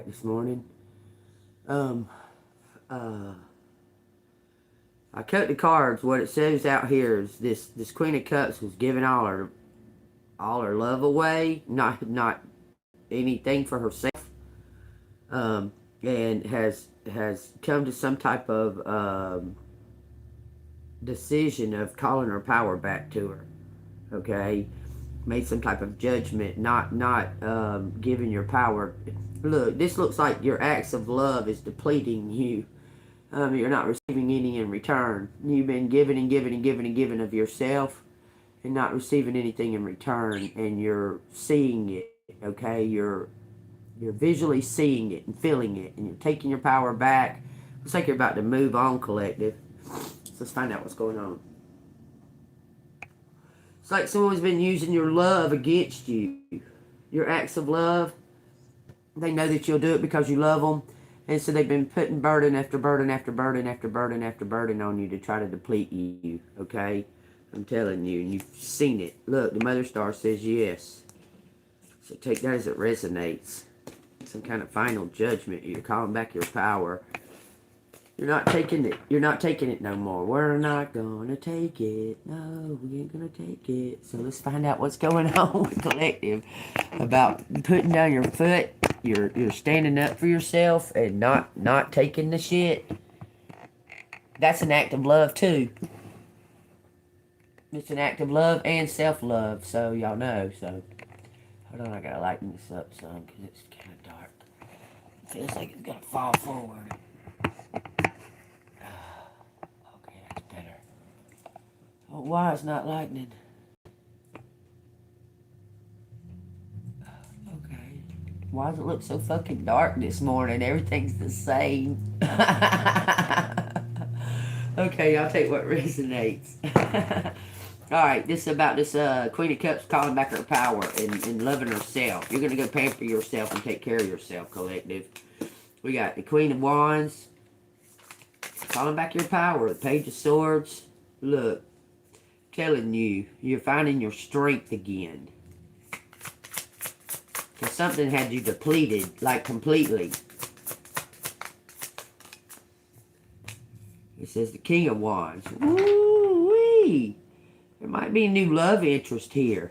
right this morning. Um, I cut the cards. What it says out here is this Queen of Cups was giving all her love away, not anything for herself, and has come to some type of decision of calling her power back to her. Okay, made some type of judgment, not giving your power. Look, this looks like your acts of love is depleting you. You're not receiving any in return. You've been giving and giving and giving and giving of yourself and not receiving anything in return, and you're seeing it. Okay, you're visually seeing it and feeling it, and you're taking your power back. Looks like you're about to move on, collective. So let's find out what's going on. It's like someone's been using your love against you. Your acts of love. They know that you'll do it because you love them. And so they've been putting burden after burden after burden after burden after burden on you to try to deplete you. Okay? I'm telling you. And you've seen it. Look, the Mother Star says yes. So take that as it resonates. Some kind of final judgment. You're calling back your power. You're not taking it. You're not taking it no more. We're not gonna take it. No, we ain't gonna take it. So let's find out what's going on with collective about putting down your foot. You're standing up for yourself and not taking the shit. That's an act of love too. It's an act of love and self-love. So y'all know. So hold on, I gotta lighten this up some because it's kind of dark. It feels like it's gonna fall forward. Oh, why it's not lightning? Okay. Why does it look so fucking dark this morning? Everything's the same. Okay, I'll take what resonates. Alright, this is about this Queen of Cups calling back her power and loving herself. You're going to go pamper yourself and take care of yourself, collective. We got the Queen of Wands calling back your power. The Page of Swords. Look. Telling you, you're finding your strength again. Because something had you depleted, like completely. It says the King of Wands. Woo-wee! There might be a new love interest here.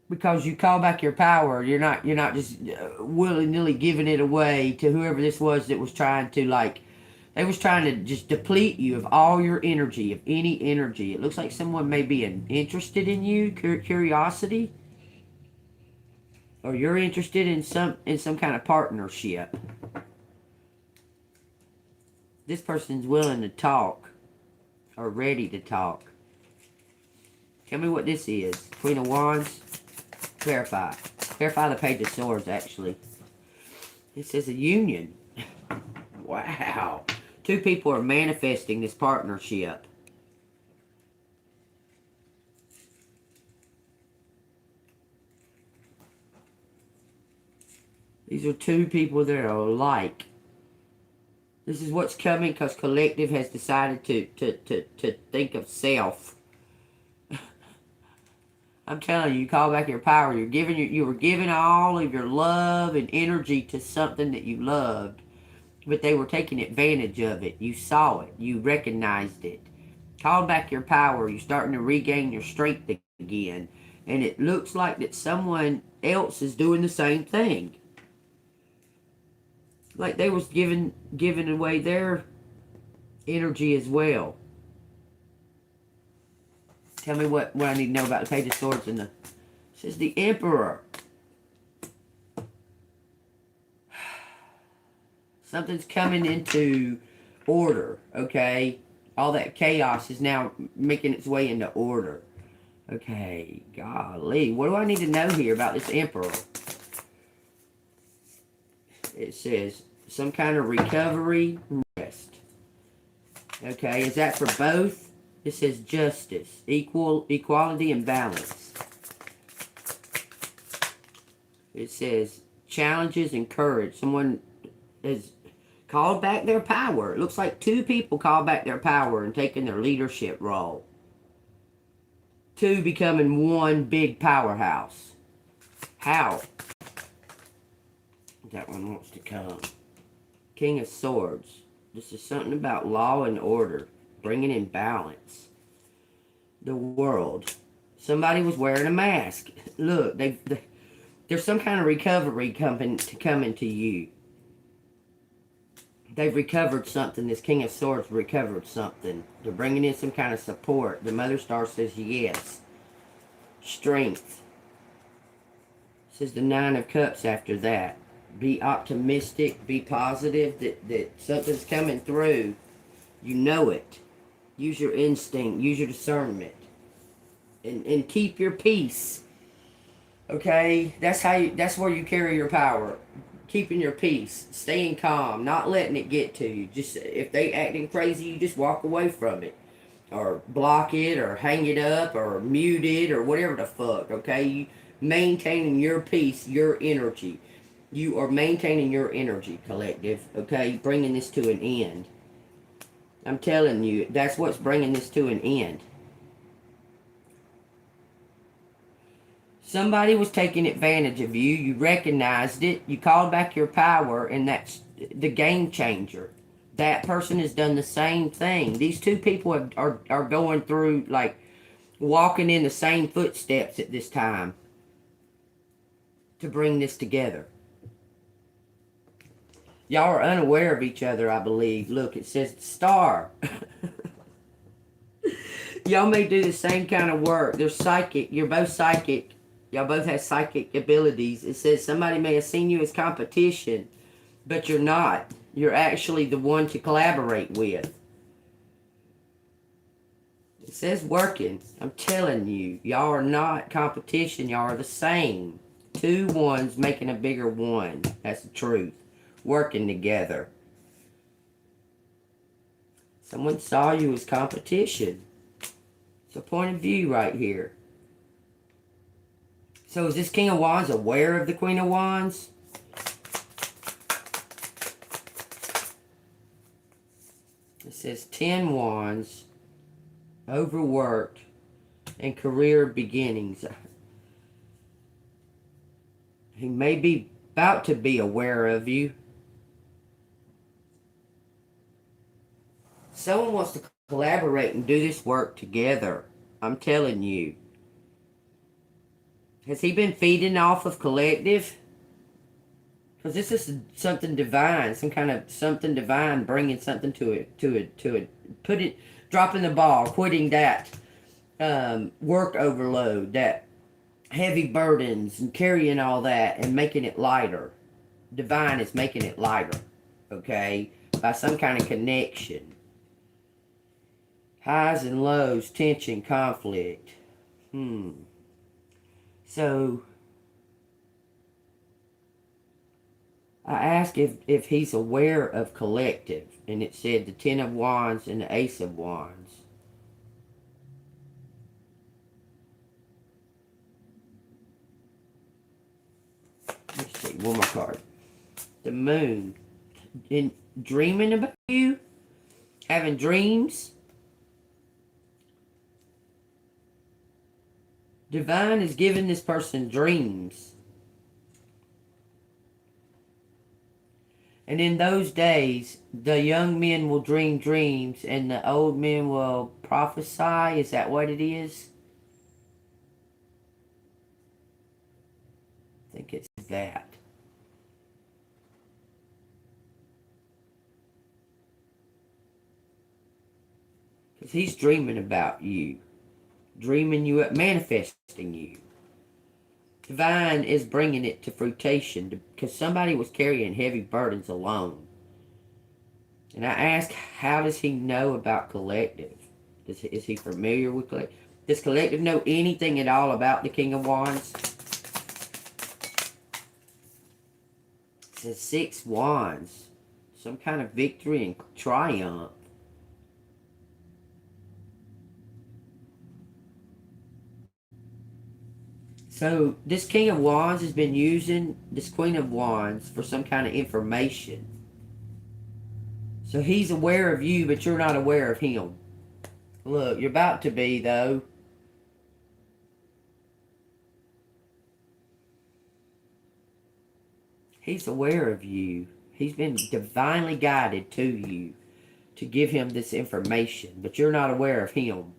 Because you call back your power, you're not just willy-nilly giving it away to whoever this was that was trying to, like, they was trying to just deplete you of all your energy, of any energy. It looks like someone may be interested in you, curiosity. Or you're interested in some kind of partnership. This person's willing to talk. Or ready to talk. Tell me what this is. Queen of Wands. Clarify. Clarify the Page of Swords, actually. It says a union. Wow. Two people are manifesting this partnership. These are two people that are alike. This is what's coming because collective has decided to think of self. I'm telling you, you call back your power. You were giving all of your love and energy to something that you loved. But they were taking advantage of it. You saw it. You recognized it. Call back your power. You're starting to regain your strength again. And it looks like that someone else is doing the same thing. Like they was giving away their energy as well. Tell me what I need to know about the Page of Swords and the... It says the Emperor. Something's coming into order, okay? All that chaos is now making its way into order. Okay, golly. What do I need to know here about this Emperor? It says some kind of recovery, rest. Okay, is that for both? It says justice, equality, and balance. It says challenges and courage. Someone has called back their power. It looks like two people called back their power and taken their leadership role. Two becoming one big powerhouse. How? That one wants to come. King of Swords. This is something about law and order. Bringing in balance. The World. Somebody was wearing a mask. Look, there's some kind of recovery coming to you. They've recovered something. This King of Swords recovered something. They're bringing in some kind of support. The Mother Star says yes. Strength. Says the Nine of Cups after that. Be optimistic. Be positive that something's coming through. You know it. Use your instinct. Use your discernment. And keep your peace. Okay? That's where you carry your power. Keeping your peace. Staying calm. Not letting it get to you. Just if they acting crazy, you just walk away from it. Or block it, or hang it up, or mute it, or whatever the fuck, okay? You maintaining your peace, your energy. You are maintaining your energy, collective, okay? Bringing this to an end. I'm telling you, that's what's bringing this to an end. Somebody was taking advantage of you. You recognized it. You called back your power, and that's the game changer. That person has done the same thing. These two people are going through, like, walking in the same footsteps at this time to bring this together. Y'all are unaware of each other, I believe. Look, it says star. Y'all may do the same kind of work. They're psychic. You're both psychic. Y'all both have psychic abilities. It says somebody may have seen you as competition, but you're not. You're actually the one to collaborate with. It says working. I'm telling you, y'all are not competition. Y'all are the same. Two ones making a bigger one. That's the truth. Working together. Someone saw you as competition. It's a point of view right here. So is this King of Wands aware of the Queen of Wands? It says 10 Wands, overworked, and career beginnings. He may be about to be aware of you. Someone wants to collaborate and do this work together. I'm telling you. Has he been feeding off of collective? Because this is something divine, some kind of something divine, bringing something to it, dropping the ball, quitting that work overload, that heavy burdens, and carrying all that and making it lighter. Divine is making it lighter, okay, by some kind of connection. Highs and lows, tension, conflict. So I asked if he's aware of collective, and it said the 10 of Wands and the Ace of Wands. Let's see, one more card. The Moon. In dreaming about you? Having dreams? Divine is giving this person dreams. And in those days, the young men will dream dreams and the old men will prophesy. Is that what it is? I think it's that. Because he's dreaming about you. Dreaming you up, manifesting you. Divine is bringing it to fruition because somebody was carrying heavy burdens alone. And I ask, how does he know about collective? Is he familiar with collective? Does collective know anything at all about the King of Wands? It says 6 Wands. Some kind of victory and triumph. So this King of Wands has been using this Queen of Wands for some kind of information. So he's aware of you, but you're not aware of him. Look, you're about to be, though. He's aware of you. He's been divinely guided to you to give him this information, but you're not aware of him.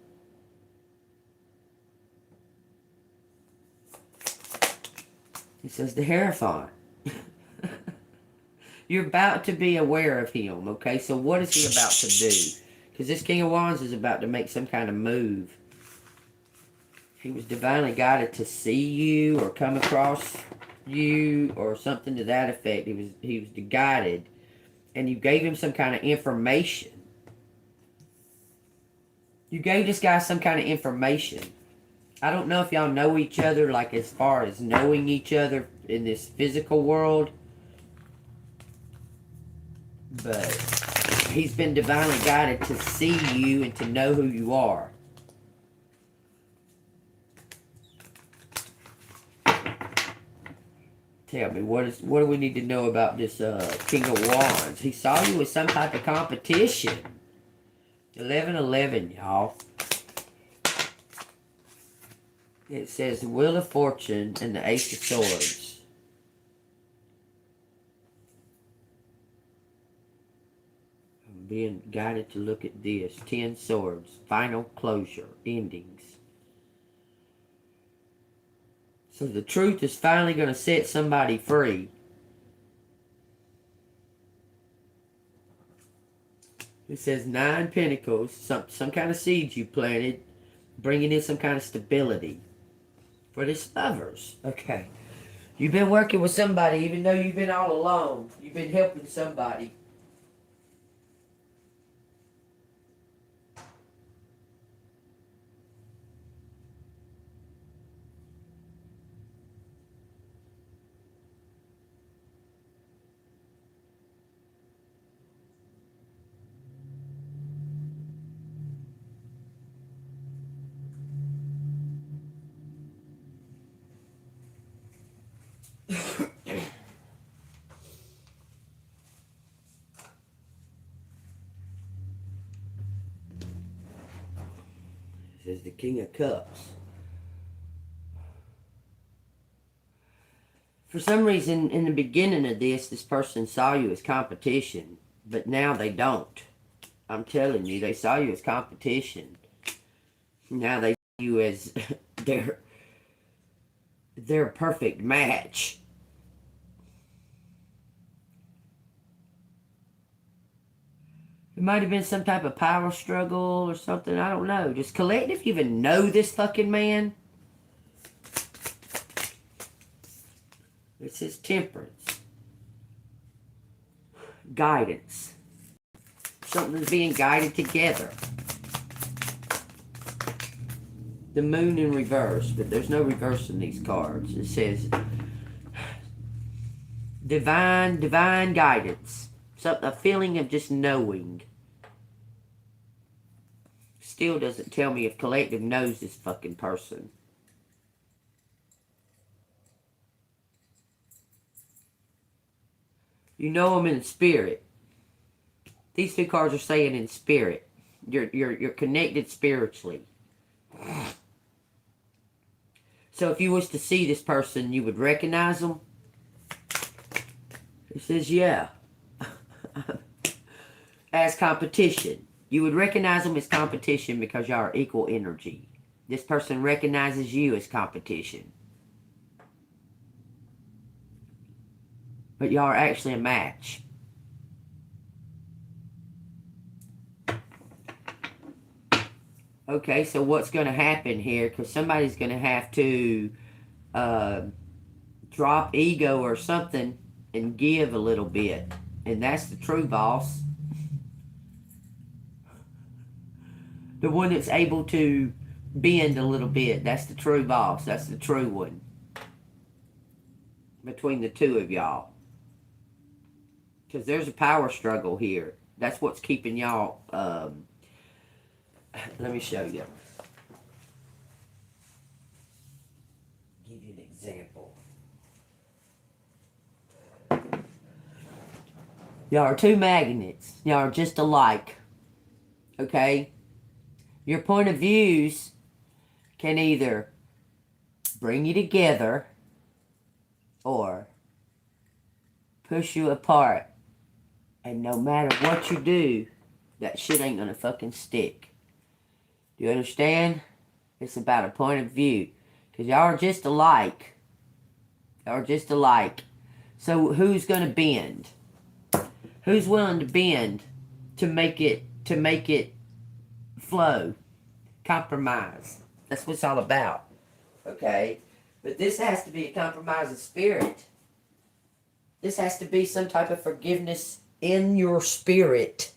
He says the Hierophant. You're about to be aware of him, okay? So what is he about to do? Because this King of Wands is about to make some kind of move. He was divinely guided to see you or come across you or something to that effect. He was guided, and you gave him some kind of information. You gave this guy some kind of information. I don't know if y'all know each other, like as far as knowing each other in this physical world, but he's been divinely guided to see you and to know who you are. Tell me, what do we need to know about this King of Wands? He saw you with some type of competition. 11-11, y'all. It says the Wheel of Fortune and the Ace of Swords. I'm being guided to look at this. 10 Swords. Final closure. Endings. So the truth is finally going to set somebody free. It says 9 Pentacles. Some kind of seeds you planted. Bringing in some kind of stability. For this lovers. Okay. You've been working with somebody even though you've been all alone. You've been helping somebody. Is the King of Cups. For some reason, in the beginning of this person saw you as competition, but now they don't. I'm telling you, they saw you as competition. Now they see you as they're a perfect match. It might have been some type of power struggle or something. I don't know. Does Collective even know this fucking man? It says Temperance. Guidance. Something's being guided together. The Moon in reverse, but there's no reverse in these cards. It says divine guidance. A feeling of just knowing. Still doesn't tell me if Collective knows this fucking person. You know him in spirit. These 2 cards are saying in spirit. You're connected spiritually. So if you was to see this person, you would recognize them. It says, yeah. As competition. You would recognize them as competition because y'all are equal energy. This person recognizes you as competition. But y'all are actually a match. Okay, so what's going to happen here? Because somebody's going to have to drop ego or something and give a little bit. And that's the true boss. The one that's able to bend a little bit. That's the true boss. That's the true one. Between the 2 of y'all. Because there's a power struggle here. That's what's keeping y'all... let me show you. Give you an example. Y'all are 2 magnets. Y'all are just alike. Okay? Your point of views can either bring you together or push you apart. And no matter what you do, that shit ain't gonna fucking stick. Do you understand? It's about a point of view. Because y'all are just alike. Y'all are just alike. So who's gonna bend? Who's willing to bend to make it flow? Compromise. That's what it's all about. Okay? But this has to be a compromise of spirit. This has to be some type of forgiveness in your spirit.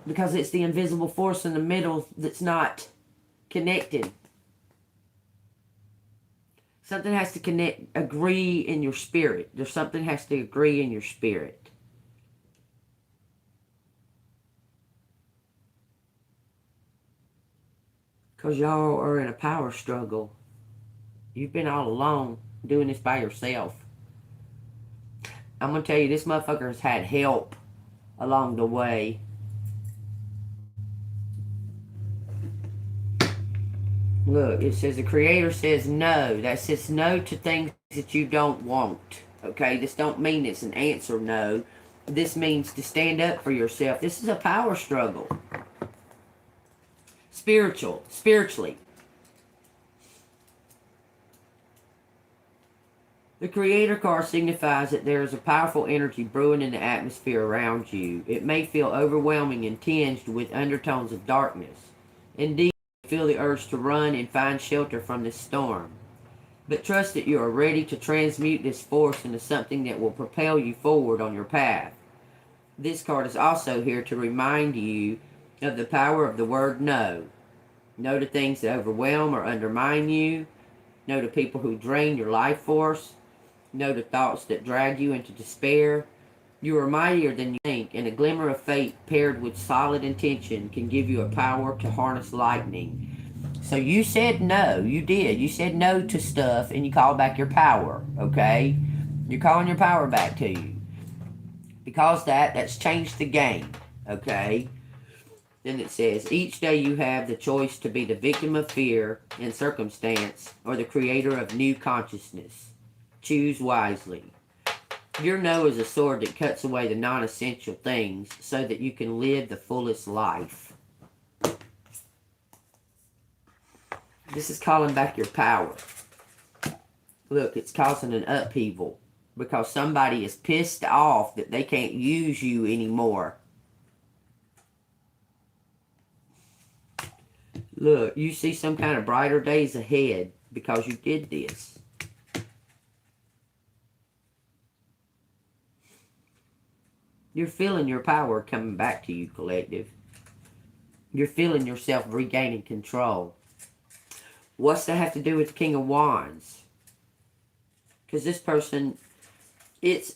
Because it's the invisible force in the middle that's not connected. Something has to agree in your spirit. There's something has to agree in your spirit. Because y'all are in a power struggle. You've been all alone doing this by yourself. I'm going to tell you, this motherfucker has had help along the way. Look, it says the Creator says no. That says no to things that you don't want. Okay, this don't mean it's an answer no. This means to stand up for yourself. This is a power struggle. Spiritually. The Creator card signifies that there is a powerful energy brewing in the atmosphere around you. It may feel overwhelming and tinged with undertones of darkness. Indeed, you feel the urge to run and find shelter from this storm. But trust that you are ready to transmute this force into something that will propel you forward on your path. This card is also here to remind you of the power of the word no. No to things that overwhelm or undermine you. No to people who drain your life force. No to thoughts that drag you into despair. You are mightier than you think, and a glimmer of faith paired with solid intention can give you a power to harness lightning. So you said no, you did. You said no to stuff, and you called back your power, okay? You're calling your power back to you. Because that's changed the game, okay? Then it says, each day you have the choice to be the victim of fear and circumstance or the creator of new consciousness. Choose wisely. Your no is a sword that cuts away the non-essential things so that you can live the fullest life. This is calling back your power. Look, it's causing an upheaval because somebody is pissed off that they can't use you anymore. Look, you see some kind of brighter days ahead because you did this. You're feeling your power coming back to you, collective. You're feeling yourself regaining control. What's that have to do with the King of Wands? Because this person, this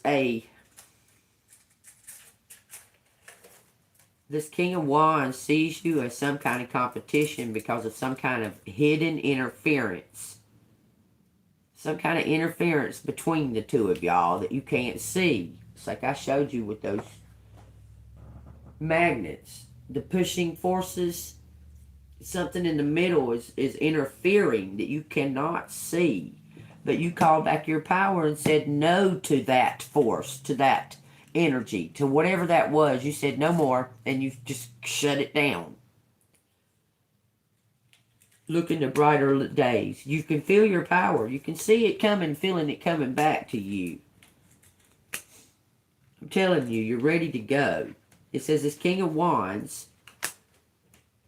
King of Wands sees you as some kind of competition because of some kind of hidden interference. Some kind of interference between the two of y'all that you can't see. It's like I showed you with those magnets. The pushing forces, something in the middle is interfering that you cannot see. But you called back your power and said no to that force, to that energy, to whatever that was. You said no more, and you just shut it down. Look into brighter days. You can feel your power. You can see it coming, feeling it coming back to you. I'm telling you, you're ready to go. It says this King of Wands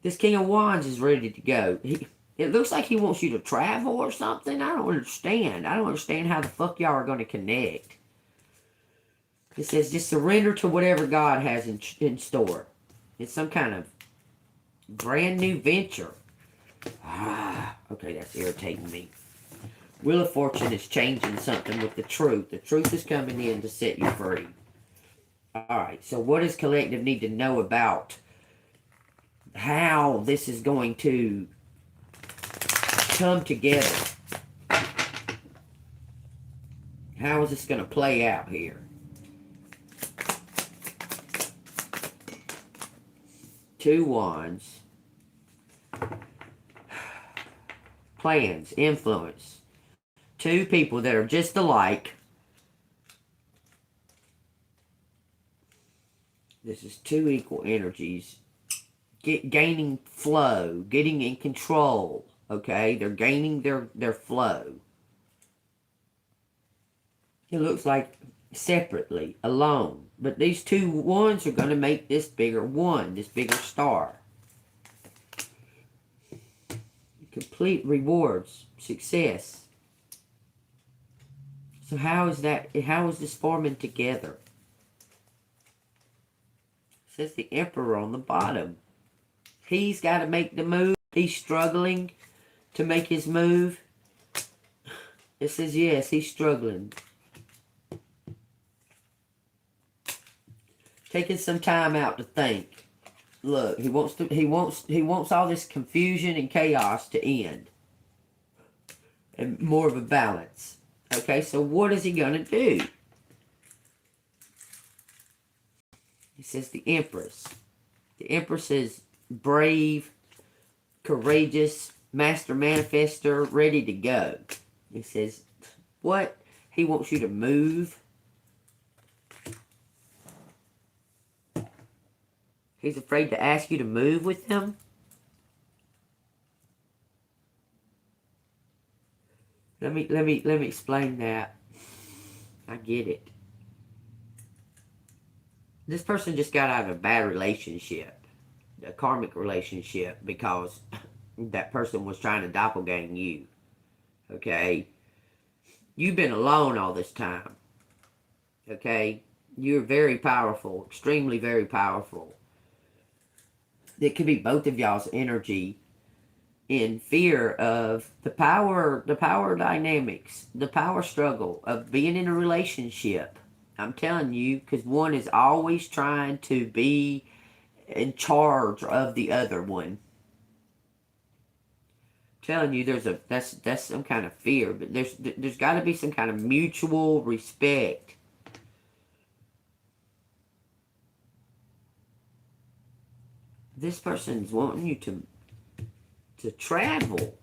is ready to go. It looks like he wants you to travel or something. I don't understand. I don't understand how the fuck y'all are going to connect. It says just surrender to whatever God has in store. It's some kind of brand new venture. Okay, that's irritating me. Wheel of Fortune is changing something with the truth. The truth is coming in to set you free. Alright, so what does collective need to know about how this is going to come together? How is this going to play out here? Two Wands. Plans, influence. Two people that are just alike. This is two equal energies. Gaining flow, getting in control. Okay, they're gaining their flow. It looks like separately, alone. But these two ones are going to make this bigger one, this bigger star. Complete rewards, success. So how is this forming together? It says the Emperor on the bottom. He's got to make the move. He's struggling to make his move. It says yes, he's struggling. Taking some time out to think. Look, he wants all this confusion and chaos to end. And more of a balance. Okay, so what is he gonna do? He says the Empress. The Empress is brave, courageous, master manifester, ready to go. He says, what? He wants you to move. He's afraid to ask you to move with him. Let me explain that. I get it. This person just got out of a bad relationship, a karmic relationship, because that person was trying to doppelgang you. Okay? You've been alone all this time. Okay? You're very powerful, extremely very powerful. It could be both of y'all's energy in fear of the power dynamics, the power struggle of being in a relationship. I'm telling you, because one is always trying to be in charge of the other one. I'm telling you, that's some kind of fear, but there's got to be some kind of mutual respect. This person's wanting you to travel.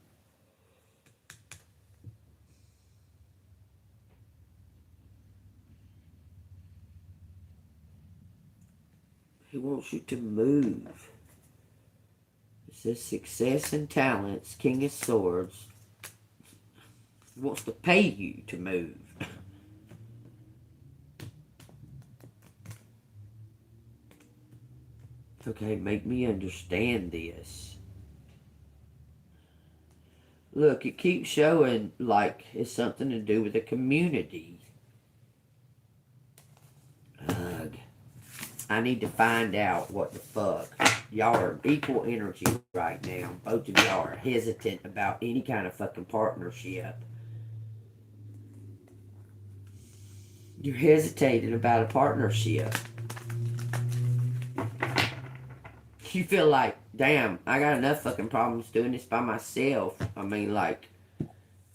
He wants you to move. It says success and talents, King of Swords. He wants to pay you to move. Okay, make me understand this. Look, it keeps showing like it's something to do with the community. Ugh. I need to find out what the fuck. Y'all are equal energy right now. Both of y'all are hesitant about any kind of fucking partnership. You're hesitating about a partnership. You feel like, damn, I got enough fucking problems doing this by myself. I mean, like,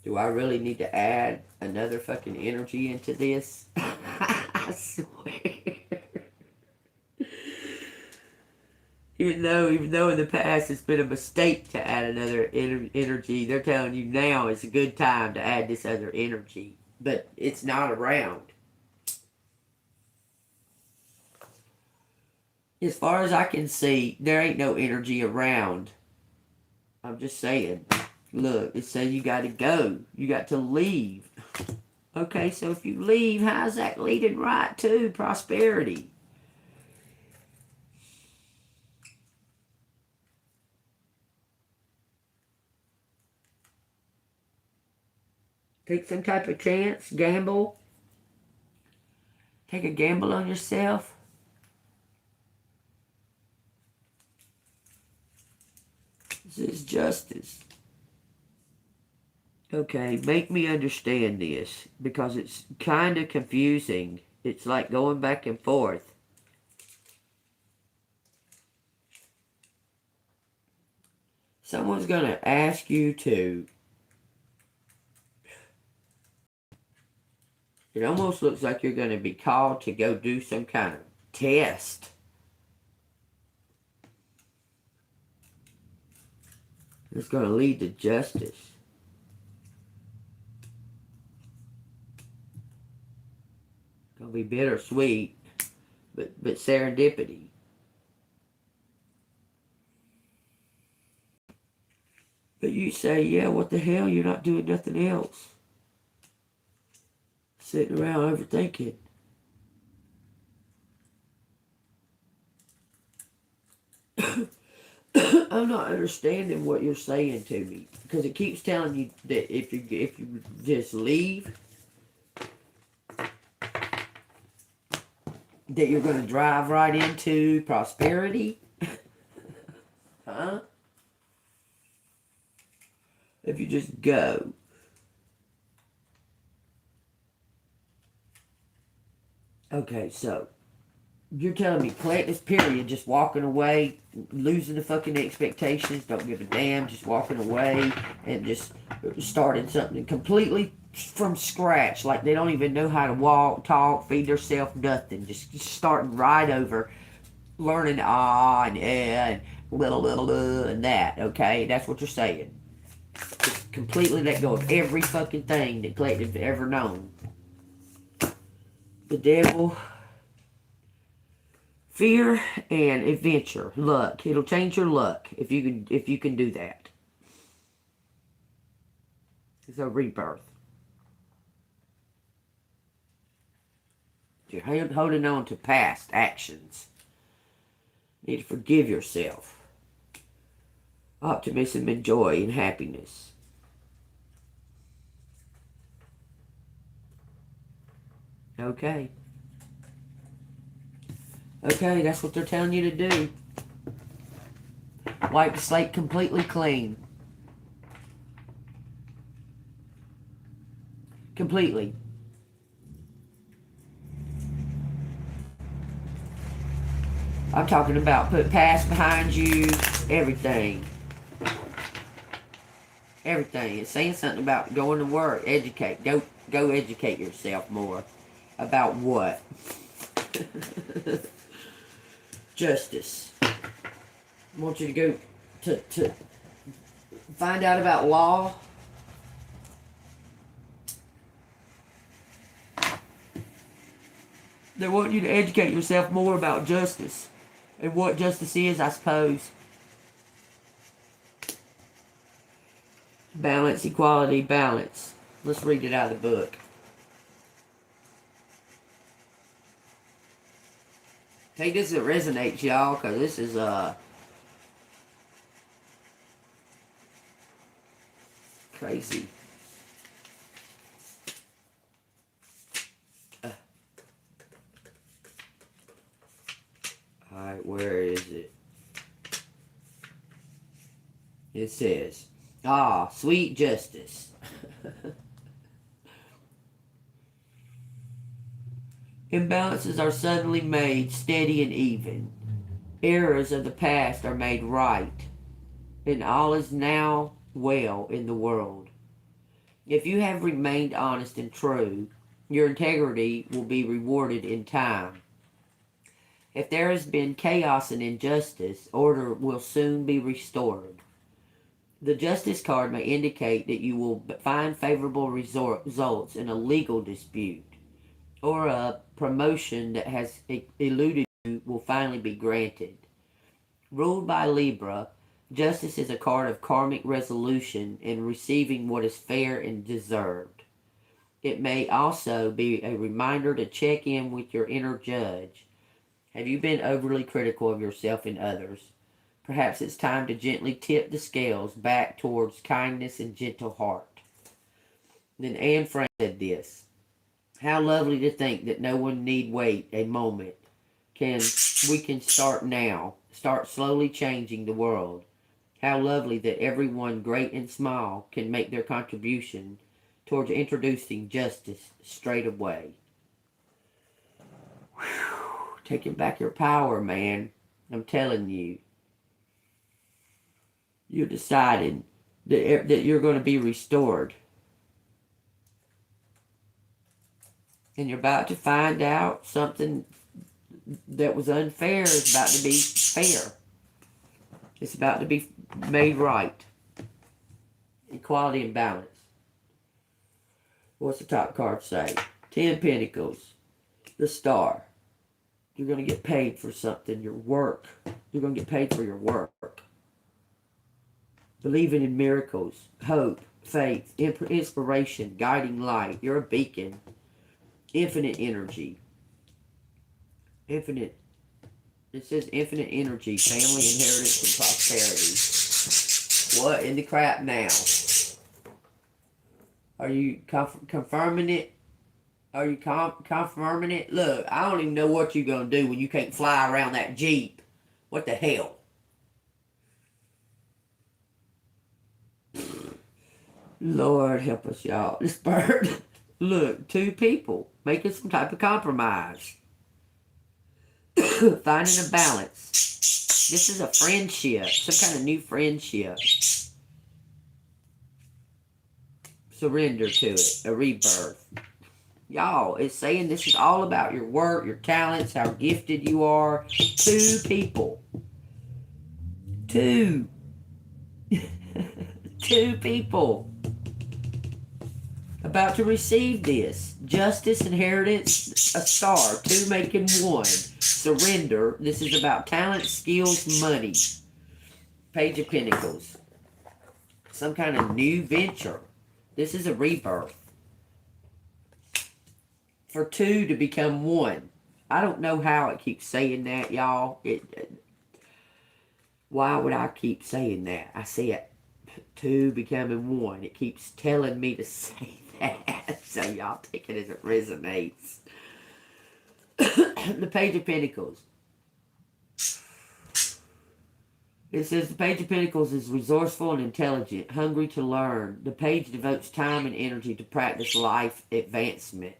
do I really need to add another fucking energy into this? I swear. Even though in the past it's been a mistake to add another energy, they're telling you now it's a good time to add this other energy. But it's not around. As far as I can see, there ain't no energy around. I'm just saying. Look, it says you got to go. You got to leave. Okay, so if you leave, how's that leading right to prosperity? Take some type of chance, gamble. Take a gamble on yourself. This is justice. Okay, make me understand this, because it's kind of confusing. It's like going back and forth. Someone's going to ask you to... It almost looks like you're going to be called to go do some kind of test. It's going to lead to justice. It's going to be bittersweet. but serendipity. But you say, yeah, what the hell? You're not doing nothing else. Sitting around overthinking. I'm not understanding what you're saying to me, because it keeps telling you that if you just leave, that you're going to drive right into prosperity. Huh? If you just go. Okay, so you're telling me plant this period, just walking away, losing the fucking expectations, don't give a damn, just walking away and just starting something completely from scratch, like they don't even know how to walk, talk, feed themselves, nothing. Just starting right over, learning ah and and little and that. Okay, that's what you're saying. Just completely let go of every fucking thing that Collective's ever known. The devil. Fear and adventure, luck. It'll change your luck if you can do that. It's a rebirth. You're holding on to past actions. You need to forgive yourself. Optimism and joy and happiness. Okay. Okay, that's what they're telling you to do. Wipe the slate completely clean. Completely. I'm talking about put past behind you, everything. Everything. It's saying something about going to work, educate. Go educate yourself more. About what? Justice. I want you to go to find out about law. They want you to educate yourself more about justice and what justice is, I suppose. Balance, equality, balance. Let's read it out of the book. Take this that resonates, y'all, because this is crazy. Alright, where is it? It says, sweet justice. Imbalances are suddenly made steady and even. Errors of the past are made right, and all is now well in the world. If you have remained honest and true, your integrity will be rewarded in time. If there has been chaos and injustice, order will soon be restored. The Justice card may indicate that you will find favorable results in a legal dispute, or a promotion that has eluded you will finally be granted. Ruled by Libra, Justice is a card of karmic resolution and receiving what is fair and deserved. It may also be a reminder to check in with your inner judge. Have you been overly critical of yourself and others? Perhaps it's time to gently tip the scales back towards kindness and gentle heart. Then Anne Frank said this. How lovely to think that no one need wait a moment. We can start now. Start slowly changing the world. How lovely that everyone, great and small, can make their contribution towards introducing justice straight away. Whew. Taking back your power, man. I'm telling you. You're deciding that you're going to be restored. And you're about to find out something that was unfair is about to be fair. It's about to be made right. Equality and balance. What's the top card say? 10 Pentacles. The Star. You're going to get paid for something, your work. You're going to get paid for your work. Believing in miracles, hope, faith, inspiration, guiding light. You're a beacon. Infinite energy. Infinite. It says infinite energy, family, inheritance, and prosperity. What in the crap now? Are you confirming it? Are you confirming it? Look, I don't even know what you're going to do when you can't fly around that Jeep. What the hell? Lord help us, y'all. This bird. Look, two people making some type of compromise. Finding a balance. This is a friendship. Some kind of new friendship. Surrender to it. A rebirth. Y'all, it's saying this is all about your work, your talents, how gifted you are. Two people. Two. Two people. About to receive this. Justice, inheritance, a star. Two making one. Surrender. This is about talent, skills, money. Page of Pentacles. Some kind of new venture. This is a rebirth. For two to become one. I don't know how it keeps saying that, y'all. Why would I keep saying that? I see it. Two becoming one. It keeps telling me to say that. So y'all take it as it resonates. The Page of Pentacles. It says the Page of Pentacles is resourceful and intelligent, hungry to learn. The page devotes time and energy to practice life advancement.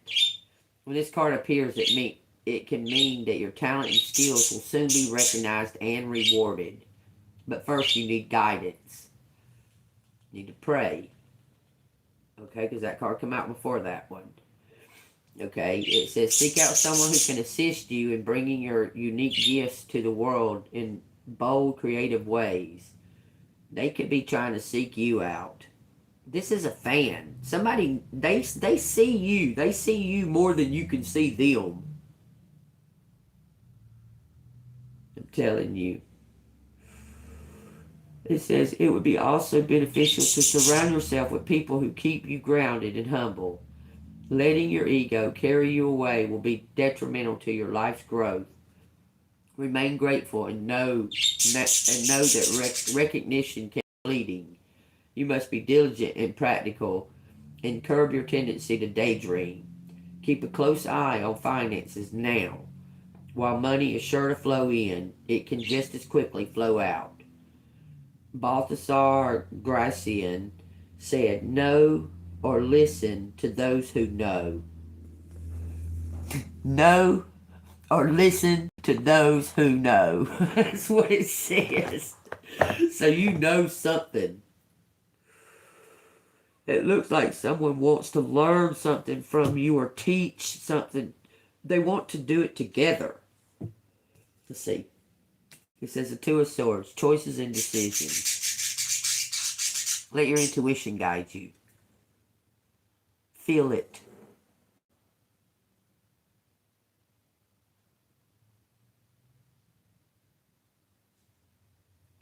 When this card appears, it can mean that your talent and skills will soon be recognized and rewarded. But first you need guidance. You need to pray. Okay, because that card came out before that one. Okay, it says seek out someone who can assist you in bringing your unique gifts to the world in bold, creative ways. They could be trying to seek you out. This is a fan. Somebody, they see you. They see you more than you can see them. I'm telling you. It says it would be also beneficial to surround yourself with people who keep you grounded and humble. Letting your ego carry you away will be detrimental to your life's growth. Remain grateful and know that recognition can be fleeting. You must be diligent and practical and curb your tendency to daydream. Keep a close eye on finances now. While money is sure to flow in, it can just as quickly flow out. Balthasar Gracian said, know or listen to those who know. Know or listen to those who know. That's what it says. So you know something. It looks like someone wants to learn something from you or teach something. They want to do it together. Let's see. It says the Two of Swords, choices and decisions. Let your intuition guide you. Feel it.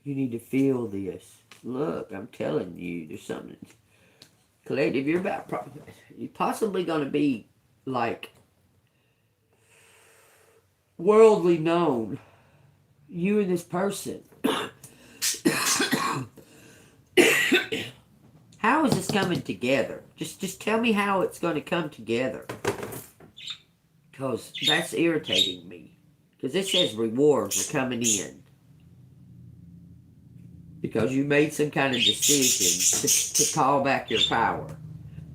You need to feel this. Look, I'm telling you, there's something. Collective, you're possibly going to be like worldly known. You and this person. How is this coming together? Just tell me how it's going to come together. Because that's irritating me. Because it says rewards are coming in. Because you made some kind of decision to call back your power.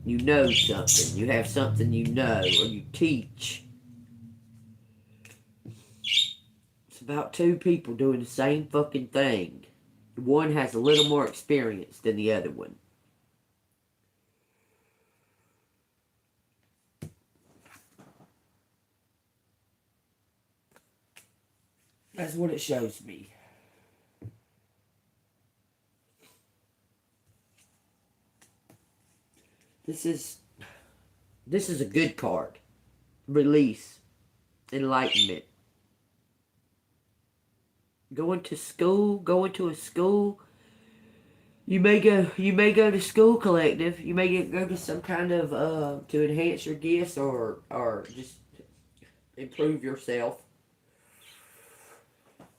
You know something. You have something you know, or you teach. It's about two people doing the same fucking thing. One has a little more experience than the other one. That's what it shows me. This is a good card. Release. Enlightenment. going to school, going to a school. You may go to school collective. You may go to some kind of to enhance your gifts or just improve yourself.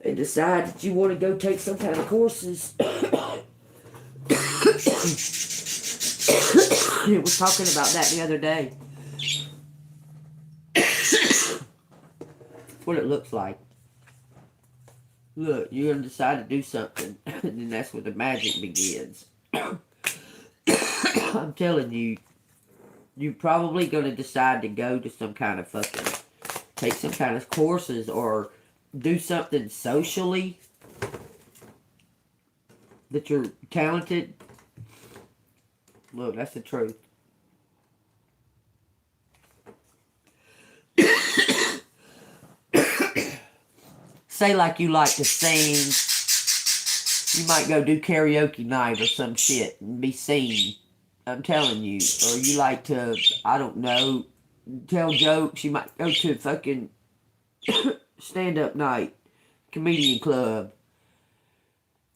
And decide that you want to go take some kind of courses. We was talking about that the other day. What it looks like. Look, you're gonna decide to do something, and then that's where the magic begins. I'm telling you, you're probably gonna decide to go to some kind of fucking take some kind of courses or do something socially that you're talented. Look, that's the truth. Say like you like to sing, you might go do karaoke night or some shit and be seen. I'm telling you. Or you like to, I don't know, tell jokes. You might go to fucking stand-up night, comedian club.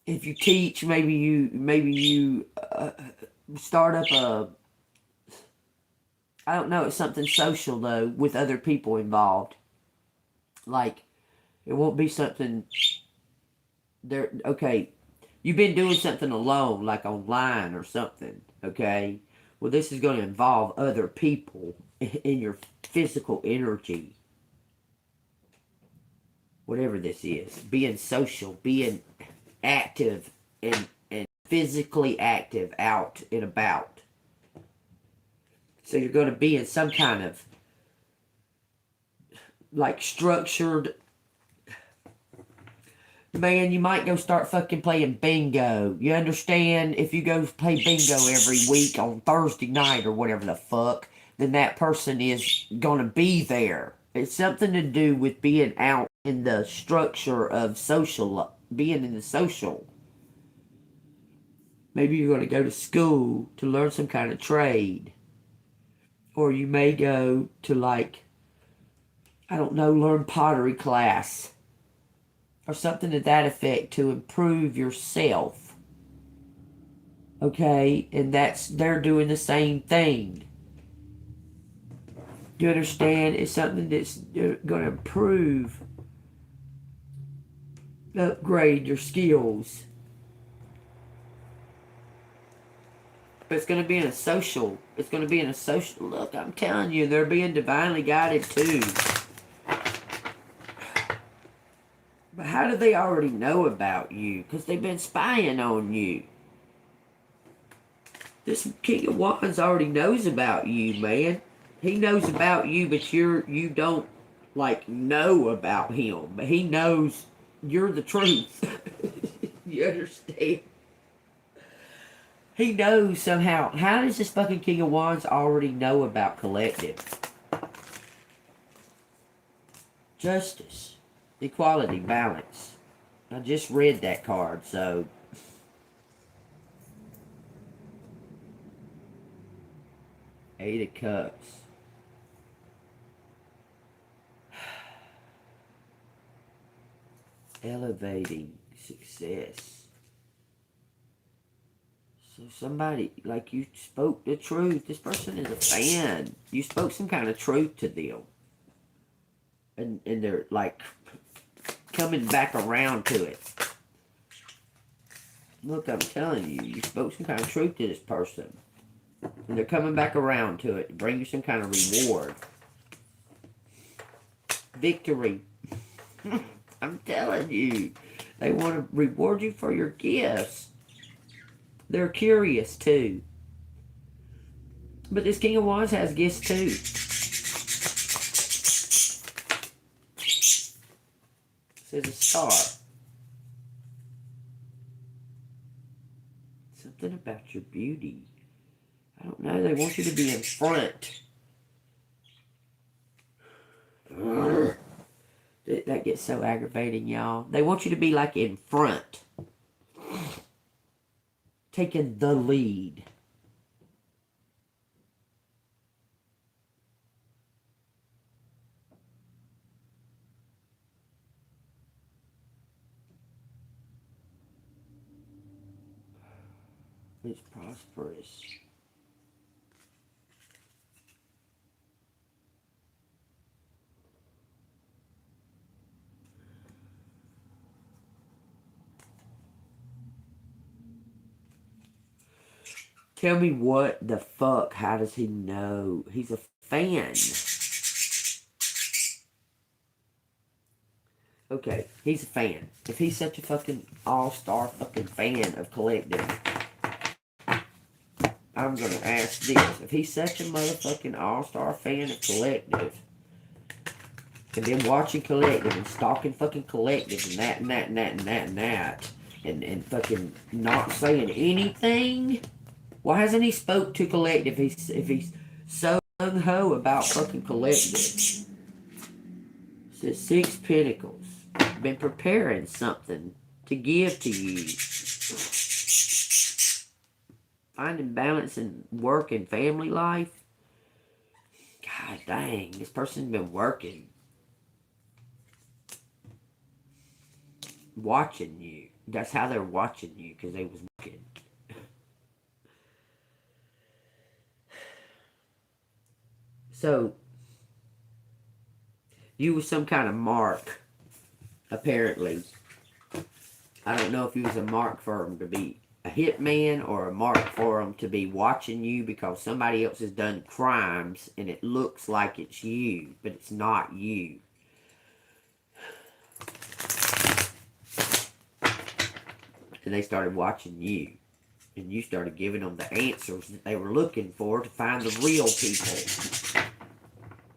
If you teach, maybe you start up a, I don't know, it's something social though with other people involved. Like it won't be something there. Okay, you've been doing something alone, like online or something. Okay, well this is going to involve other people in your physical energy. Whatever this is, being social, being active and physically active out and about. So you're going to be in some kind of like structured. Man, you might go start fucking playing bingo. You understand? If you go play bingo every week on Thursday night or whatever the fuck, then that person is gonna be there. It's something to do with being out in the structure of social, being in the social. Maybe you're gonna go to school to learn some kind of trade. Or you may go to like, I don't know, learn pottery class. Or something to that effect to improve yourself. Okay? And they're doing the same thing. You understand? It's something that's going to improve, upgrade your skills. But it's going to be in a social. It's going to be in a social. Look, I'm telling you, they're being divinely guided too. But how do they already know about you? Because they've been spying on you. This King of Wands already knows about you, man. He knows about you, but you don't like know about him. But he knows you're the truth. You understand? He knows somehow. How does this fucking King of Wands already know about collective? Justice, equality, balance. I just read that card, so Eight of Cups. Elevating success. So somebody, like you spoke the truth. This person is a fan. You spoke some kind of truth to them. And they're like coming back around to it. Look, I'm telling you, you spoke some kind of truth to this person. And they're coming back around to it. Bring you some kind of reward. Victory. I'm telling you. They want to reward you for your gifts. They're curious too. But this King of Wands has gifts too. Says a star. Something about your beauty. I don't know. They want you to be in front. That gets so aggravating, y'all. They want you to be like in front. Taking the lead. It's prosperous. Tell me what the fuck, how does he know? He's a fan. Okay, he's a fan. If he's such a fucking all-star fucking fan of Collective, I'm gonna ask this. If he's such a motherfucking all-star fan of Collective, and then watching Collective and stalking fucking Collective and that and that and that and that and that, and fucking not saying anything, why hasn't he spoke to Collective if he's so gung-ho about fucking Collective? It says 6 Pentacles. Been preparing something to give to you. Finding balance in work and family life. God dang, this person's been working. Watching you. That's how they're watching you, because they was working. So, you was some kind of mark, apparently. I don't know if you was a mark for him to be a hitman or a mark for him to be watching you because somebody else has done crimes and it looks like it's you, but it's not you. And they started watching you. And you started giving them the answers that they were looking for to find the real people.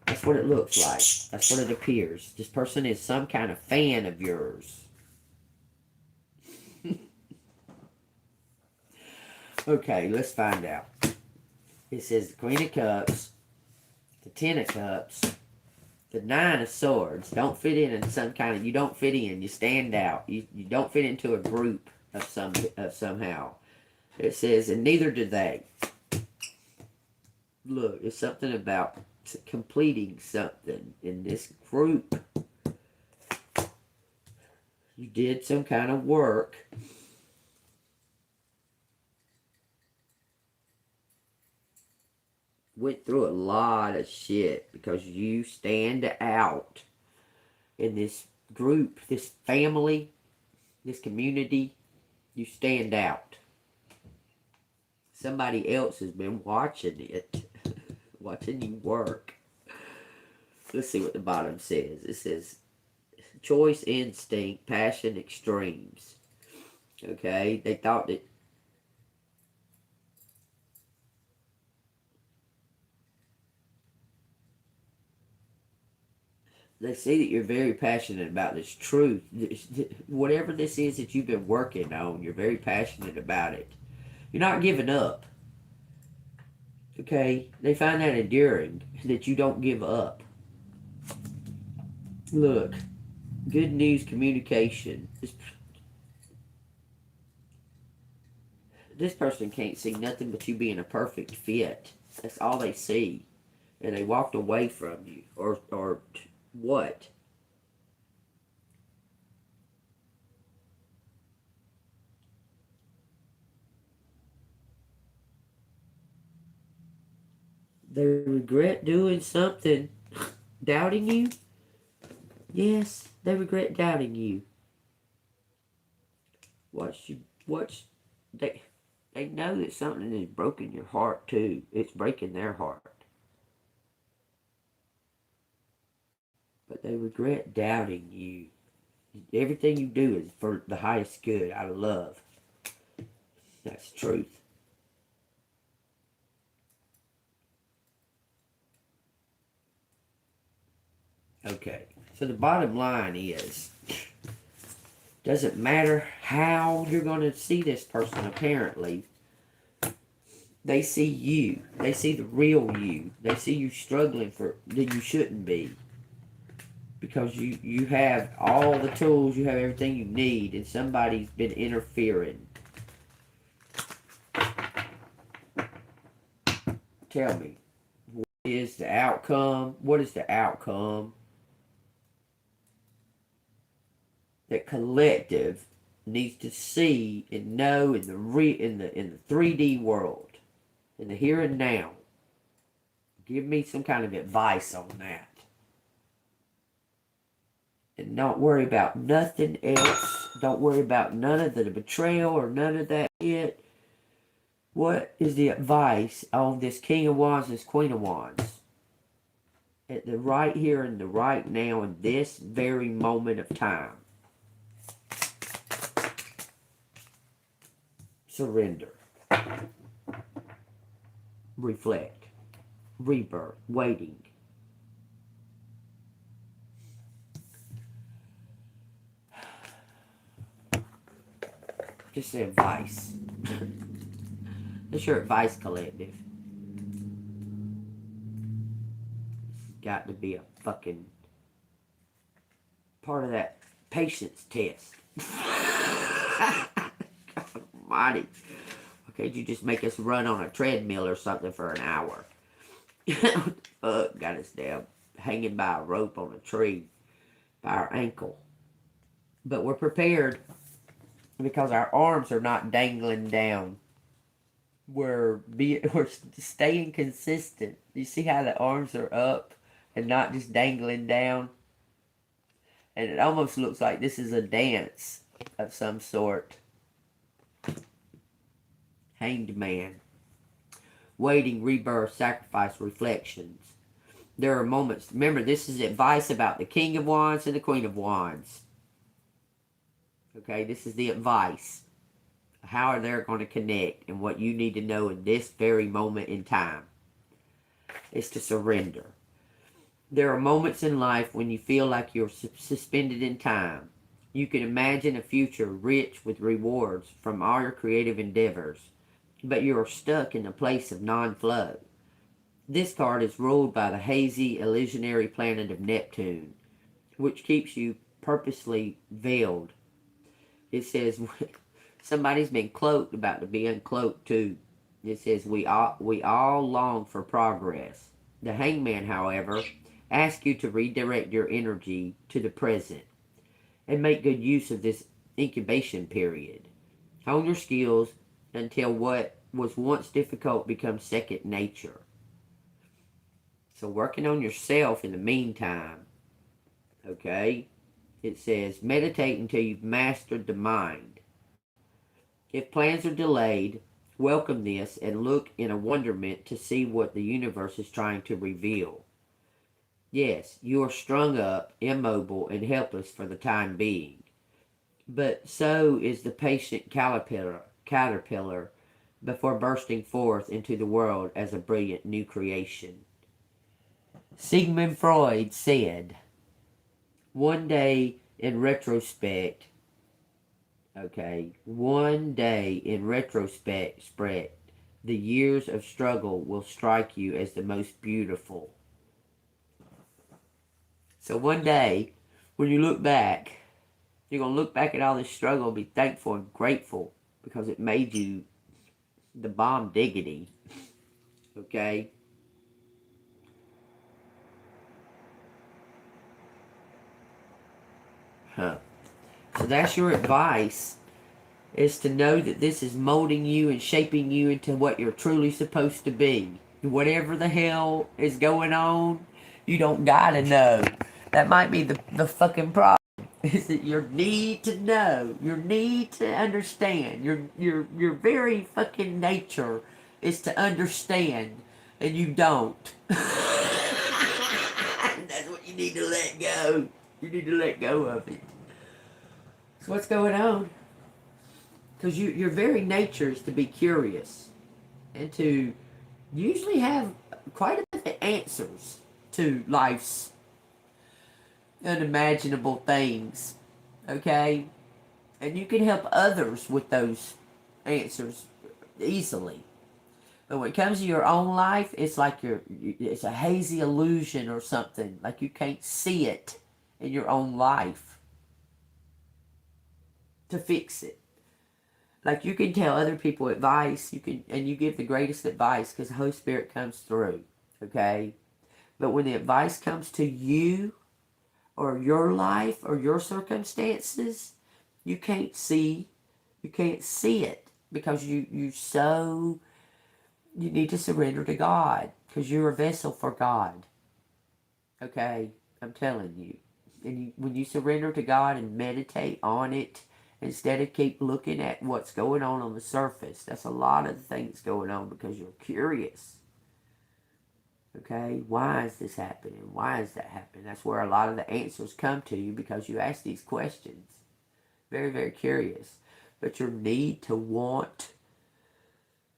That's what it looks like. That's what it appears. This person is some kind of fan of yours. Okay, let's find out. It says the Queen of Cups, the Ten of Cups, the Nine of Swords. Don't fit in some kind of... You don't fit in. You stand out. You don't fit into a group of somehow. It says, and neither do they. Look, it's something about completing something in this group. You did some kind of work. Went through a lot of shit because you stand out in this group, this family, this community. You stand out. Somebody else has been watching it. Watching you work. Let's see what the bottom says. It says, choice, instinct, passion, extremes. Okay? They thought that... They see that you're very passionate about this truth. Whatever this is that you've been working on, you're very passionate about it. You're not giving up. Okay? They find that endearing, that you don't give up. Look. Good news communication. This person can't see nothing but you being a perfect fit. That's all they see. And they walked away from you. Or what? They regret doing something. Doubting you? Yes, they regret doubting you. They know that something has broken your heart too. It's breaking their heart. But they regret doubting you. Everything you do is for the highest good, out of love. That's the truth. Okay, so the bottom line is, doesn't matter how you're going to see this person, apparently. They see you. They see the real you. They see you struggling for that you shouldn't be. Because you have all the tools, you have everything you need, and somebody's been interfering. Tell me, what is the outcome? What is the outcome? That Collective needs to see and know in the 3D world, in the here and now. Give me some kind of advice on that. And don't worry about nothing else. Don't worry about none of the betrayal or none of that shit. What is the advice on this King of Wands, this Queen of Wands? At the right here and the right now in this very moment of time. Surrender. Reflect. Rebirth. Waiting. Just advice. It's your advice collective. It's got to be a fucking part of that patience test. God almighty. Okay, you just make us run on a treadmill or something for an hour. What the fuck? Got us down hanging by a rope on a tree by our ankle. But we're prepared because our arms are not dangling down. We're staying consistent. You see how the arms are up and not just dangling down? And it almost looks like this is a dance of some sort. Hanged man. Waiting, rebirth, sacrifice, reflections. There are moments. Remember, this is advice about the King of Wands and the Queen of Wands. Okay, this is the advice. How are they going to connect and what you need to know in this very moment in time is to surrender. There are moments in life when you feel like you're suspended in time. You can imagine a future rich with rewards from all your creative endeavors, but you are stuck in a place of non-flow. This card is ruled by the hazy, illusionary planet of Neptune, which keeps you purposely veiled. It says somebody's been cloaked about to be uncloaked too. It says we all long for progress. The hangman, however, asks you to redirect your energy to the present and make good use of this incubation period. Hone your skills until what was once difficult becomes second nature. So working on yourself in the meantime, okay? It says, meditate until you've mastered the mind. If plans are delayed, welcome this and look in a wonderment to see what the universe is trying to reveal. Yes, you are strung up, immobile, and helpless for the time being. But so is the patient caterpillar before bursting forth into the world as a brilliant new creation. Sigmund Freud said, one day in retrospect, the years of struggle will strike you as the most beautiful. So one day, when you look back, you're going to look back at all this struggle and be thankful and grateful because it made you the bomb diggity. Okay? So that's your advice, is to know that this is molding you and shaping you into what you're truly supposed to be. Whatever the hell is going on, you don't gotta know. That might be the fucking problem. Is that your need to know, your need to understand, your very fucking nature is to understand, and you don't. That's what you need to let go. You need to let go of it. So what's going on? Because your very nature is to be curious and to usually have quite a bit of answers to life's unimaginable things, okay? And you can help others with those answers easily. But when it comes to your own life, it's like it's a hazy illusion or something. Like you can't see it in your own life to fix it. Like you can tell other people advice, and you give the greatest advice because the Holy Spirit comes through, okay? But when the advice comes to you, or your life, or your circumstances, You can't see. You can't see it because you need to surrender to God because you're a vessel for God. Okay, I'm telling you. And when you surrender to God and meditate on it, instead of keep looking at what's going on the surface, that's a lot of things going on because you're curious. Okay, why is this happening? Why is that happening? That's where a lot of the answers come to you because you ask these questions. Very, very curious. But your need to want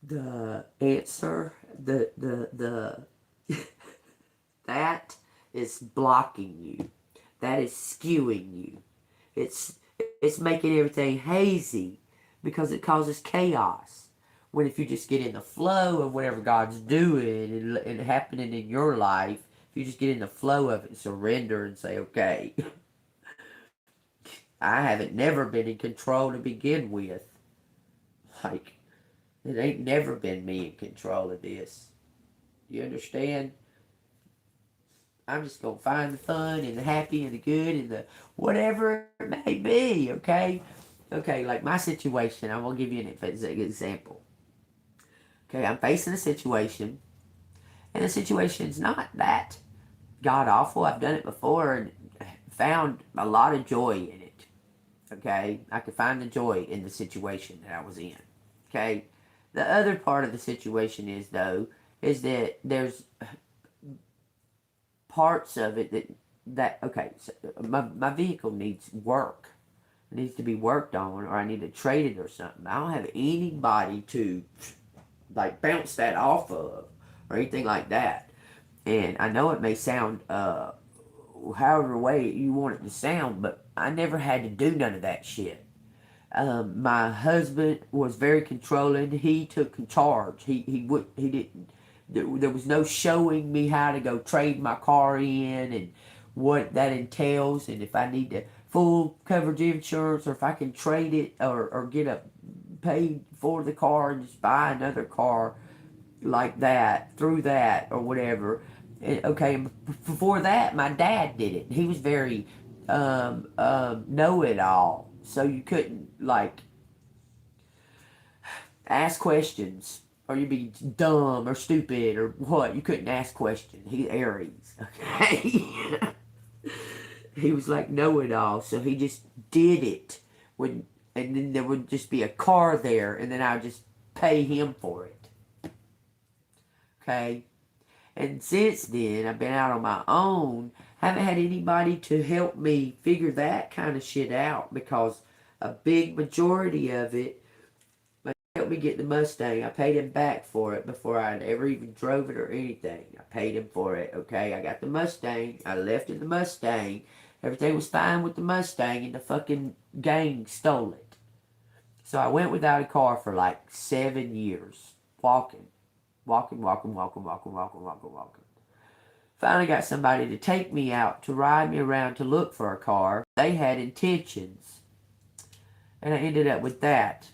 the answer, the that is blocking you. That is skewing you. It's making everything hazy because it causes chaos. When if you just get in the flow of whatever God's doing and happening in your life, if you just get in the flow of it and surrender and say, okay, I haven't never been in control to begin with. Like, it ain't never been me in control of this. You understand? I'm just going to find the fun and the happy and the good and the whatever it may be, okay? Okay, like my situation, I'm going to give you an example. Okay, I'm facing a situation, and the situation's not that god awful. I've done it before and found a lot of joy in it. Okay, I could find the joy in the situation that I was in. Okay, the other part of the situation is, though, is that there's parts of it that okay, so my vehicle needs work. It needs to be worked on, or I need to trade it or something. I don't have anybody to like bounce that off of or anything like that. And I know it may sound however way you want it to sound, but I never had to do none of that shit. My husband was very controlling. He took charge. He didn't. There was no showing me how to go trade my car in and what that entails, and if I need to full coverage insurance, or if I can trade it or get a paid for the car and just buy another car like that through that or whatever. Okay, before that, my dad did it. He was very know-it-all, so you couldn't like ask questions or you'd be dumb or stupid or what. You couldn't ask questions. He's Aries, okay? He was like know-it-all, so he just did it. And then there would just be a car there, and then I would just pay him for it. Okay? And since then, I've been out on my own. Haven't had anybody to help me figure that kind of shit out because a big majority of it helped me get the Mustang. I paid him back for it before I'd ever even drove it or anything. I paid him for it, okay? I got the Mustang. I left in the Mustang. Everything was fine with the Mustang, and the fucking gang stole it. So I went without a car for like 7 years. Walking. Finally got somebody to take me out, to ride me around, to look for a car. They had intentions. And I ended up with that.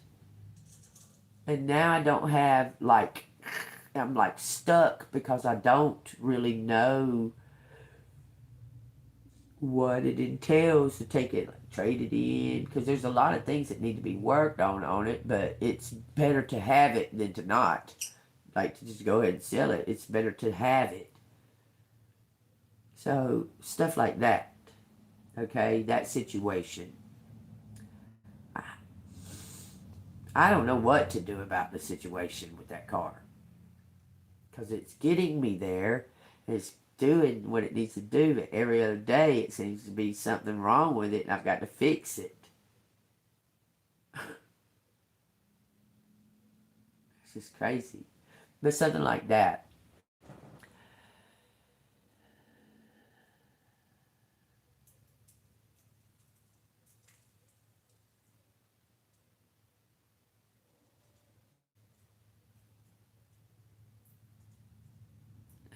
And now I don't have, like, I'm like stuck because I don't really know what it entails to take it, like, trade it in. Because there's a lot of things that need to be worked on it, but it's better to have it than to not. Like, to just go ahead and sell it. It's better to have it. So, stuff like that. Okay, that situation. I don't know what to do about the situation with that car. Because it's getting me there. It's doing what it needs to do. But every other day, it seems to be something wrong with it, and I've got to fix it. It's just crazy. But something like that.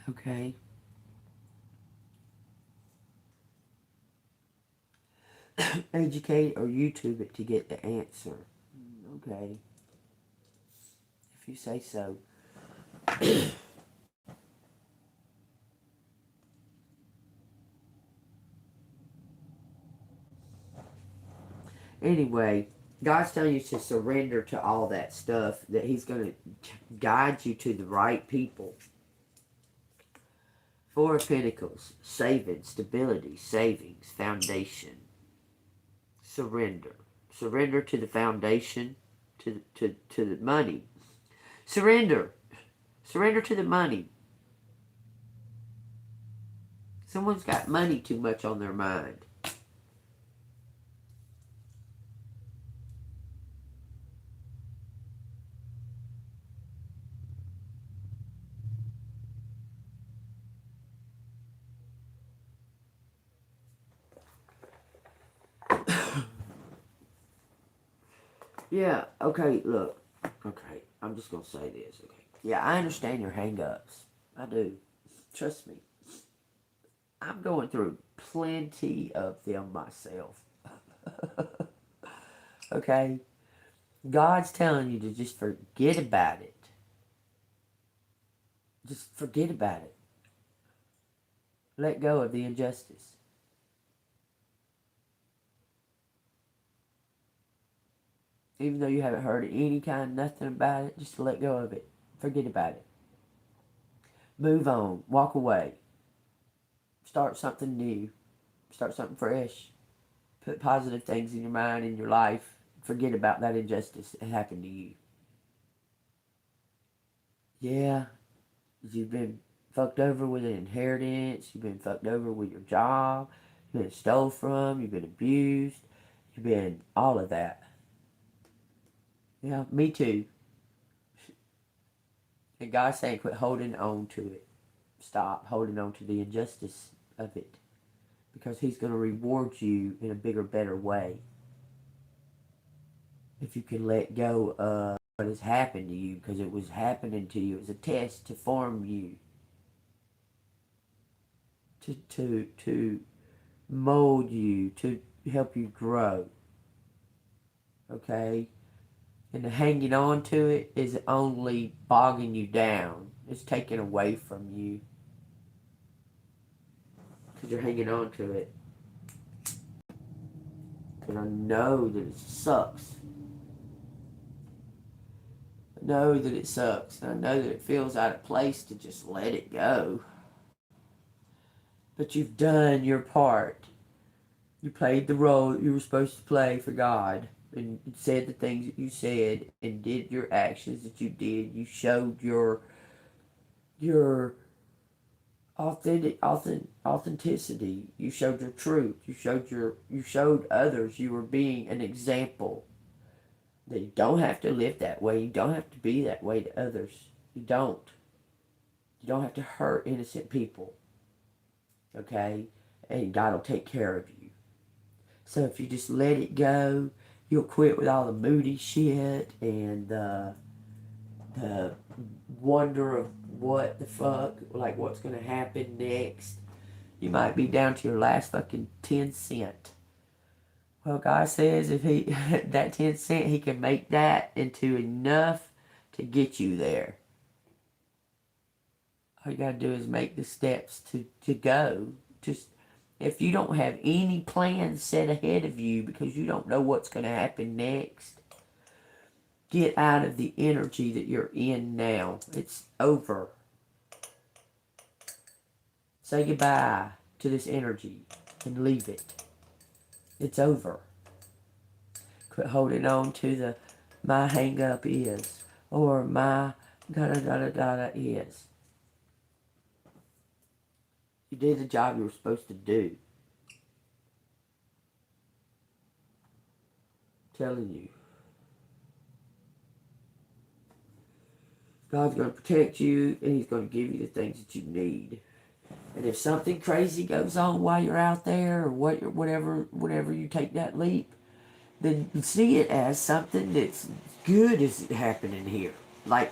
Okay. Educate or YouTube it to get the answer. Okay. If you say so. Anyway, God's telling you to surrender to all that stuff, that He's going to guide you to the right people. Four of Pentacles, saving, stability, savings, foundation. Surrender. Surrender to the foundation, to the money. Surrender. Surrender to the money. Someone's got money too much on their mind. Yeah, okay, look. Okay, I'm just going to say this, okay. Yeah, I understand your hang-ups. I do. Trust me. I'm going through plenty of them myself. Okay? God's telling you to just forget about it. Just forget about it. Let go of the injustice. Even though you haven't heard any kind, nothing about it, just let go of it. Forget about it. Move on. Walk away. Start something new. Start something fresh. Put positive things in your mind, in your life. Forget about that injustice that happened to you. Yeah, you've been fucked over with an inheritance. You've been fucked over with your job. You've been stole from. You've been abused. You've been all of that. Yeah, me too. And God's saying quit holding on to it. Stop holding on to the injustice of it. Because He's going to reward you in a bigger, better way. If you can let go of what has happened to you, because it was happening to you. It was a test to form you. To mold you, to help you grow. Okay? And the hanging on to it is only bogging you down. It's taken away from you. Because you're hanging on to it. And I know that it sucks. I know that it sucks. And I know that it feels out of place to just let it go. But you've done your part. You played the role that you were supposed to play for God. And said the things that you said. And did your actions that you did. You showed your authenticity. You showed your truth. You showed others you were being an example. That you don't have to live that way. You don't have to be that way to others. You don't. You don't have to hurt innocent people. Okay? And God will take care of you. So if you just let it go, you'll quit with all the moody shit and the wonder of what the fuck, like what's going to happen next. You might be down to your last fucking 10 cent. Well, God says if he, that 10 cent, He can make that into enough to get you there. All you got to do is make the steps to go. Just, if you don't have any plans set ahead of you because you don't know what's going to happen next, get out of the energy that you're in now. It's over. Say goodbye to this energy and leave it. It's over. Quit holding on to the my hang up is or my da-da-da-da-da is. You did the job you were supposed to do. I'm telling you. God's going to protect you and He's going to give you the things that you need. And if something crazy goes on while you're out there or whatever you take that leap, then see it as something that's good is happening here. Like,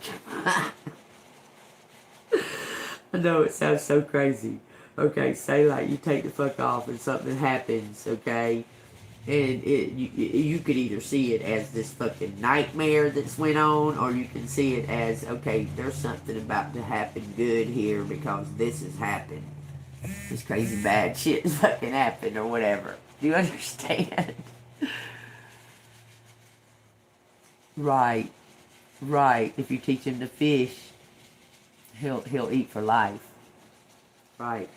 I know it sounds so crazy. Okay, say like you take the fuck off and something happens, okay? And you could either see it as this fucking nightmare that's went on, or you can see it as, okay, there's something about to happen good here because this has happened. This crazy bad shit has fucking happened or whatever. Do you understand? Right. Right. If you teach him to fish, he'll eat for life. Right.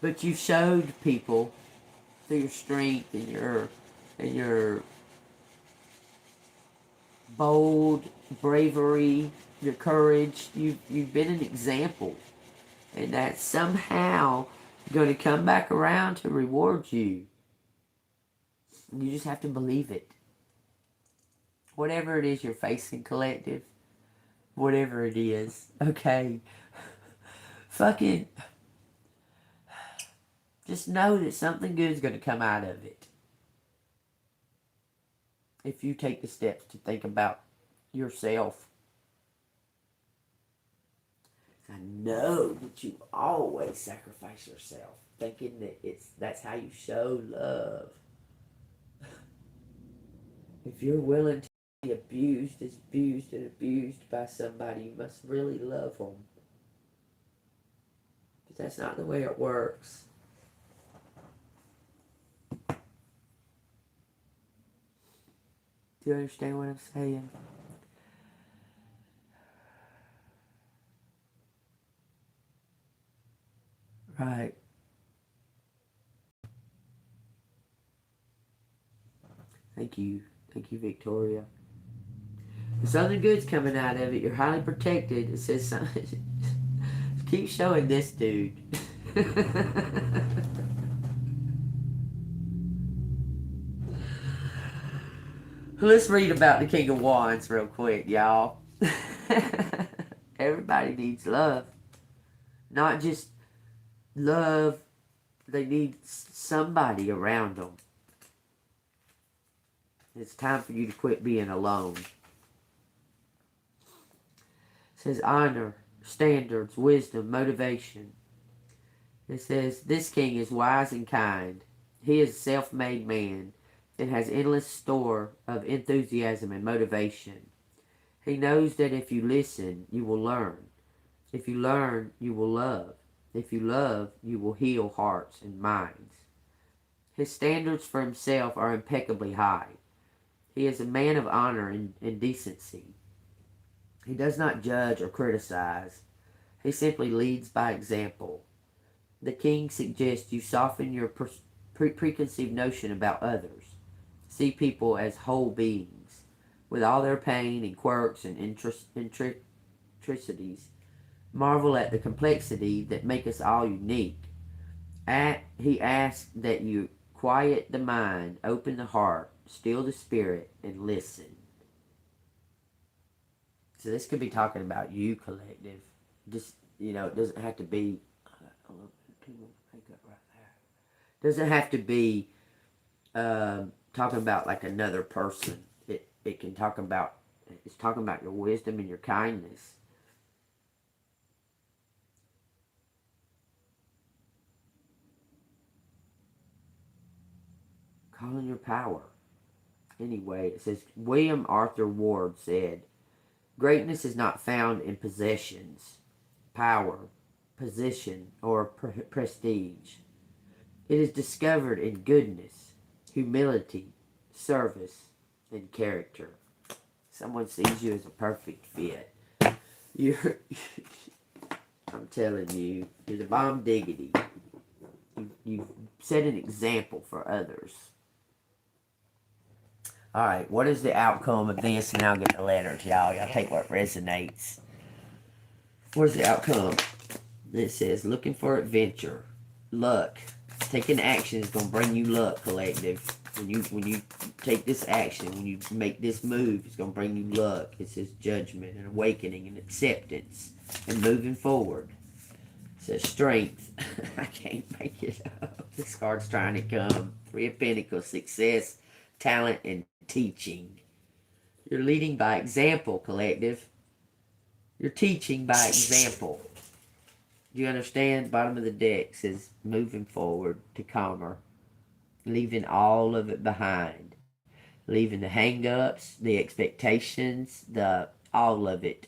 But you showed people through your strength and your bold bravery, your courage. You've been an example, and that's somehow going to come back around to reward you. You just have to believe it. Whatever it is you're facing, collective, whatever it is, okay, fucking just know that something good is going to come out of it. If you take the steps to think about yourself. I know that you always sacrifice yourself, thinking that that's how you show love. If you're willing to be abused and abused by somebody, you must really love them. But that's not the way it works. Do you understand what I'm saying? Right. Thank you. Thank you, Victoria. Something good's coming out of it. You're highly protected. It says something. Keep showing this dude. Let's read about the King of Wands real quick, y'all. Everybody needs love. Not just love, they need somebody around them. It's time for you to quit being alone. It says honor, standards, wisdom, motivation. It says this king is wise and kind. He is a self-made man and has endless store of enthusiasm and motivation. He knows that if you listen, you will learn. If you learn, you will love. If you love, you will heal hearts and minds. His standards for himself are impeccably high. He is a man of honor and decency. He does not judge or criticize. He simply leads by example. The king suggests you soften your preconceived notion about others. See people as whole beings, with all their pain and quirks and intricacies. Marvel at the complexity that make us all unique. He asks that you quiet the mind, open the heart, still the spirit, and listen. So this could be talking about you, collective. Just, it doesn't have to be, doesn't have to be talking about like another person. It can talk about, it's talking about your wisdom and your kindness. Calling your power. Anyway, it says, William Arthur Ward said, greatness is not found in possessions, power, position, or prestige. It is discovered in goodness, humility, service, and character. Someone sees you as a perfect fit. You're, I'm telling you, you're the bomb diggity. You've set an example for others. Alright, what is the outcome of this? And I'll get the letters, y'all. Y'all take what resonates. What is the outcome? It says, looking for adventure, luck. Taking action is going to bring you luck, collective. When you take this action, when you make this move, it's going to bring you luck. It says judgment and awakening and acceptance and moving forward. It says strength. I can't make it up. This card's trying to come. Three of Pentacles, success, talent, and teaching. You're leading by example, collective. You're teaching by example. Do you understand? Bottom of the deck says moving forward to calmer. Leaving all of it behind. Leaving the hang-ups, the expectations, all of it.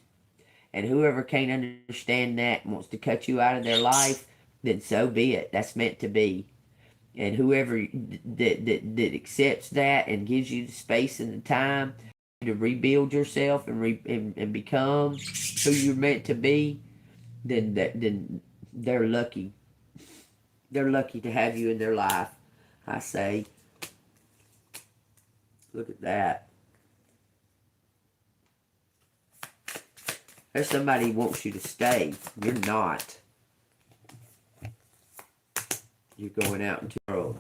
And whoever can't understand that and wants to cut you out of their life, then so be it. That's meant to be. And whoever that accepts that and gives you the space and the time to rebuild yourself and become who you're meant to be, then they're lucky. They're lucky to have you in their life. I say, look at that. There's somebody who wants you to stay. You're not. You're going out into the world.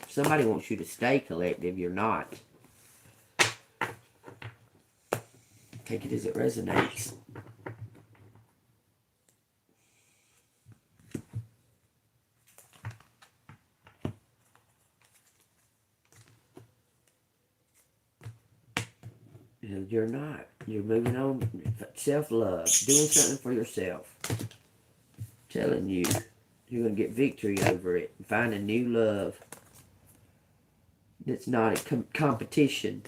Somebody wants you to stay, collective. You're not. Take it as it resonates. You're not. You're moving on. Self-love. Doing something for yourself. Telling you. You're going to get victory over it. Find a new love. That's not a competition.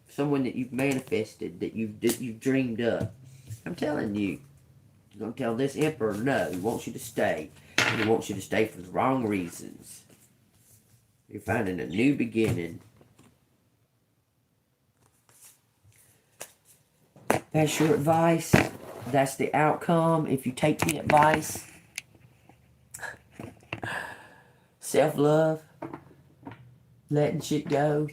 Someone that you've manifested. That you've dreamed up. I'm telling you. You're going to tell this emperor no. He wants you to stay. And he wants you to stay for the wrong reasons. You're finding a new beginning. That's your advice. That's the outcome. If you take the advice, self-love, letting shit go,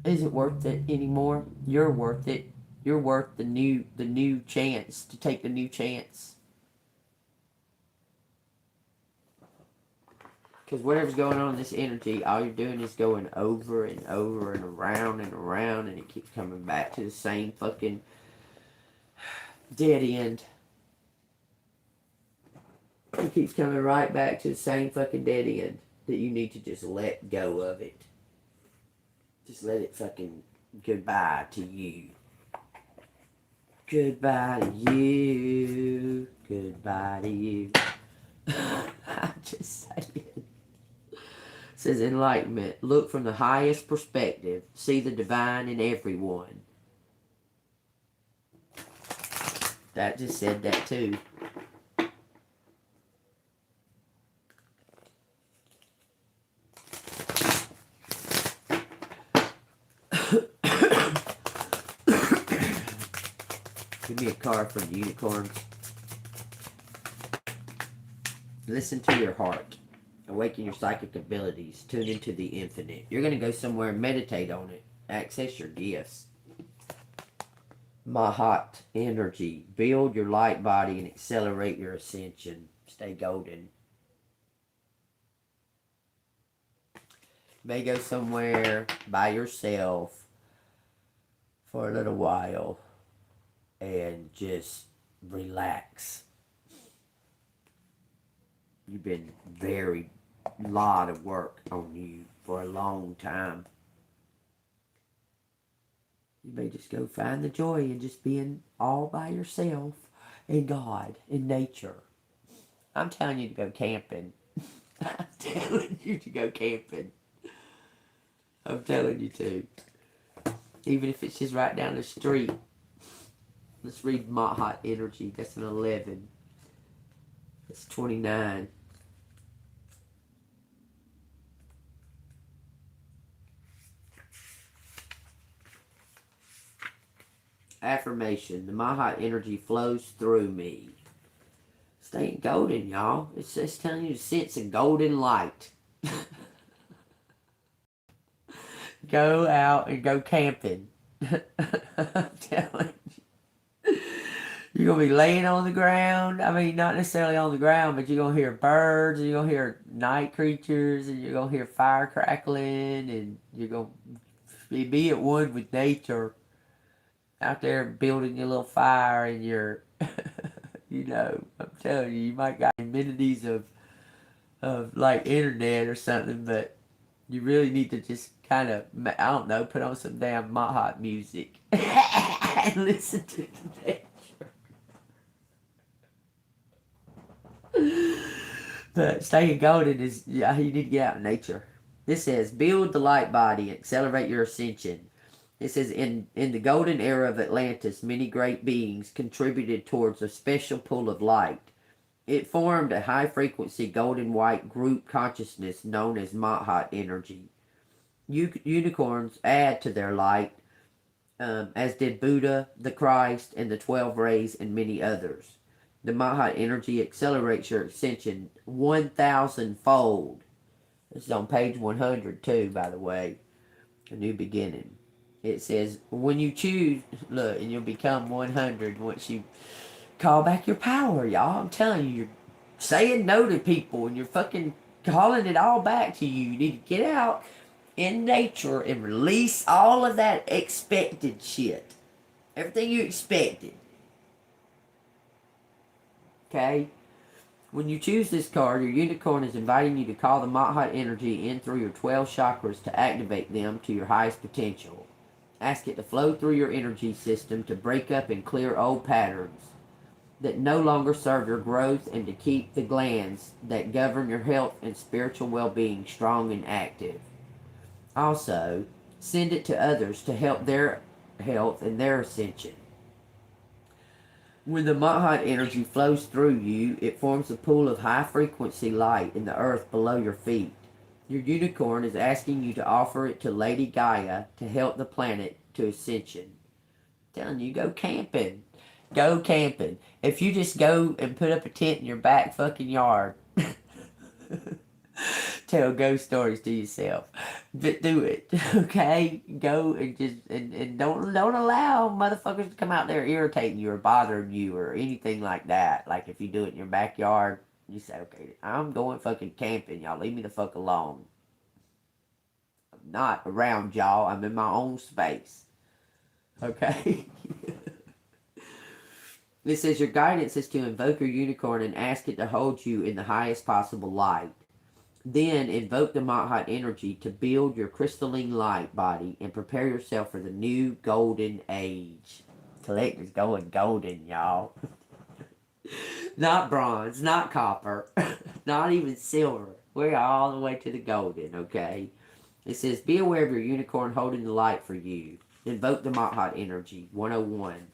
isn't worth it anymore. You're worth it. You're worth the new chance to take the new chance. Because whatever's going on in this energy, all you're doing is going over and over and around, and it keeps coming back to the same fucking dead end. It keeps coming right back to the same fucking dead end that you need to just let go of it. Just let it fucking goodbye to you. Goodbye to you. Goodbye to you. I'm just saying. It says enlightenment. Look from the highest perspective. See the divine in everyone. That just said that too. Give me a card from the unicorns. Listen to your heart. Awaken your psychic abilities. Tune into the infinite. You're going to go somewhere and meditate on it. Access your gifts. Mahat energy. Build your light body and accelerate your ascension. Stay golden. May go somewhere by yourself for a little while and just relax. You've been very lot of work on you for a long time. You may just go find the joy in just being all by yourself and God and nature. I'm telling you to go camping. I'm telling you to go camping. I'm telling you to. Even if it's just right down the street. Let's read Mahat energy. That's an 11. That's 29. Affirmation. The Mahat energy flows through me. Staying golden, y'all. It's just telling you to sense a golden light. Go out and go camping. I'm telling you. You're going to be laying on the ground. I mean, not necessarily on the ground, but you're going to hear birds, and you're going to hear night creatures, and you're going to hear fire crackling, and you're going to be at one with nature. Out there building your little fire and your, you know, I'm telling you, you might got amenities of like internet or something, but you really need to just kind of, I don't know, put on some damn Mahat music and listen to the nature. But staying golden is, yeah, you need to get out in nature. This says, build the light body and accelerate your ascension. It says, in the golden era of Atlantis, many great beings contributed towards a special pool of light. It formed a high-frequency golden white group consciousness known as Mahat energy. Unicorns add to their light, as did Buddha, the Christ, and the 12 rays, and many others. The Mahat energy accelerates your ascension 1,000 fold. This is on page 100 too, by the way. A new beginning. It says, when you choose, look, and you'll become 100 once you call back your power, y'all. I'm telling you, you're saying no to people and you're fucking calling it all back to you. You need to get out in nature and release all of that expected shit. Everything you expected. Okay? When you choose this card, your unicorn is inviting you to call the Mahat energy in through your 12 chakras to activate them to your highest potential. Ask it to flow through your energy system to break up and clear old patterns that no longer serve your growth, and to keep the glands that govern your health and spiritual well-being strong and active. Also, send it to others to help their health and their ascension. When the Mahat energy flows through you, it forms a pool of high-frequency light in the earth below your feet. Your unicorn is asking you to offer it to Lady Gaia to help the planet to ascension. I'm telling you, go camping. Go camping. If you just go and put up a tent in your back fucking yard, tell ghost stories to yourself. But do it, okay? Go and just and don't allow motherfuckers to come out there irritating you or bothering you or anything like that. Like if you do it in your backyard, you say, okay, I'm going fucking camping. Y'all leave me the fuck alone. I'm not around y'all. I'm in my own space. Okay? It says your guidance is to invoke your unicorn and ask it to hold you in the highest possible light. Then invoke the Mahat energy to build your crystalline light body and prepare yourself for the new golden age. Collector's going golden, y'all. Not bronze, not copper, not even silver. We're all the way to the golden, okay? It says, be aware of your unicorn holding the light for you. Invoke the Mahat energy, 101.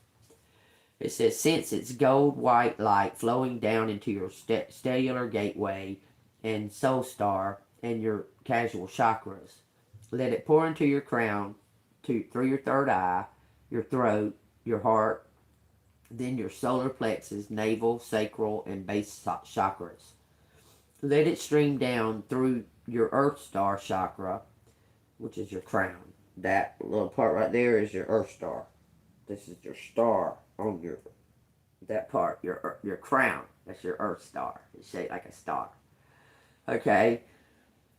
It says, sense its gold white light flowing down into your stellar gateway and soul star and your casual chakras. Let it pour into your crown, through your third eye, your throat, your heart, then your solar plexus, navel, sacral, and base chakras. Let it stream down through your earth star chakra, which is your crown. That little part right there is your earth star. This is your star on your, that part, your crown. That's your earth star. It's shaped like a star. Okay?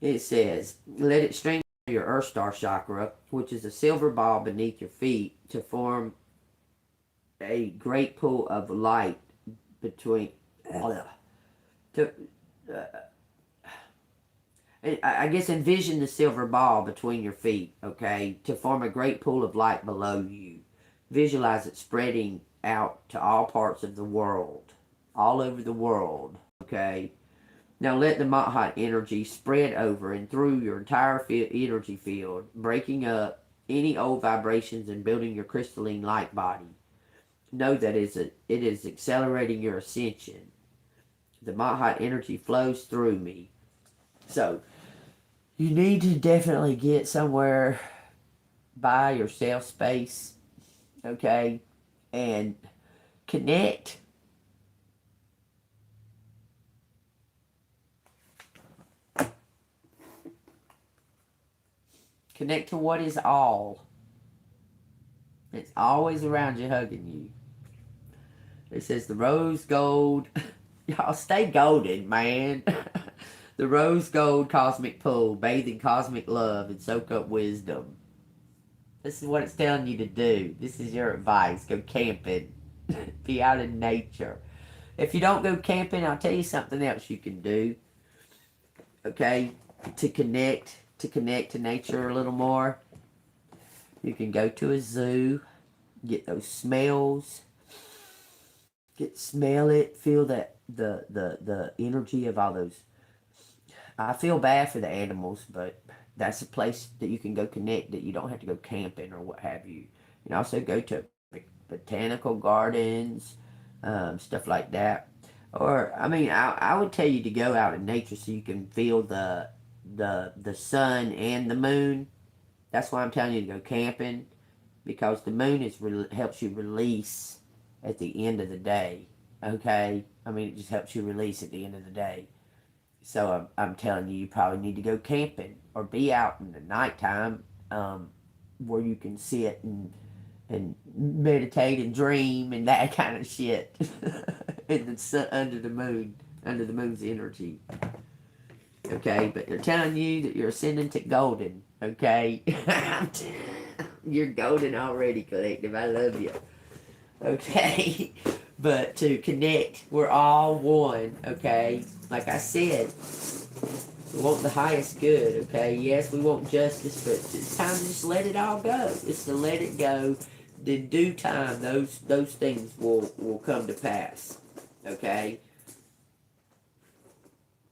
It says, let it stream through your earth star chakra, which is a silver ball beneath your feet, to form a great pool of light between, I guess envision the silver ball between your feet, okay, to form a great pool of light below you. Visualize it spreading out to all parts of the world, all over the world, okay. Now let the Mahat energy spread over and through your entire energy field, breaking up any old vibrations and building your crystalline light body. Know that it is accelerating your ascension. The Mahat energy flows through me. So, you need to definitely get somewhere by yourself space, okay, and connect. Connect to what is all. It's always around you, hugging you. It says the rose gold. Y'all stay golden, man. The rose gold cosmic pool, bathe in cosmic love and soak up wisdom. This is what it's telling you to do. This is your advice. Go camping. Be out in nature. If you don't go camping, I'll tell you something else you can do. Okay? To connect to nature a little more. You can go to a zoo. Get those smells. Smell it. Feel that the energy of all those. I feel bad for the animals, but that's a place that you can go connect, that you don't have to go camping or what have you. You can also go to botanical gardens, stuff like that. Or I mean, I would tell you to go out in nature so you can feel the sun and the moon. That's why I'm telling you to go camping, because the moon helps you release at the end of the day. Okay, I mean it just helps you release at the end of the day. So I'm telling you, you probably need to go camping or be out in the nighttime, where you can sit and meditate and dream and that kind of shit in the sun, under the moon's energy. Okay, but they're telling you that you're ascending to golden. Okay, you're golden already, collective. I love you. Okay, but to connect, we're all one. Okay, like I said, we want the highest good. Okay, yes, we want justice, but it's time to just let it all go. It's to let it go. In due time, those things will come to pass. Okay,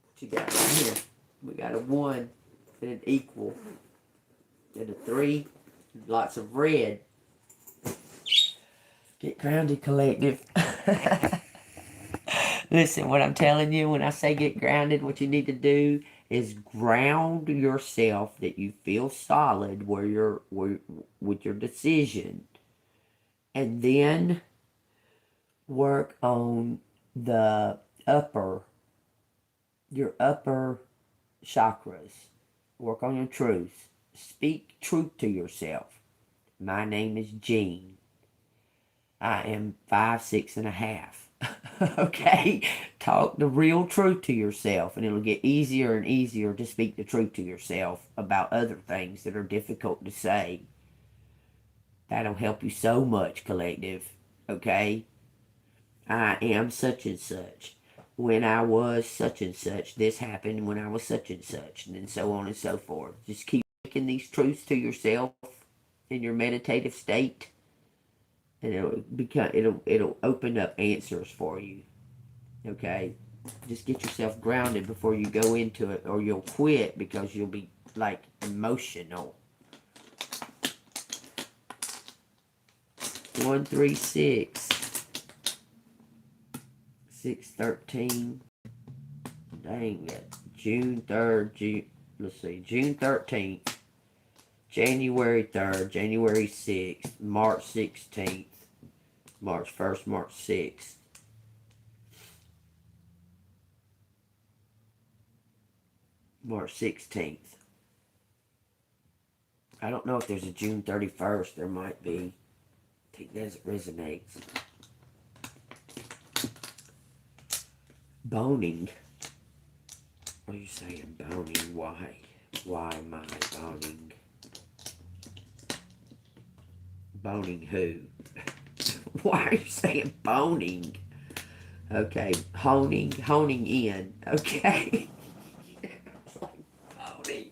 what you got right here? We got a 1 and an equal and a 3. Lots of red. Get grounded, collective. Listen, what I'm telling you, when I say get grounded, what you need to do is ground yourself that you feel solid with your decision. And then work on the your upper chakras. Work on your truth. Speak truth to yourself. My name is Jean. I am 5'6.5". Okay? Talk the real truth to yourself, and it'll get easier and easier to speak the truth to yourself about other things that are difficult to say. That'll help you so much, collective. Okay? I am such and such. When I was such and such, this happened when I was such and such, and then so on and so forth. Just keep speaking these truths to yourself in your meditative state, and it'll open up answers for you. Okay, just get yourself grounded before you go into it, or you'll quit because you'll be like emotional. 136, 613. Dang it, June 3rd. Let's see, June 13th. January 3rd, January 6th, March 16th, March 1st, March 6th. March 16th. I don't know if there's a June 31st. There might be. I think that resonates. Boning. What are you saying, boning? Why? Why am I boning? Boning who? Why are you saying boning? Okay, honing in. Okay. Boning.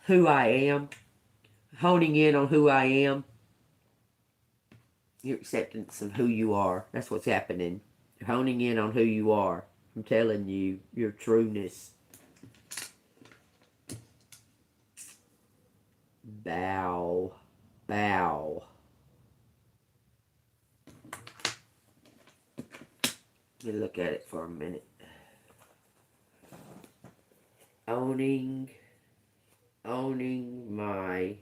Who I am. Honing in on who I am. Your acceptance of who you are. That's what's happening. You're honing in on who you are. I'm telling you, your trueness. Bow. Bow. Let me look at it for a minute. Owning my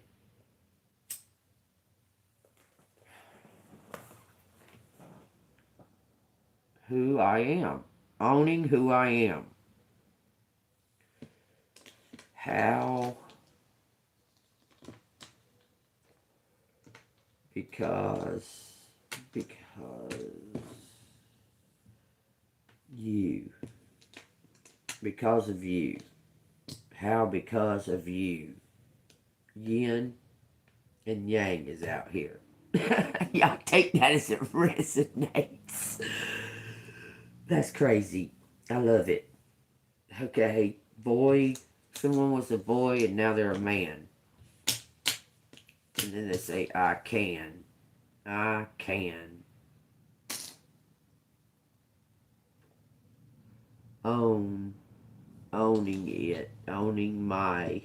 who I am. Owning who I am. How? Because you. Because of you. How? Because of you. Yin and yang is out here. Y'all take that as it resonates. That's crazy. I love it. Okay, boy. Someone was a boy and now they're a man. And then they say, I can. I can. Owning it. Owning my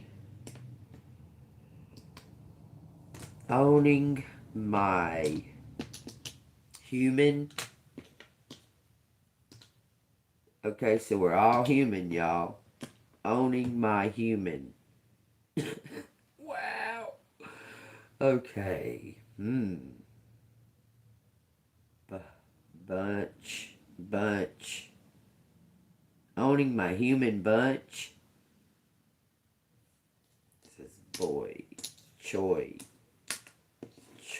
Human. Okay, so we're all human, y'all. Owning my human. Wow. Okay. Bunch. Owning my human bunch. This is boy. Choi.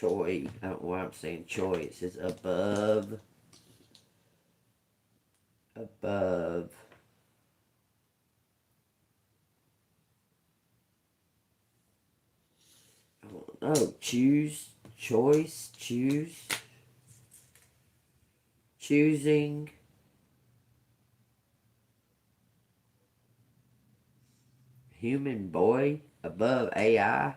I don't know why I'm saying choi. It says above. Oh, choose. Choice. Choose. Choosing. Human boy above AI.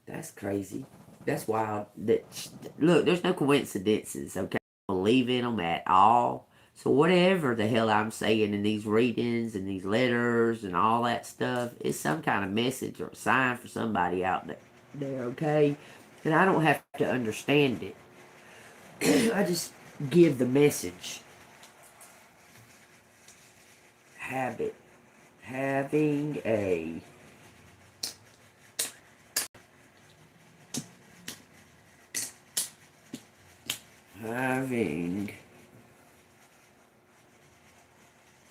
That's crazy. That's wild. Look, there's no coincidences, okay? I don't believe in them at all. So whatever the hell I'm saying in these readings and these letters and all that stuff, it's some kind of message or a sign for somebody out there, okay? And I don't have to understand it. I just give the message. Habit. Having a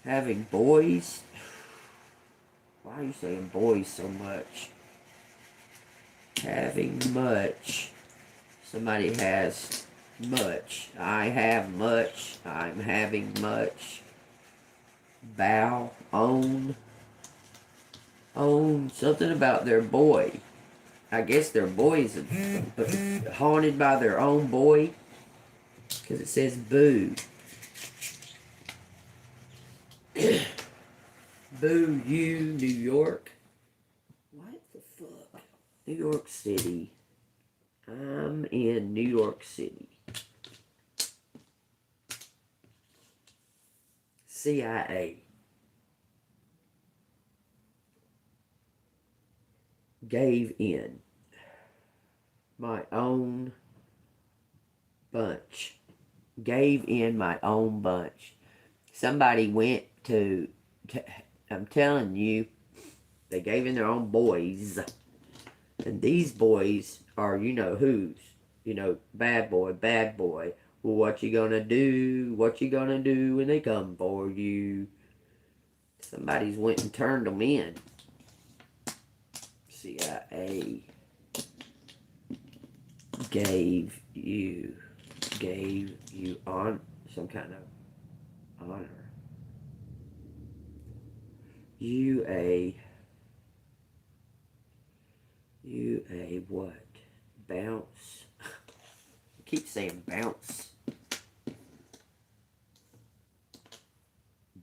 having boys. Why are you saying boys so much? Having much. Somebody has much. I have much. I'm having much. Bow. Own. Something about their boy. I guess their boy is haunted by their own boy. Because it says boo. Boo you, New York. What the fuck? New York City. I'm in New York City. CIA. Gave in. My own bunch. Gave in my own bunch. Somebody went to I'm telling you, they gave in their own boys. And these boys are, you know whose. You know, bad boy. Well, what you gonna do? What you gonna do when they come for you? Somebody's went and turned them in. CIA gave you on some kind of honor. You a what? Bounce. I keep saying bounce.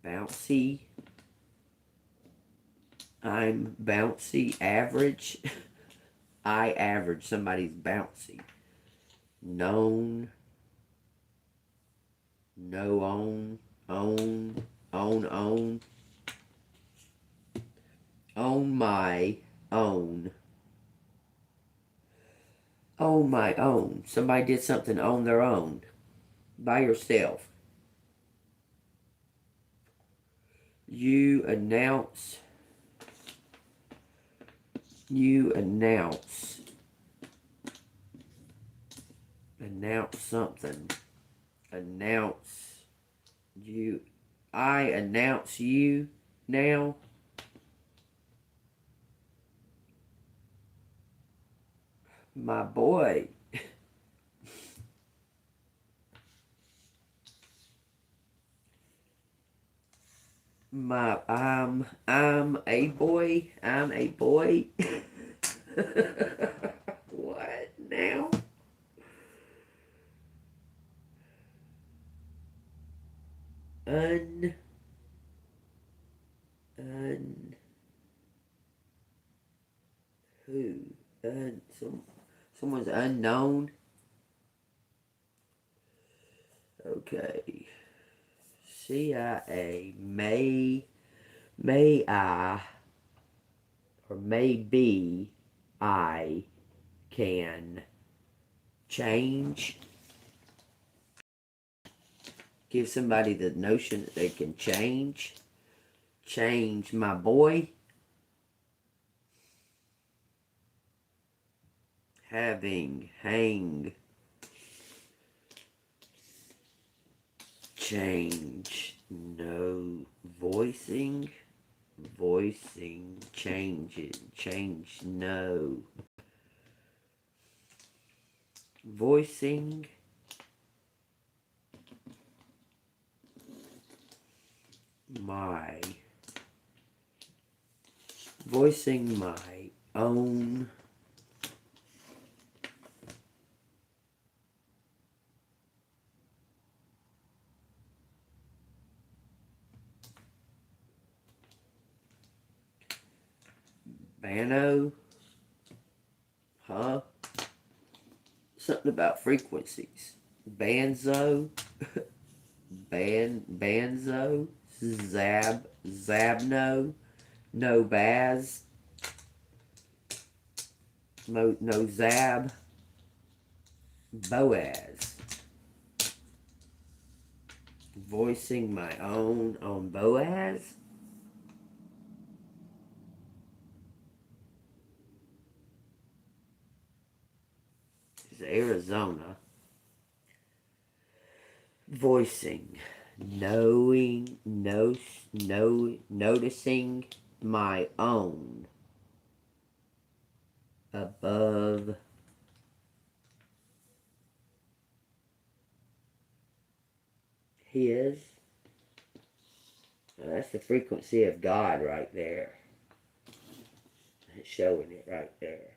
Bouncy. I'm bouncy. Average. I average. Somebody's bouncy. Known. No own. Own. Own my own. Own my own. Somebody did something on their own. By yourself. You announce something. I announce you now. My boy. I'm a boy. What now? Un who? Someone's unknown. Okay. CIA may I or maybe I can change. Give somebody the notion that they can change. Change my boy. Hang. Change. No. Voicing. Change. No. Voicing. My own Bano, huh? Something about frequencies. Banzo, banzo, zabno, no baz, no zab, Boaz. Voicing my own on Boaz. It's Arizona. Voicing, noticing my own above his. Now that's the frequency of God right there. It's showing it right there.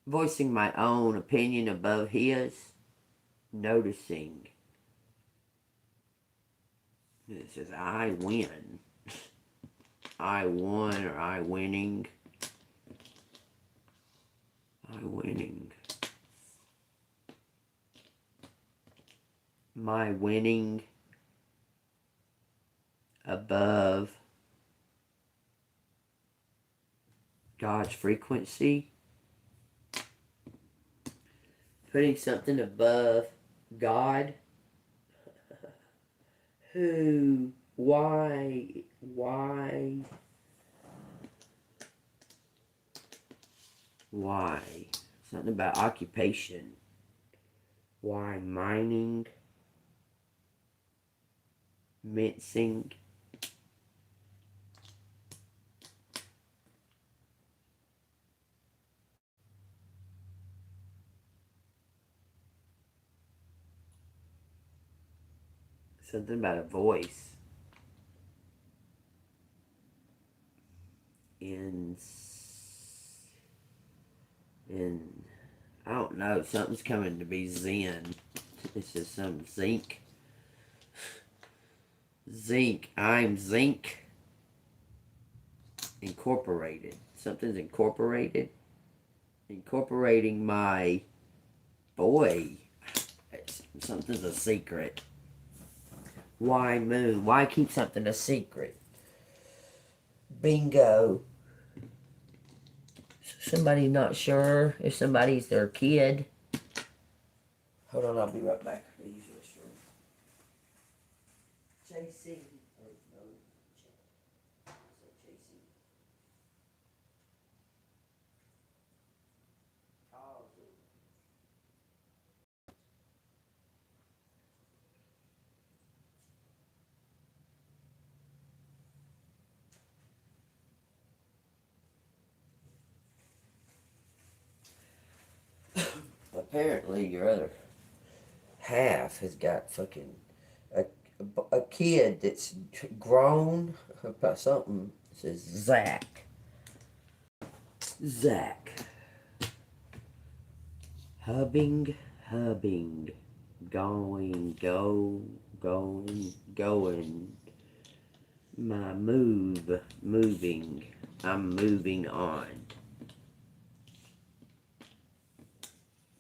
Voicing my own opinion above his. Noticing. It says I win. I won or I winning. I winning. My winning above God's frequency. Putting something above God. Who? Why? Something about occupation. Why? Mining. Mincing. Something about a voice. In I don't know, something's coming to be Zen. This is some zinc. I'm zinc. Incorporated. Something's incorporated. Incorporating my boy. Something's a secret. Why moon? Why keep something a secret? Bingo. Somebody not sure if somebody's their kid. Hold on, I'll be right back. JC. Apparently your other half has got fucking a kid that's grown about something. It says Zach. Hubbing, going. My moving. I'm moving on.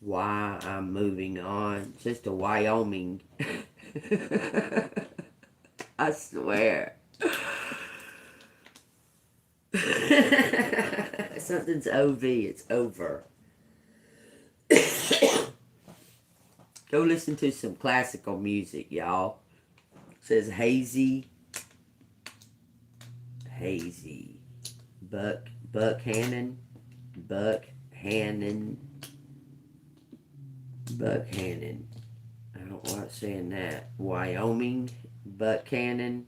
Why I'm moving on. It's just a Wyoming. I swear. Something's OV. It's over. Go listen to some classical music, y'all. It says hazy. Hazy. Buckhannon. Buckhannon. I don't like saying that. Wyoming. Buckhannon.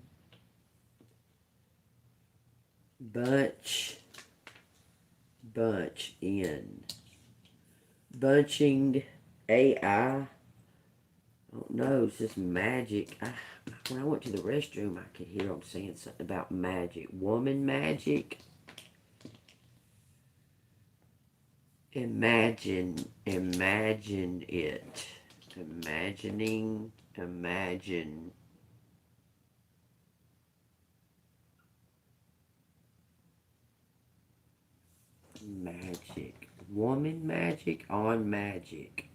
Bunch in. Bunching AI. I don't know, it's just magic. When I went to the restroom, I could hear them saying something about magic. Woman magic. Imagine it. Imagine. Magic. Woman magic on magic.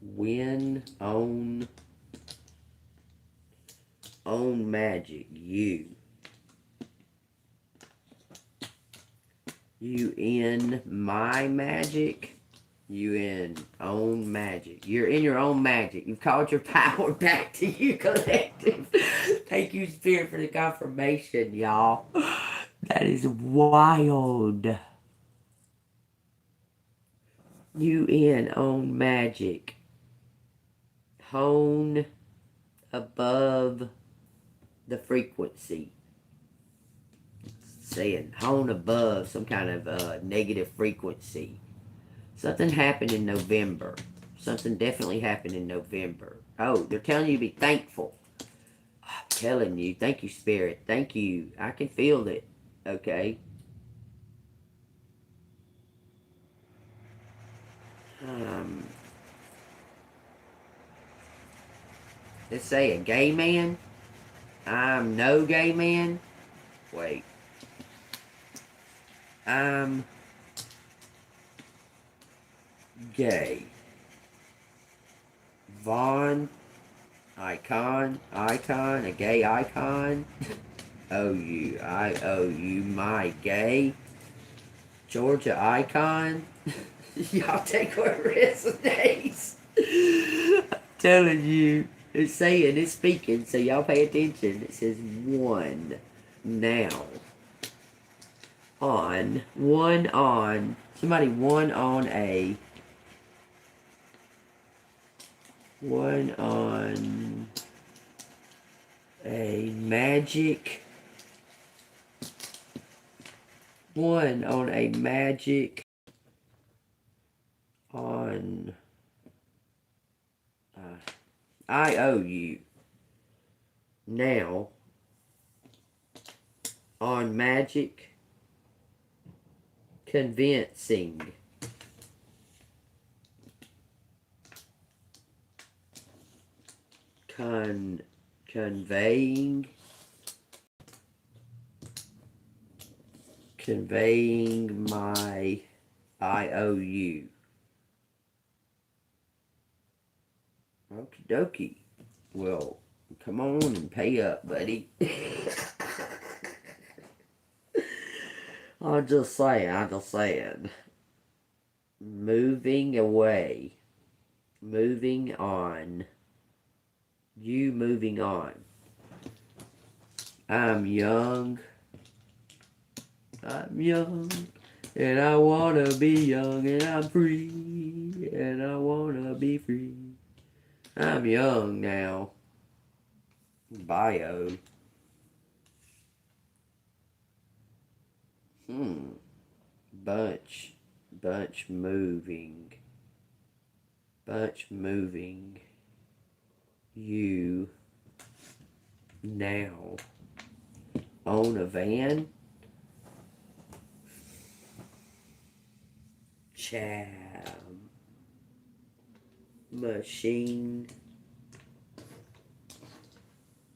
Win own magic. You in my magic. You in own magic. You're in your own magic. You've called your power back to you, collective. Thank you, Spirit, for the confirmation, y'all. That is wild. You in own magic. Hone above the frequency. Saying hone above some kind of negative frequency. Something happened in November. Something definitely happened in November. Oh, they're telling you to be thankful. I'm telling you. Thank you, Spirit. Thank you. I can feel it. Okay. Let's say a gay man. I'm no gay man. Wait. I'm gay. Vaughn. Icon, a gay icon. I owe you my gay. Georgia icon. Y'all take whatever resonates. I'm telling you. It's saying, it's speaking, so y'all pay attention. It says one now. One on. Somebody one on a. One on a magic. One on a magic. On. I owe you. Now. On magic. Convincing. Conveying my IOU. Okie dokie. Well, come on and pay up, buddy. I'm just saying. Moving away. Moving on. You moving on. I'm young, and I wanna be young, and I'm free, and I wanna be free. I'm young now. Bio. Bunch moving. You now own a van. Cham machine.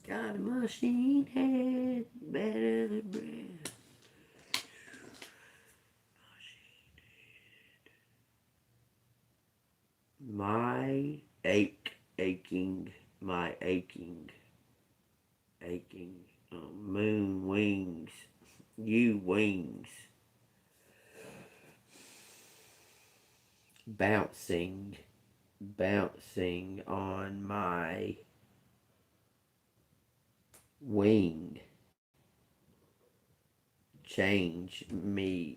Got a machine head better than bread. My aching. Moon, wings. Bouncing on my wing. Change my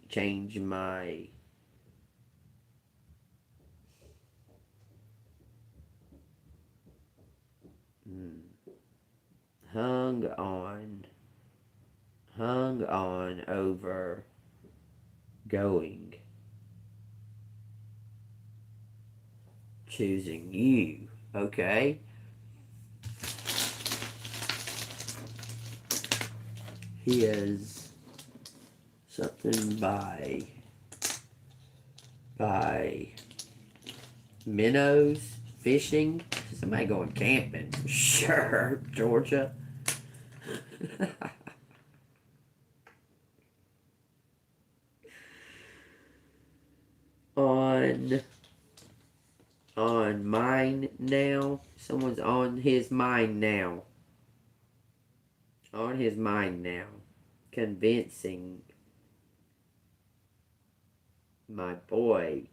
hung on over going. Choosing you. Okay. His something by minnows fishing. Somebody going camping. Sure, Georgia. on mine now. Someone's on his mind now. On his mind now. Convincing my boy.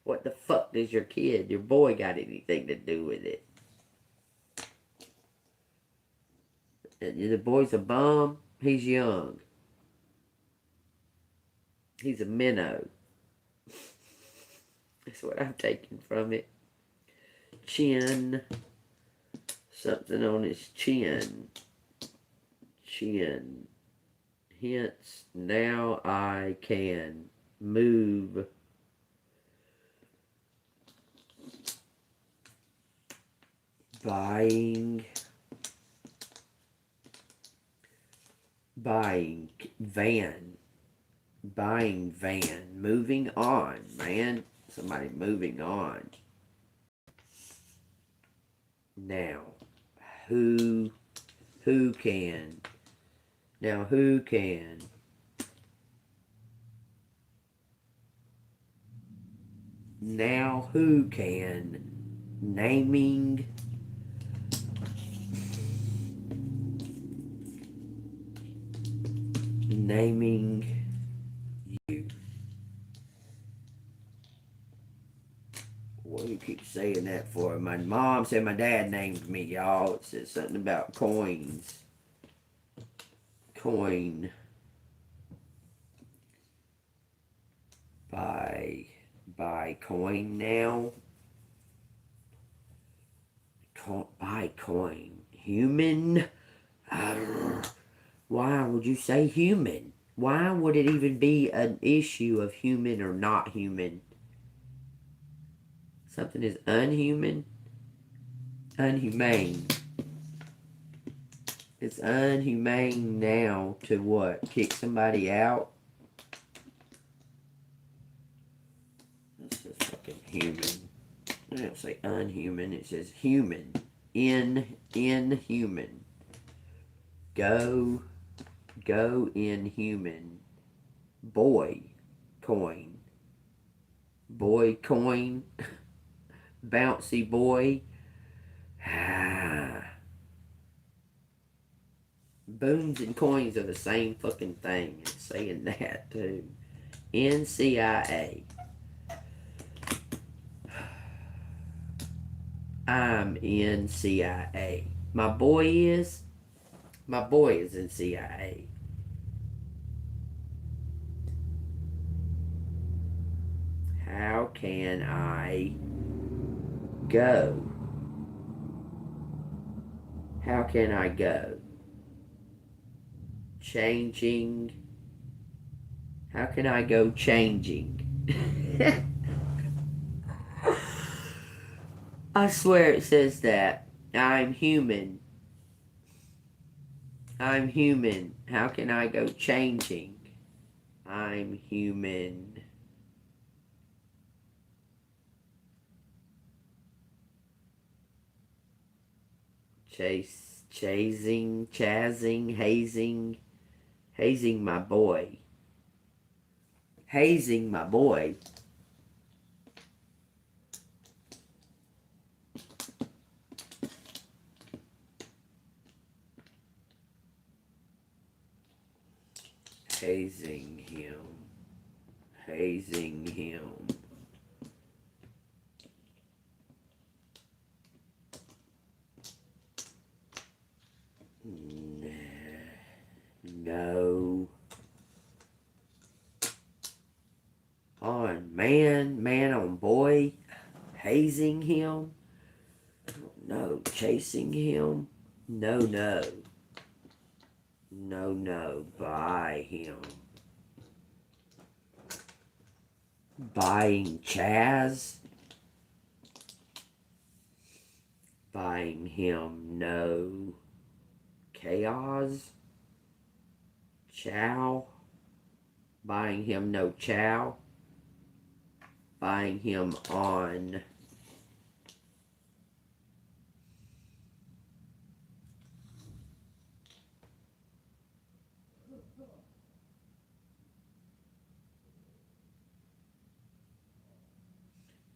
What the fuck does your boy got anything to do with it? The boy's a bum. He's young. He's a minnow. That's what I'm taking from it. Chin. Something on his chin. Chin. Hence, now I can move buying van, moving on, man. Somebody moving on. Now, who can? Now, who can? Now, who can? Naming you. What do you keep saying that for? My mom said my dad named me, y'all. It says something about coins. Coin. Buy coin now. Buy coin. Human. Why would you say human? Why would it even be an issue of human or not human? Something is unhuman. Unhumane. It's unhumane now to what? Kick somebody out? This is fucking human. I don't say unhuman, it says human. Inhuman. Go inhuman. Boy coin. Boy coin. Bouncy boy. Boons and coins are the same fucking thing. It's saying that too. NCIA. I'm in CIA. My boy is in CIA. How can I go? How can I go? Changing. How can I go changing? I swear it says that. I'm human. I'm human. How can I go changing? I'm human. Chasing, hazing my boy. Hazing my boy. hazing him, hazing him. No. On man on boy, hazing him. No, chasing him. No, buy him. Buying Chaz. Buying him no chaos. Chow. Buying him no chow. Buying him on.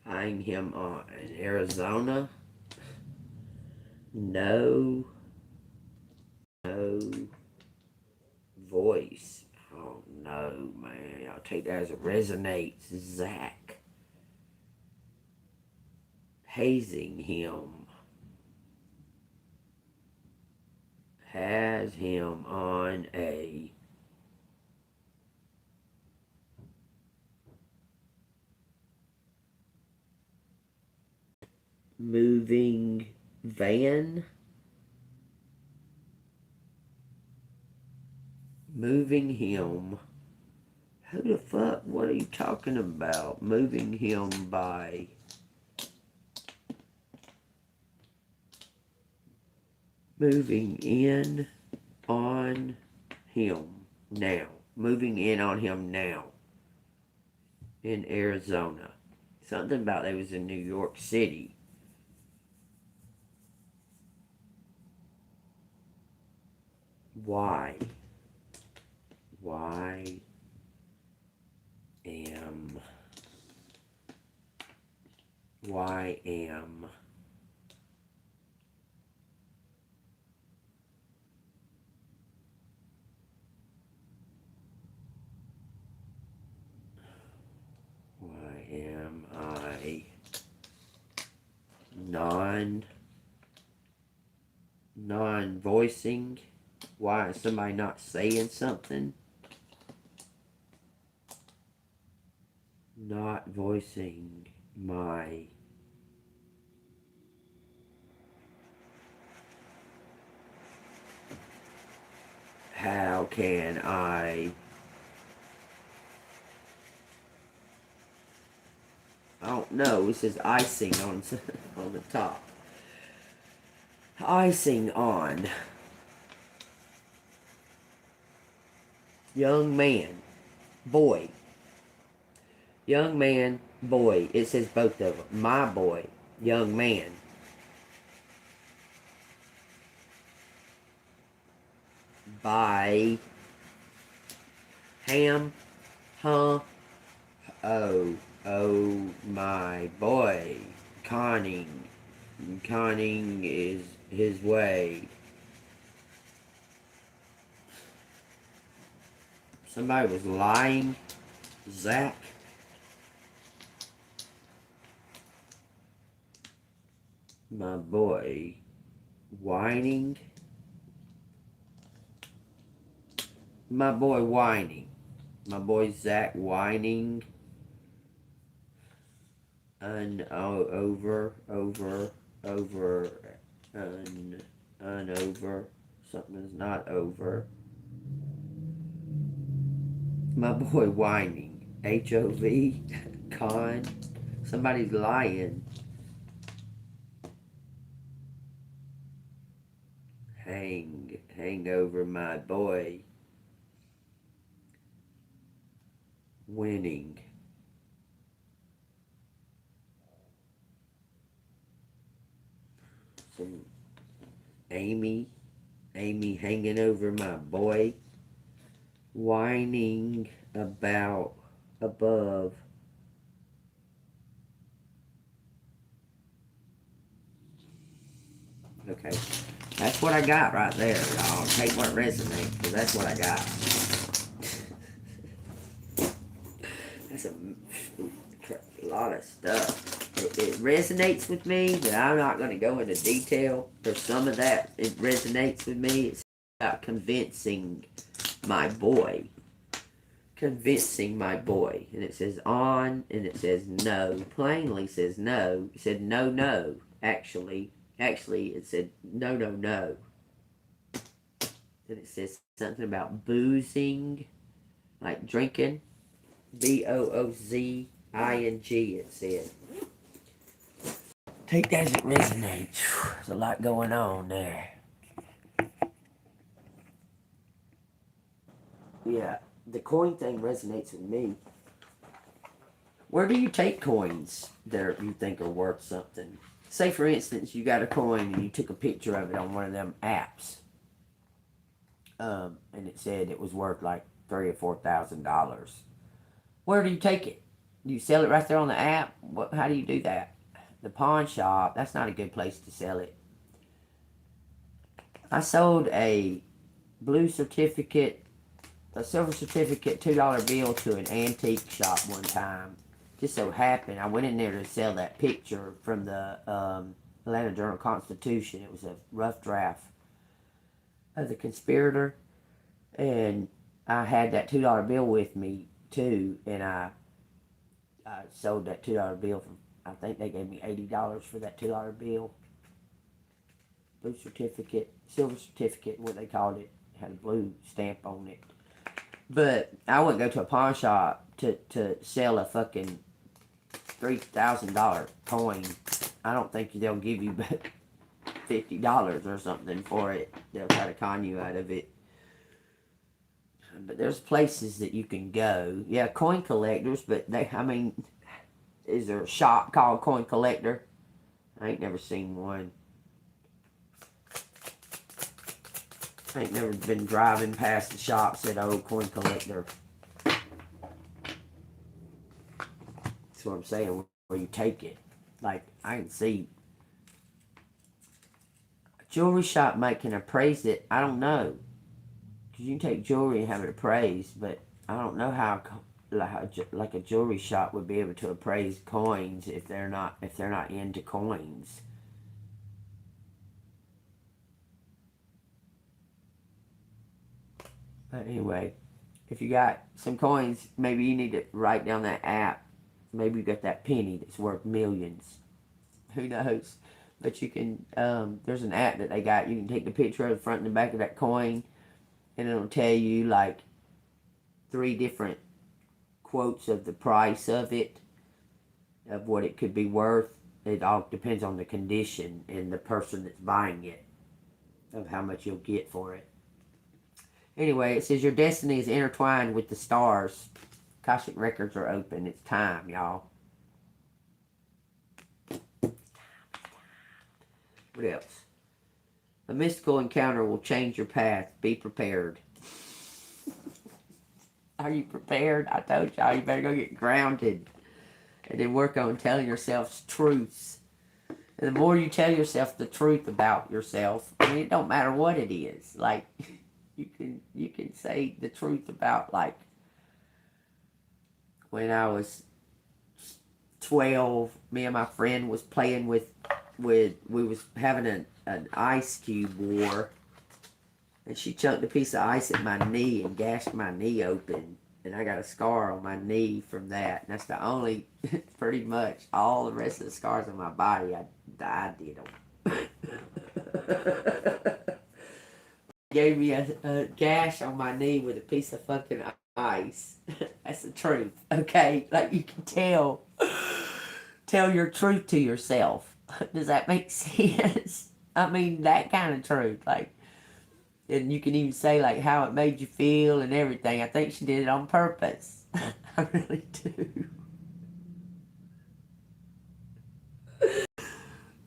Buying him on Arizona. No voice. Oh no, man. I'll take that as it resonates. Zach. Hazing him. Has him on a moving van. Moving him. Who the fuck? What are you talking about? Moving him by. Moving in on him now. Moving in on him now. In Arizona. Something about they was in New York City. Why am I non-voicing? Why is somebody not saying something? Not voicing my how can I don't know. It says icing on the top. Icing on young man, boy. Young man, boy. It says both of them. My boy, young man. By ham, huh? Oh, my boy. Conning is his way. Somebody was lying. Zach. My boy. Whining. My boy whining. My boy Zach whining. Over. Something's not over. My boy whining. HOV. Con. Somebody's lying. Hang over my boy. Winning. Some Amy hanging over my boy. Whining about above. Okay. That's what I got right there, y'all. Take what resonates, because that's what I got. That's a lot of stuff. It resonates with me, but I'm not going to go into detail. There's some of that. It resonates with me. It's about convincing my boy. Convincing my boy. And it says on, and it says no. Plainly says no. It said no, no. Actually, it said no, no, no. And it says something about boozing, like drinking. Boozing, it said. Take that as it resonates. There's a lot going on there. Yeah, the coin thing resonates with me. Where do you take coins that you think are worth something? Say, for instance, you got a coin and you took a picture of it on one of them apps, and it said it was worth like $3,000 or $4,000. Where do you take it? Do you sell it right there on the app? How do you do that? The pawn shop, that's not a good place to sell it. I sold a blue certificate, a silver certificate $2 bill to an antique shop one time. Just so happened, I went in there to sell that picture from the Atlanta Journal-Constitution. It was a rough draft of the conspirator, and I had that $2 bill with me too, and I sold that $2 bill for, I think they gave me $80 for that $2 bill. Blue certificate, silver certificate, what they called it. It had a blue stamp on it. But I wouldn't go to a pawn shop to sell a fucking $3,000 coin. I don't think they'll give you but $50 or something for it. They'll try to con you out of it. But there's places that you can go. Yeah, coin collectors, but is there a shop called Coin Collector? I ain't never seen one. I ain't never been driving past the shop said, oh, Coin Collector. That's what I'm saying, where you take it. Like, I can see a jewelry shop can appraise it. I don't know. Because you can take jewelry and have it appraised, but I don't know how like a jewelry shop would be able to appraise coins if they're not into coins. But anyway, if you got some coins, maybe you need to write down that app. Maybe you got that penny that's worth millions. Who knows? But you can, there's an app that they got. You can take the picture of the front and the back of that coin, and it'll tell you like 3 different quotes of the price of it, of what it could be worth. It all depends on the condition and the person that's buying it, of how much you'll get for it. Anyway, it says your destiny is intertwined with the stars. Akashic records are open. It's time, y'all. What else? A mystical encounter will change your path. Be prepared. Are you prepared? I told y'all, you better go get grounded. And then work on telling yourself truths. And the more you tell yourself the truth about yourself, I mean, it don't matter what it is. Like, you can say the truth about, like, when I was 12, me and my friend was playing we was having an ice cube war, and she chunked a piece of ice at my knee and gashed my knee open, and I got a scar on my knee from that. And that's the only, pretty much all the rest of the scars on my body I did them. Gave me a gash on my knee with a piece of fucking ice. That's the truth, okay? Like, you can tell your truth to yourself. Does that make sense? I mean, that kind of truth. Like, and you can even say, like, how it made you feel and everything. I think she did it on purpose. I really do.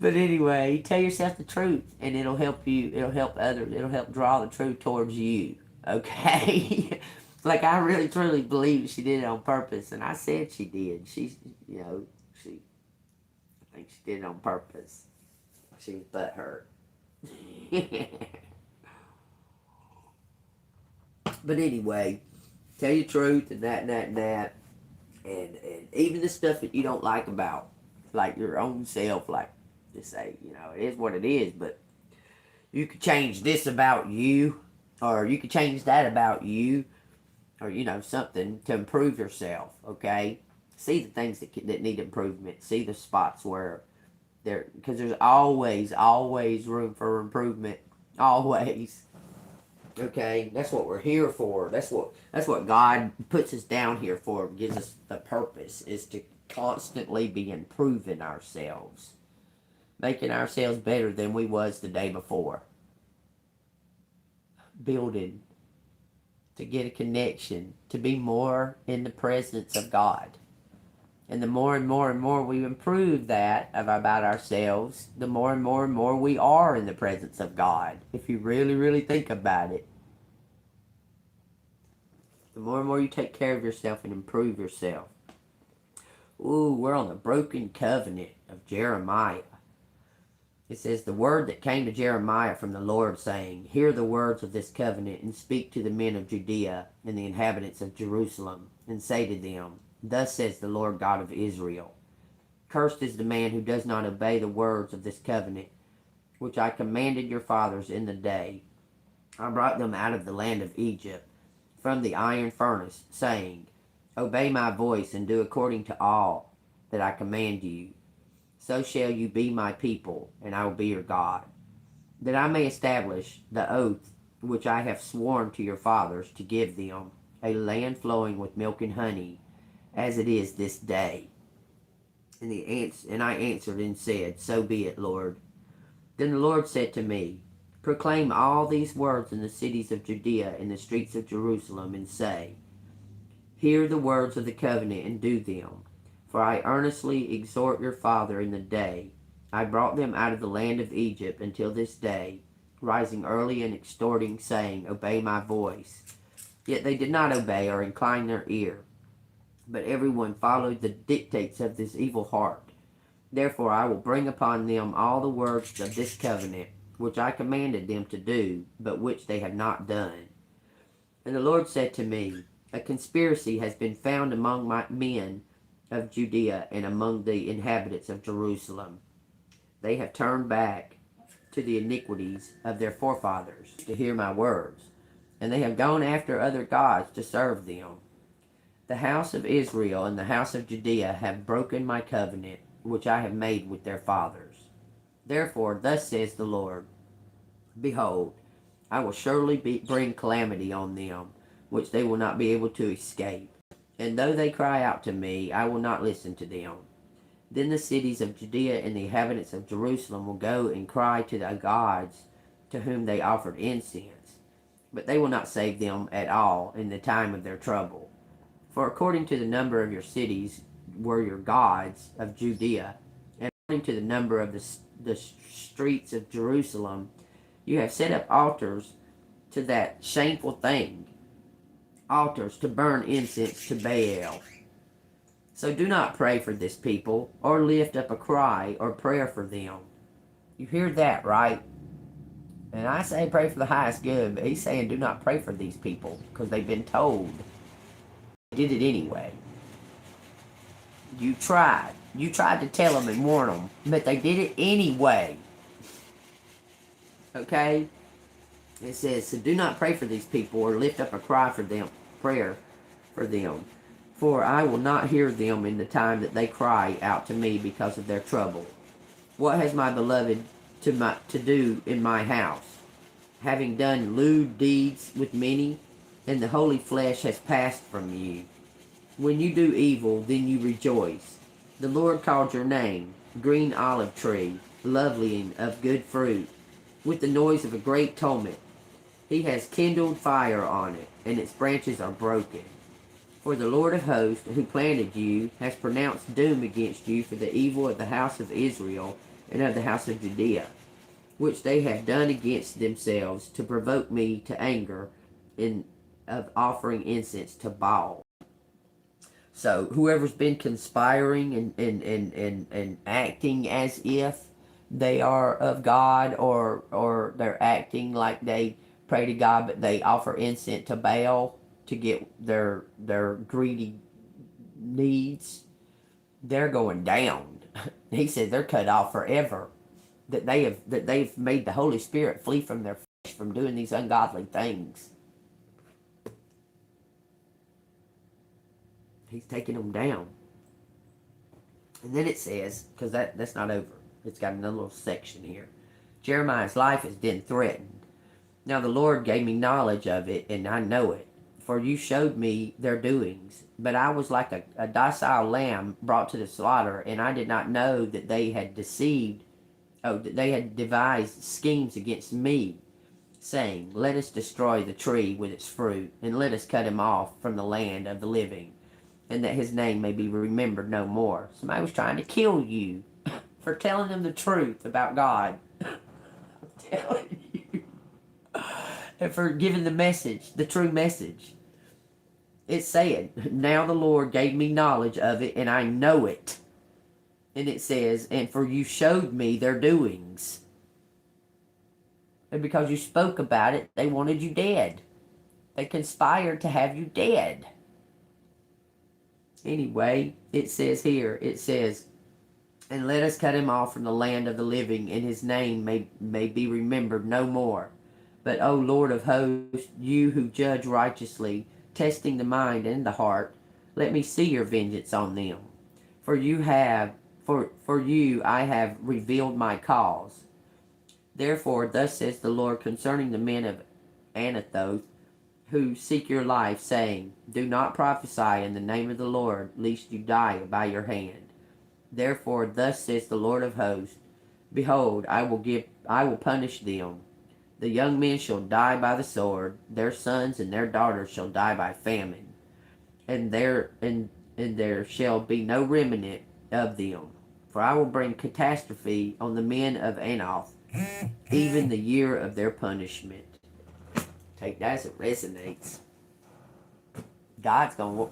But anyway, tell yourself the truth, and it'll help you. It'll help others. It'll help draw the truth towards you. Okay? Like, I really, truly believe she did it on purpose, and I said she did. I think she did it on purpose. She was butthurt. But anyway, tell your truth and that. And even the stuff that you don't like your own self, like, just say, it is what it is, but you could change this about you, or you could change that about you, or, something to improve yourself, okay? See the things that need improvement. See the spots where because there's always room for improvement. Always. Okay, that's what we're here for. That's what God puts us down here for. Gives us the purpose is to constantly be improving ourselves, making ourselves better than we was the day before. Building to get a connection, to be more in the presence of God. And the more and more and more we improve that about ourselves, the more and more and more we are in the presence of God. If you really, really think about it. The more and more you take care of yourself and improve yourself. Ooh, we're on the broken covenant of Jeremiah. It says, the word that came to Jeremiah from the Lord, saying, hear the words of this covenant, and speak to the men of Judea and the inhabitants of Jerusalem, and say to them, thus says the Lord God of Israel, cursed is the man who does not obey the words of this covenant, which I commanded your fathers in the day I brought them out of the land of Egypt, from the iron furnace, saying, obey my voice, and do according to all that I command you. So shall you be my people, and I will be your God, that I may establish the oath which I have sworn to your fathers to give them, a land flowing with milk and honey, as it is this day. And I answered and said, so be it, Lord. Then the Lord said to me, proclaim all these words in the cities of Judea and the streets of Jerusalem, and say, hear the words of the covenant and do them. For I earnestly exhort your father in the day I brought them out of the land of Egypt until this day, rising early and exhorting, saying, obey my voice. Yet they did not obey or incline their ear, but everyone followed the dictates of this evil heart. Therefore I will bring upon them all the words of this covenant, which I commanded them to do, but which they have not done. And the Lord said to me, a conspiracy has been found among my men of Judea and among the inhabitants of Jerusalem. They have turned back to the iniquities of their forefathers to hear my words, and they have gone after other gods to serve them. The house of Israel and the house of Judea have broken my covenant, which I have made with their fathers. Therefore, thus says the Lord, behold, I will surely bring calamity on them, which they will not be able to escape. And though they cry out to me, I will not listen to them. Then the cities of Judea and the inhabitants of Jerusalem will go and cry to the gods to whom they offered incense, but they will not save them at all in the time of their trouble. For according to the number of your cities were your gods of Judea, and according to the number of the streets of Jerusalem, you have set up altars to that shameful thing, altars to burn incense to Baal. So do not pray for this people, or lift up a cry or prayer for them. You hear that, right? And I say pray for the highest good, but he's saying do not pray for these people, because they've been told. They did it anyway. You tried. You tried to tell them and warn them, but they did it anyway. Okay? It says, so do not pray for these people or lift up a cry for them, prayer for them. For I will not hear them in the time that they cry out to me because of their trouble. What has my beloved to do in my house? Having done lewd deeds with many, and the holy flesh has passed from you. When you do evil, then you rejoice. The Lord called your name, green olive tree, lovely and of good fruit, with the noise of a great tumult. He has kindled fire on it, and its branches are broken. For the Lord of hosts, who planted you, has pronounced doom against you for the evil of the house of Israel and of the house of Judea, which they have done against themselves to provoke me to anger of offering incense to Baal. So whoever's been conspiring and acting as if they are of God, or they're acting like they pray to God, but they offer incense to Baal to get their greedy needs, they're going down. He said they're cut off forever. That they've made the Holy Spirit flee from their flesh from doing these ungodly things. He's taking them down. And then it says, because that's not over. It's got another little section here. Jeremiah's life has been threatened. Now the Lord gave me knowledge of it, and I know it. For you showed me their doings. But I was like a docile lamb brought to the slaughter, and I did not know that they had that they had devised schemes against me, saying, let us destroy the tree with its fruit, and let us cut him off from the land of the living, and that his name may be remembered no more. Somebody was trying to kill you for telling them the truth about God. I'm telling you. And for giving the message, the true message. It said, now the Lord gave me knowledge of it, and I know it. And it says, and for you showed me their doings. And because you spoke about it, they wanted you dead. They conspired to have you dead. Anyway, it says here, it says, and let us cut him off from the land of the living, and his name may be remembered no more. But, O Lord of hosts, you who judge righteously, testing the mind and the heart, let me see your vengeance on them. For you I have revealed my cause. Therefore, thus says the Lord concerning the men of Anathoth, who seek your life, saying, do not prophesy in the name of the Lord, lest you die by your hand. Therefore, thus says the Lord of hosts, behold, I will punish them. The young men shall die by the sword, their sons and their daughters shall die by famine, and there shall be no remnant of them. For I will bring catastrophe on the men of Anathoth, even the year of their punishment. Take that as it resonates. God's going,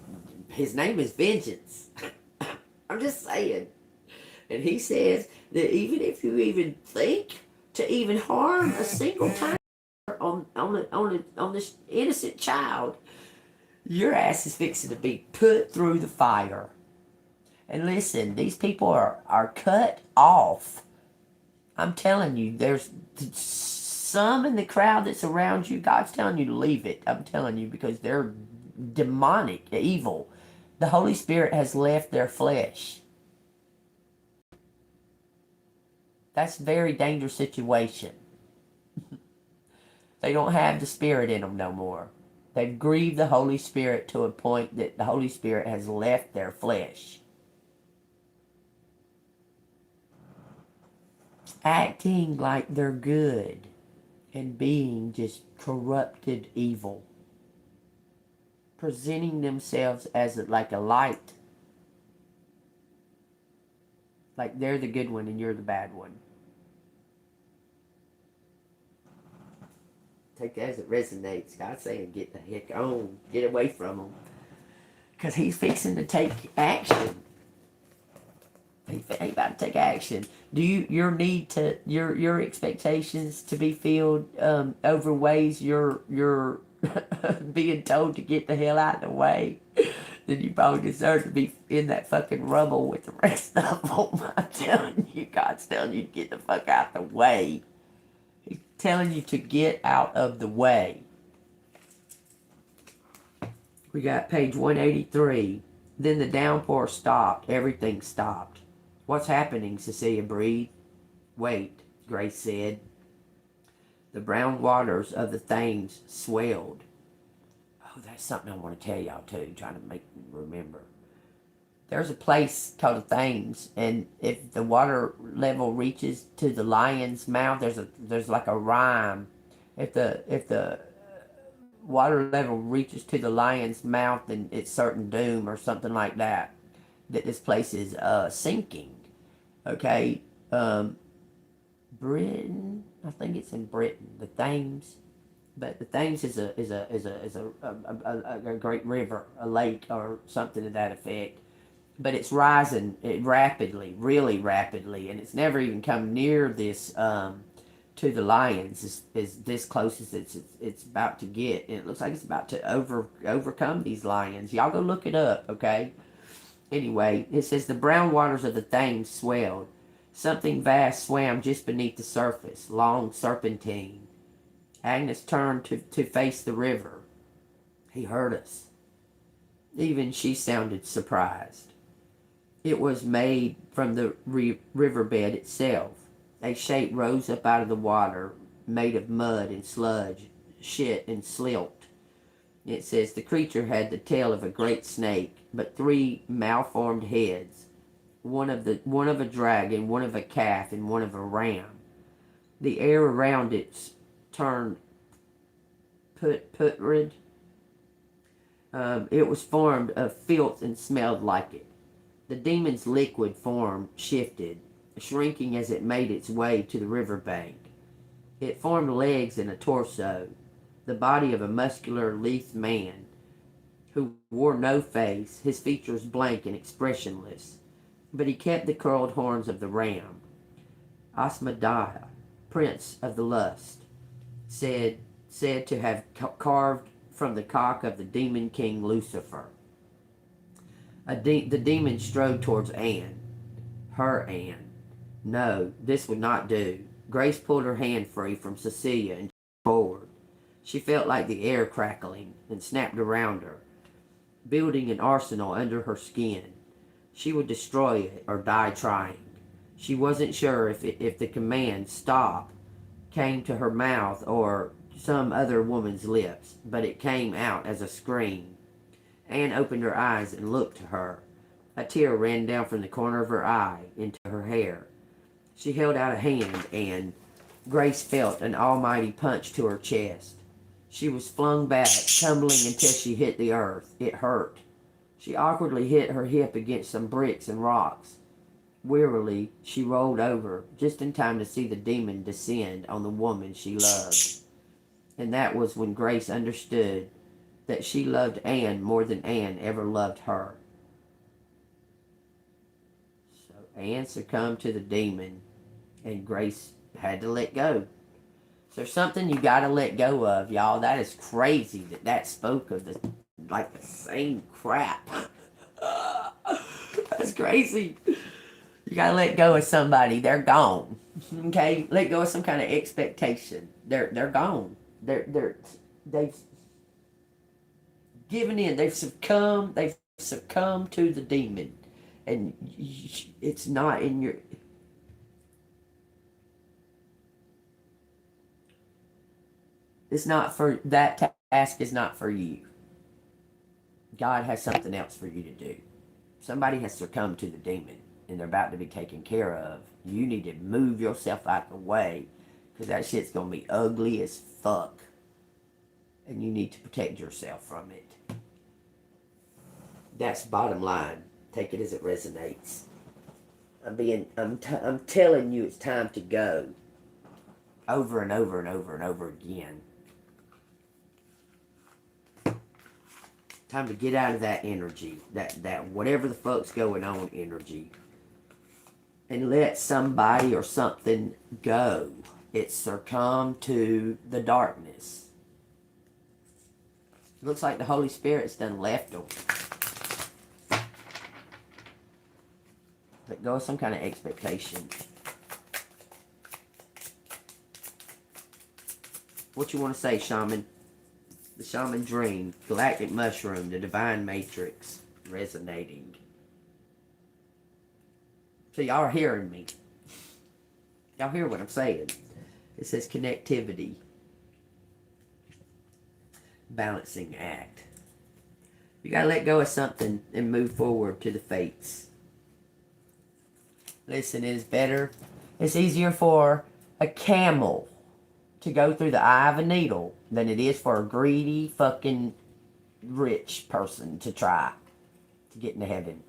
his name is vengeance. I'm just saying. And he says that even if you even think to even harm a single time on this innocent child, your ass is fixing to be put through the fire. And listen, these people are cut off. I'm telling you, there's some in the crowd that's around you, God's telling you to leave it. I'm telling you, because they're demonic, evil. The Holy Spirit has left their flesh. That's a very dangerous situation. They don't have the Spirit in them no more. They've grieved the Holy Spirit to a point that the Holy Spirit has left their flesh. Acting like they're good and being just corrupted evil. Presenting themselves as like a light. Like they're the good one and you're the bad one. Take that as it resonates. God's saying, get the heck on. Get away from them. Because he's fixing to take action. He's about to take action. Do your need to your expectations to be filled overweighs your being told to get the hell out of the way? Then you probably deserve to be in that fucking rubble with the rest of them. I'm telling you, God's telling you to get the fuck out of the way. He's telling you to get out of the way. We got page 183. Then the downpour stopped. Everything stopped. What's happening, Cecilia? Breathe. Wait, Grace said. The brown waters of the Thames swelled. Oh, that's something I want to tell y'all too, trying to make me remember. There's a place called the Thames, and if the water level reaches to the lion's mouth, there's like a rhyme. If the water level reaches to the lion's mouth, then it's certain doom or something like that. That this place is sinking. Okay, Britain. I think it's in Britain. The Thames, but the Thames is a great river, a lake, or something to that effect. But it's rising rapidly, really rapidly, and it's never even come near this to the lions. Is this close as it's about to get, and it looks like it's about to overcome these lions. Y'all go look it up, okay? Anyway, it says the brown waters of the Thames swelled. Something vast swam just beneath the surface, long serpentine. Agnes turned to face the river. He heard us. Even she sounded surprised. It was made from the riverbed itself. A shape rose up out of the water, made of mud and sludge, shit and silt. It says the creature had the tail of a great snake, but 3 malformed heads, one of a dragon, one of a calf, and one of a ram. The air around it turned putrid. It was formed of filth and smelled like it. The demon's liquid form shifted, shrinking as it made its way to the river bank. It formed legs and a torso, the body of a muscular, lithe man who wore no face, his features blank and expressionless. But he kept the curled horns of the ram. Asmodeus, prince of the lust, said to have carved from the cock of the demon king Lucifer. The demon strode towards Anne. Her Anne. No, this would not do. Grace pulled her hand free from Cecilia and forward. She felt like the air crackling and snapped around her, building an arsenal under her skin. She would destroy it or die trying. She wasn't sure if the command, stop, came to her mouth or some other woman's lips, but it came out as a scream. Anne opened her eyes and looked to her. A tear ran down from the corner of her eye into her hair. She held out a hand and Grace felt an almighty punch to her chest. She was flung back, tumbling until she hit the earth. It hurt. She awkwardly hit her hip against some bricks and rocks. Wearily, she rolled over, just in time to see the demon descend on the woman she loved. And that was when Grace understood that she loved Anne more than Anne ever loved her. So Anne succumbed to the demon, and Grace had to let go. So there's something you got to let go of, y'all. That is crazy that spoke of the same crap. That's crazy. You got to let go of somebody. They're gone. Okay? Let go of some kind of expectation. They're gone. They've given in. They've succumbed to the demon. And it's not in your... It's not for... That task is not for you. God has something else for you to do. Somebody has succumbed to the demon, and they're about to be taken care of. You need to move yourself out of the way, because that shit's going to be ugly as fuck. And you need to protect yourself from it. That's bottom line. Take it as it resonates. I'm telling you, it's time to go. Over and over and over and over again. Time to get out of that energy, that whatever the fuck's going on energy, and let somebody or something go. It succumbed to the darkness. Looks like the Holy Spirit's done left them. Let go of some kind of expectation. What you want to say, shaman? The shaman dream, galactic mushroom, the divine matrix, resonating. So y'all are hearing me. Y'all hear what I'm saying. It says connectivity. Balancing act. You gotta let go of something and move forward to the fates. Listen, it is better. It's easier for a camel to go through the eye of a needle than it is for a greedy fucking rich person to try to get into heaven.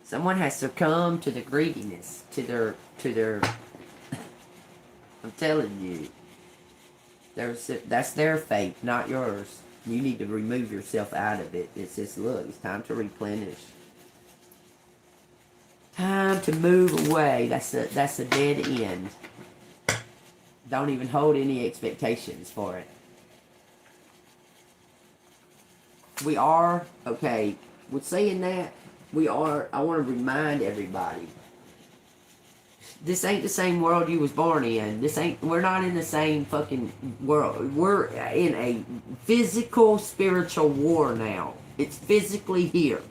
Someone has succumbed to the greediness, to their I'm telling you. That's their fate, not yours. You need to remove yourself out of it. It's just, look, it's time to replenish. Time to move away. That's a dead end. Don't even hold any expectations for it. We are, okay, with saying that, I want to remind everybody, this ain't the same world you was born in. We're not in the same fucking world. We're in a physical, spiritual war now. It's physically here.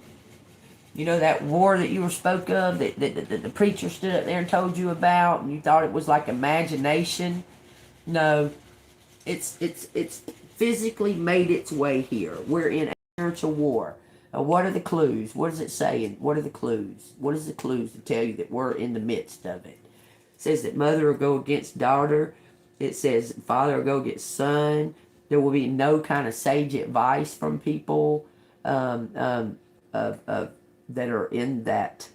You know that war that you were spoke of, that the preacher stood up there and told you about, and you thought it was like imagination? No, it's physically made its way here. We're in a spiritual war. What are the clues? What is it saying? What are the clues? What is the clues to tell you that we're in the midst of it? It says that mother will go against daughter. It says father will go against son. There will be no kind of sage advice from people that are in that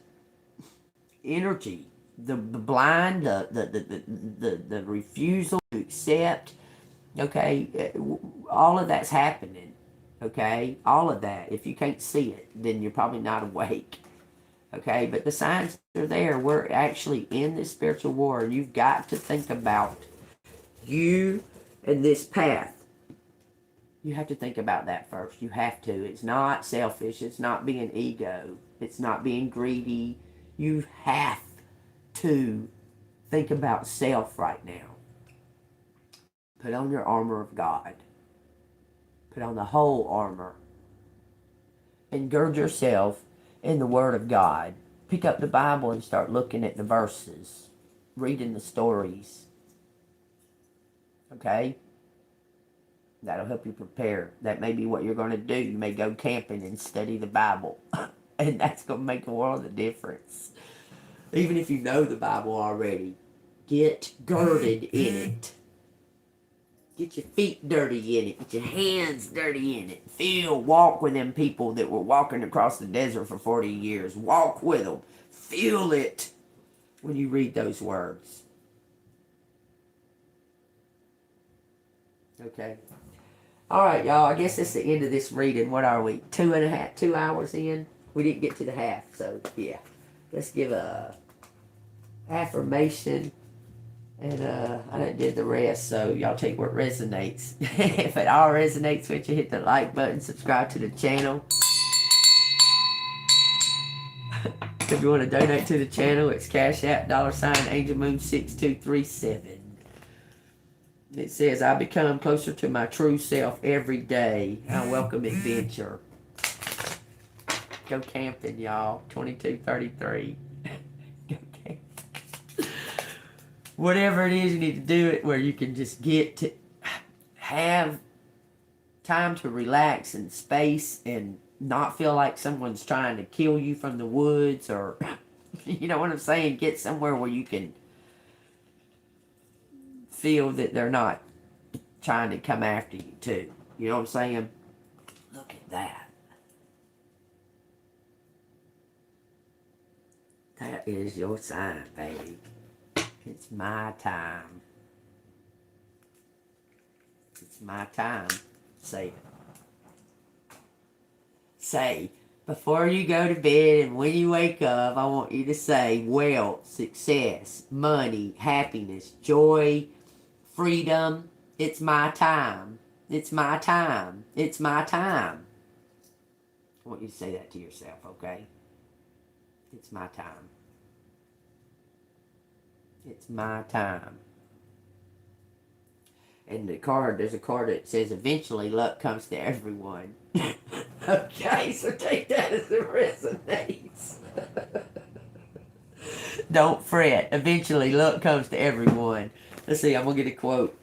energy. The blind, the refusal to accept. Okay, all of that's happening. Okay, all of that. If you can't see it, then you're probably not awake. Okay, but the signs are there. We're actually in this spiritual war, and you've got to think about you and this path. You have to think about that first. You have to. It's not selfish. It's not being ego. It's not being greedy. You have to think about self right now. Put on your armor of God. Put on the whole armor. And gird yourself in the Word of God. Pick up the Bible and start looking at the verses. Reading the stories. Okay? That'll help you prepare. That may be what you're going to do. You may go camping and study the Bible. And that's going to make a world of difference. Even if you know the Bible already, get girded in it. Get your feet dirty in it. Get your hands dirty in it. Walk with them people that were walking across the desert for 40 years. Walk with them. Feel it when you read those words. Okay. All right, y'all. I guess that's the end of this reading. What are we? 2 hours in? We didn't get to the half, so yeah. Let's give a affirmation. And I didn't do the rest, so y'all take what resonates. If it all resonates with you, hit the like button, subscribe to the channel. If you want to donate to the channel, it's Cash App, $AngelMoon6237. It says, I become closer to my true self every day. I welcome adventure. Go camping, y'all. 2233. Go camping. Whatever it is, you need to do it where you can just get to have time to relax and space and not feel like someone's trying to kill you from the woods, or, you know what I'm saying? Get somewhere where you can feel that they're not trying to come after you too. You know what I'm saying? Look at that. That is your sign, baby. It's my time. It's my time. Say it. Say, before you go to bed and when you wake up, I want you to say wealth, success, money, happiness, joy, freedom. It's my time. It's my time. It's my time. I want you to say that to yourself, okay? It's my time. It's my time. And there's a card that says, eventually luck comes to everyone. Okay, so take that as it resonates. Don't fret. Eventually luck comes to everyone. Let's see, I'm going to get a quote.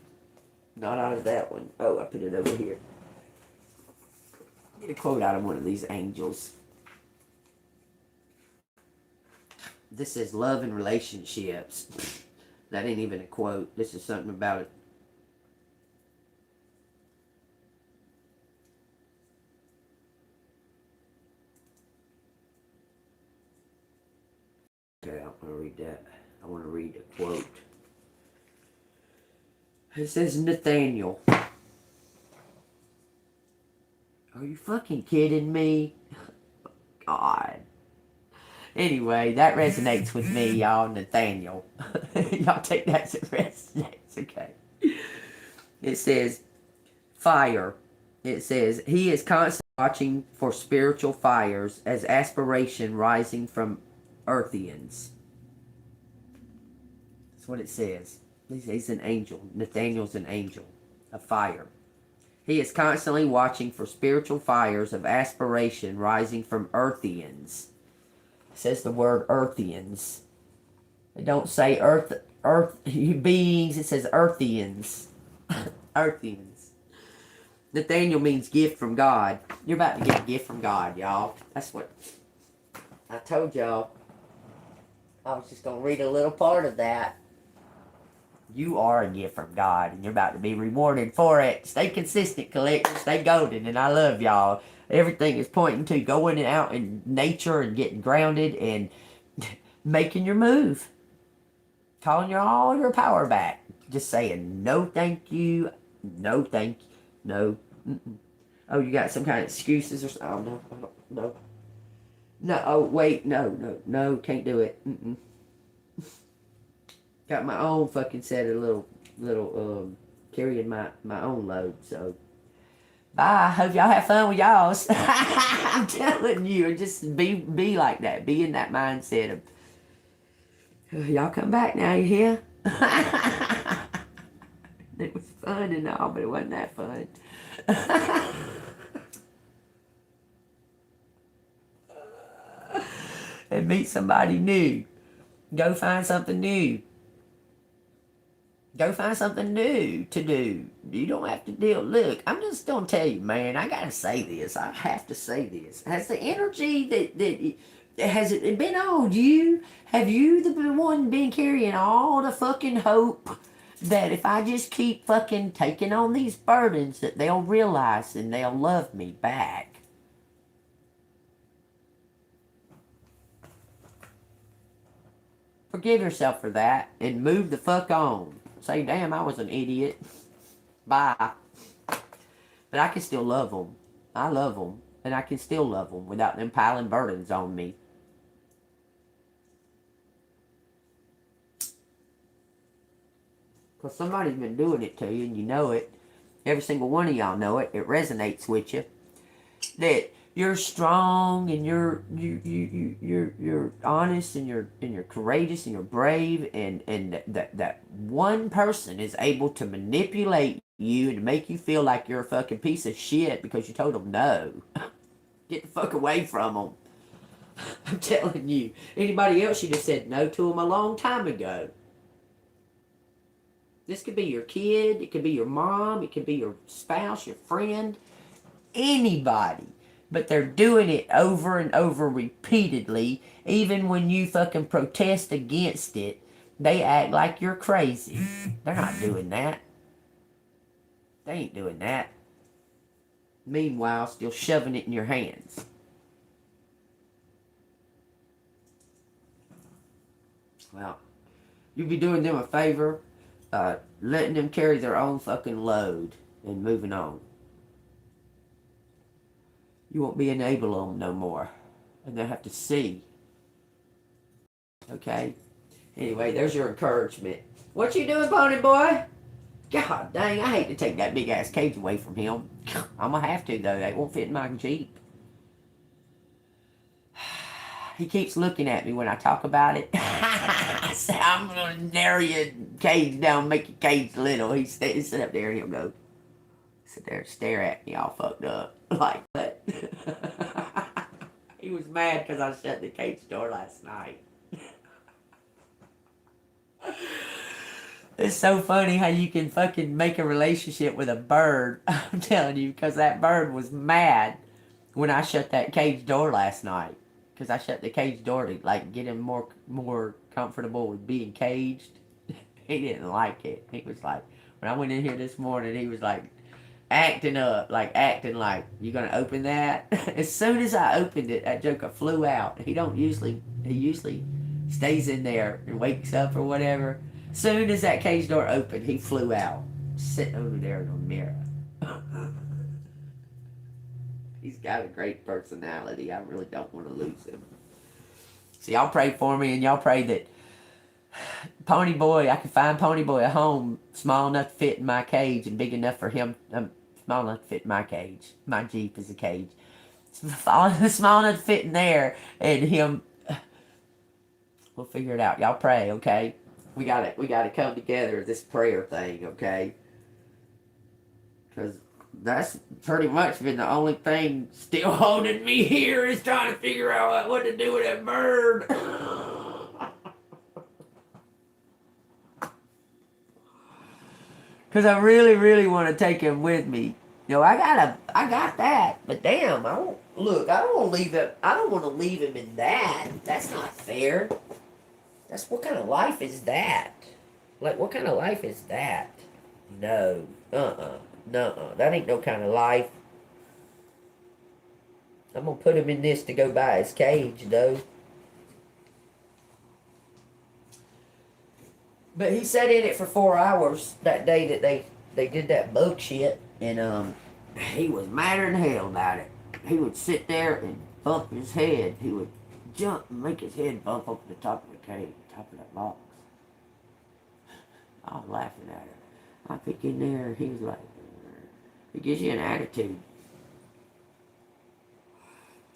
Not out of that one. Oh, I put it over here. Get a quote out of one of these angels. This is love and relationships. That ain't even a quote. This is something about it. Okay, I'm going to read that. I want to read a quote. It says, Nathaniel. Are you fucking kidding me? God. Anyway, that resonates with me, y'all. Nathaniel. Y'all take that as it resonates, okay? It says, fire. It says, he is constantly watching for spiritual fires as aspiration rising from Earthians. That's what it says. He's an angel. Nathaniel's an angel. A fire. He is constantly watching for spiritual fires of aspiration rising from Earthians. It says the word Earthians. It don't say earth beings. It says Earthians. Earthians. Nathaniel means gift from God. You're about to get a gift from God, y'all. That's what I told y'all. I was just going to read a little part of that. You are a gift from God, and you're about to be rewarded for it. Stay consistent, collector. Stay golden, and I love y'all. Everything is pointing to going out in nature and getting grounded and making your move. Calling all your power back. Just saying, no thank you. No thank you. No. Mm-mm. Oh, you got some kind of excuses or something? Oh, no. No. No. Oh, wait. No. Can't do it. Mm-mm. Got my own fucking set of little carrying my own load. So bye. Hope y'all have fun with y'all's. I'm telling you, just be like that. Be in that mindset of y'all come back now. You hear? It was fun and all, but it wasn't that fun. And meet somebody new. Go find something new. Go find something new to do. You don't have to deal. Look, I'm just going to tell you, man, I got to say this. I have to say this. Has the energy has it been on you? Have you the one been carrying all the fucking hope that if I just keep fucking taking on these burdens that they'll realize and they'll love me back? Forgive yourself for that and move the fuck on. Say, damn, I was an idiot. Bye. But I can still love them. I love them. And I can still love them without them piling burdens on me. Because somebody's been doing it to you and you know it. Every single one of y'all know it. It resonates with you. That you're strong and you're honest and you're courageous and you're brave and that one person is able to manipulate you and make you feel like you're a fucking piece of shit because you told them no. Get the fuck away from them. I'm telling you. Anybody else should have said no to them a long time ago. This could be your kid, it could be your mom, it could be your spouse, your friend, anybody. But they're doing it over and over repeatedly. Even when you fucking protest against it, they act like you're crazy. They're not doing that. They ain't doing that. Meanwhile, still shoving it in your hands. Well, you'd be doing them a favor, letting them carry their own fucking load and moving on. You won't be enabling them no more. And they'll have to see. Okay? Anyway, there's your encouragement. What you doing, pony boy? God dang, I hate to take that big ass cage away from him. I'm gonna have to though. It won't fit in my Jeep. He keeps looking at me when I talk about it. I say, I'm gonna narrow your cage down, make your cage little. He sit up there and he'll go. Sit there and stare at me all fucked up. Like what? He was mad because I shut the cage door last night. It's so funny how you can fucking make a relationship with a bird. I'm telling you, because that bird was mad when I shut that cage door last night. Because I shut the cage door to like get him more comfortable with being caged. He didn't like it. He was like, when I went in here this morning, he was like acting up, acting like, you gonna open that? As soon as I opened it, that joker flew out. He usually stays in there and wakes up or whatever. Soon as that cage door opened, he flew out, sitting over there in the mirror. He's got a great personality. I really don't want to lose him. So y'all pray for me, and y'all pray that Pony Boy, I can find Pony Boy a home small enough to fit in my cage and big enough for him, small enough to fit in my cage. My Jeep is a cage. small enough to fit in there, and him. We'll figure it out. Y'all pray, okay? We gotta come together this prayer thing, okay? Because that's pretty much been the only thing still holding me here is trying to figure out what to do with that bird. Because I really, really want to take him with me. I got that, but damn, I don't look. I don't want to leave him. I don't want to leave him in that. That's not fair. That's what kind of life is that? Like, what kind of life is that? No, no, that ain't no kind of life. I'm gonna put him in this to go by his cage, though. But he sat in it for 4 hours that day that they did that bug shit, and he was madder than hell about it. He would sit there and bump his head. He would jump and make his head bump up to the top of the cage, top of that box. I was laughing at it. I pick in there, he was like, it gives you an attitude.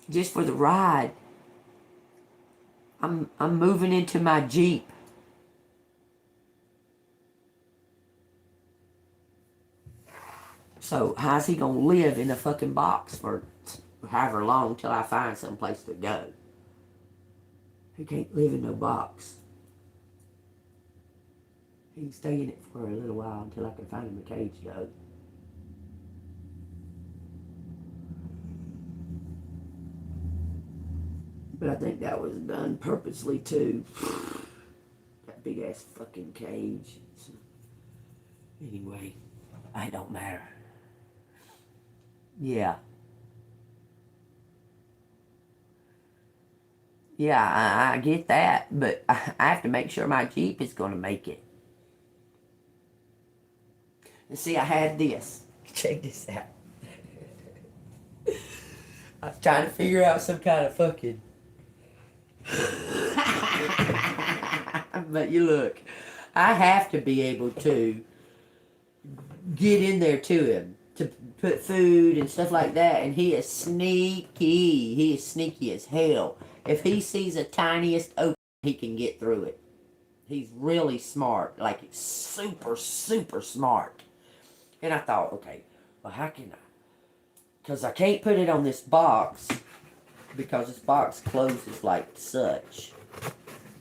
Just for the ride. I'm moving into my Jeep. So how's he gonna live in a fucking box for however long till I find someplace to go? He can't live in no box. He can stay in it for a little while until I can find him a cage, though. But I think that was done purposely too. That big ass fucking cage. So, anyway, it don't matter. Yeah. Yeah, I get that, but I have to make sure my Jeep is going to make it. And see, I had this. Check this out. I was trying to figure out some kind of fucking... But you look, I have to be able to get in there to him to put food and stuff like that, and he is sneaky. He is sneaky as hell. If he sees the tiniest opening, he can get through it. He's really smart, like super, super smart. And I thought, okay, well, how can I? Because I can't put it on this box because this box closes like such.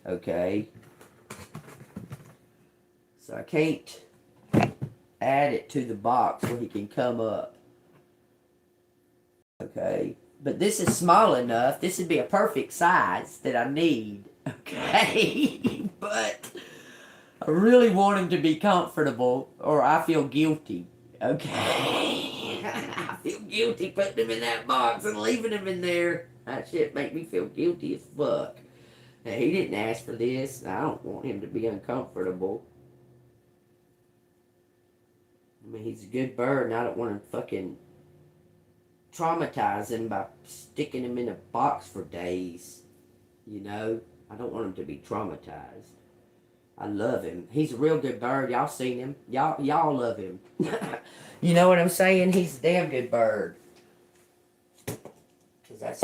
Okay. So I can't add it to the box where he can come up. Okay. But this is small enough. This would be a perfect size that I need. Okay. But I really want him to be comfortable or I feel guilty. Okay. I feel guilty putting him in that box and leaving him in there. That shit make me feel guilty as fuck. Now, he didn't ask for this. I don't want him to be uncomfortable. I mean, he's a good bird, and I don't want to fucking traumatize him by sticking him in a box for days. You know? I don't want him to be traumatized. I love him. He's a real good bird. Y'all seen him. Y'all love him. You know what I'm saying? He's a damn good bird. Because that's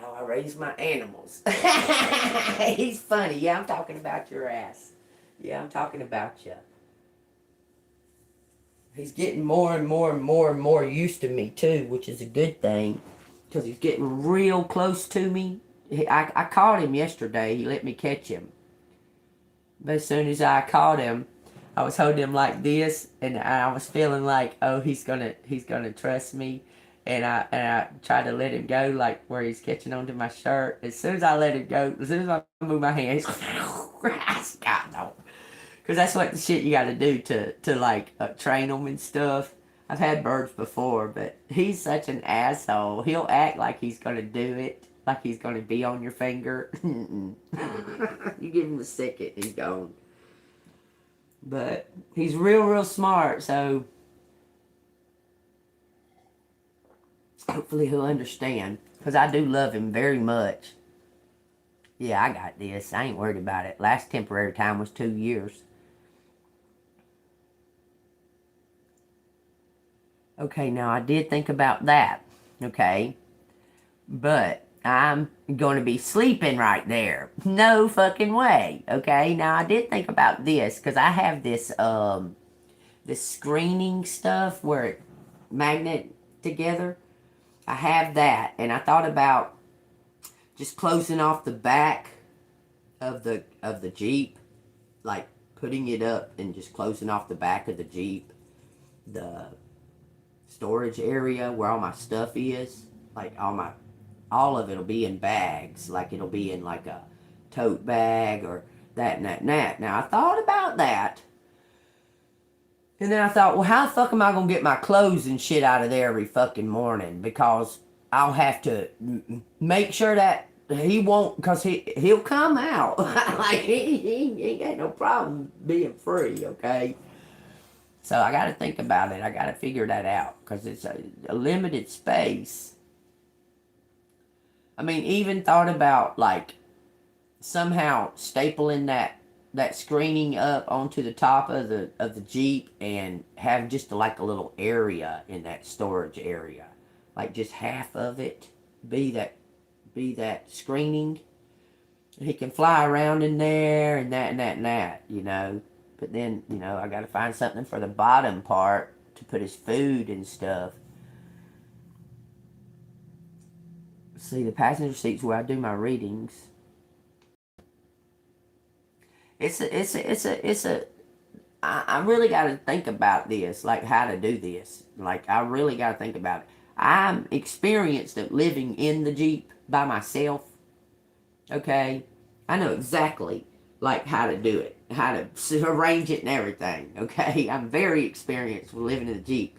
how I raise my animals. He's funny. Yeah, I'm talking about your ass. Yeah, I'm talking about you. He's getting more and more and more and more used to me too, which is a good thing. Because he's getting real close to me. I caught him yesterday. He let me catch him. But as soon as I caught him, I was holding him like this, and I was feeling like, oh, he's gonna trust me, and I tried to let him go, like where he's catching onto my shirt. As soon as I let him go, as soon as I move my hand, he's because that's what the shit you got to do to like train them and stuff. I've had birds before, but he's such an asshole. He'll act like he's gonna do it. Like he's going to be on your finger. You give him a second, he's gone. But he's real smart, so hopefully he'll understand. Because I do love him very much. Yeah, I got this. I ain't worried about it. Last temporary time was 2 years. Okay, now I did think about that. Okay. But I'm going to be sleeping right there. No fucking way. Okay. Now I did think about this because I have this screening stuff where it magnet together. I have that, and I thought about just closing off the back of the Jeep, like putting it up and just closing off the back of the Jeep, the storage area where all my stuff is, like all of it'll be in bags, like it'll be in like a tote bag or that and that and that. Now I thought about that, and then I thought, well, how the fuck am I gonna get my clothes and shit out of there every fucking morning? Because I'll have to make sure that he won't, because he'll come out. Like he ain't got no problem being free, okay? So I got to think about it. I got to figure that out because it's a limited space. I mean, even thought about like somehow stapling that screening up onto the top of the Jeep and have just like a little area in that storage area, like just half of it be that screening. He can fly around in there and that and that and that, you know. But then, you know, I got to find something for the bottom part to put his food and stuff. See, the passenger seat's where I do my readings. I really got to think about this, like how to do this. Like, I really got to think about it. I'm experienced at living in the Jeep by myself. Okay? I know exactly, like, how to do it, how to arrange it and everything. Okay? I'm very experienced with living in the Jeep.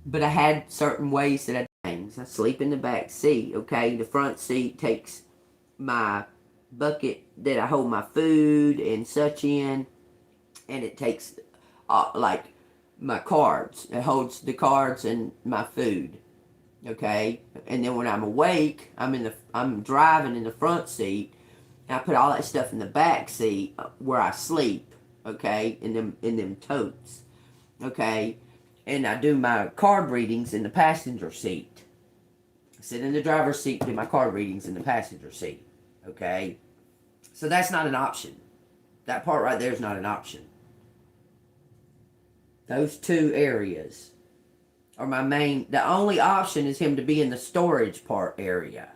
But I had certain ways that I do things. I sleep in the back seat, okay? The front seat takes my bucket that I hold my food and such in, and it takes like my cards. It holds the cards and my food, okay? And then when I'm awake, I'm driving in the front seat, and I put all that stuff in the back seat where I sleep, okay? In them totes, okay? And I do my card readings in the passenger seat. I sit in the driver's seat, do my card readings in the passenger seat. Okay? So that's not an option. That part right there is not an option. Those two areas are my main. The only option is him to be in the storage part area.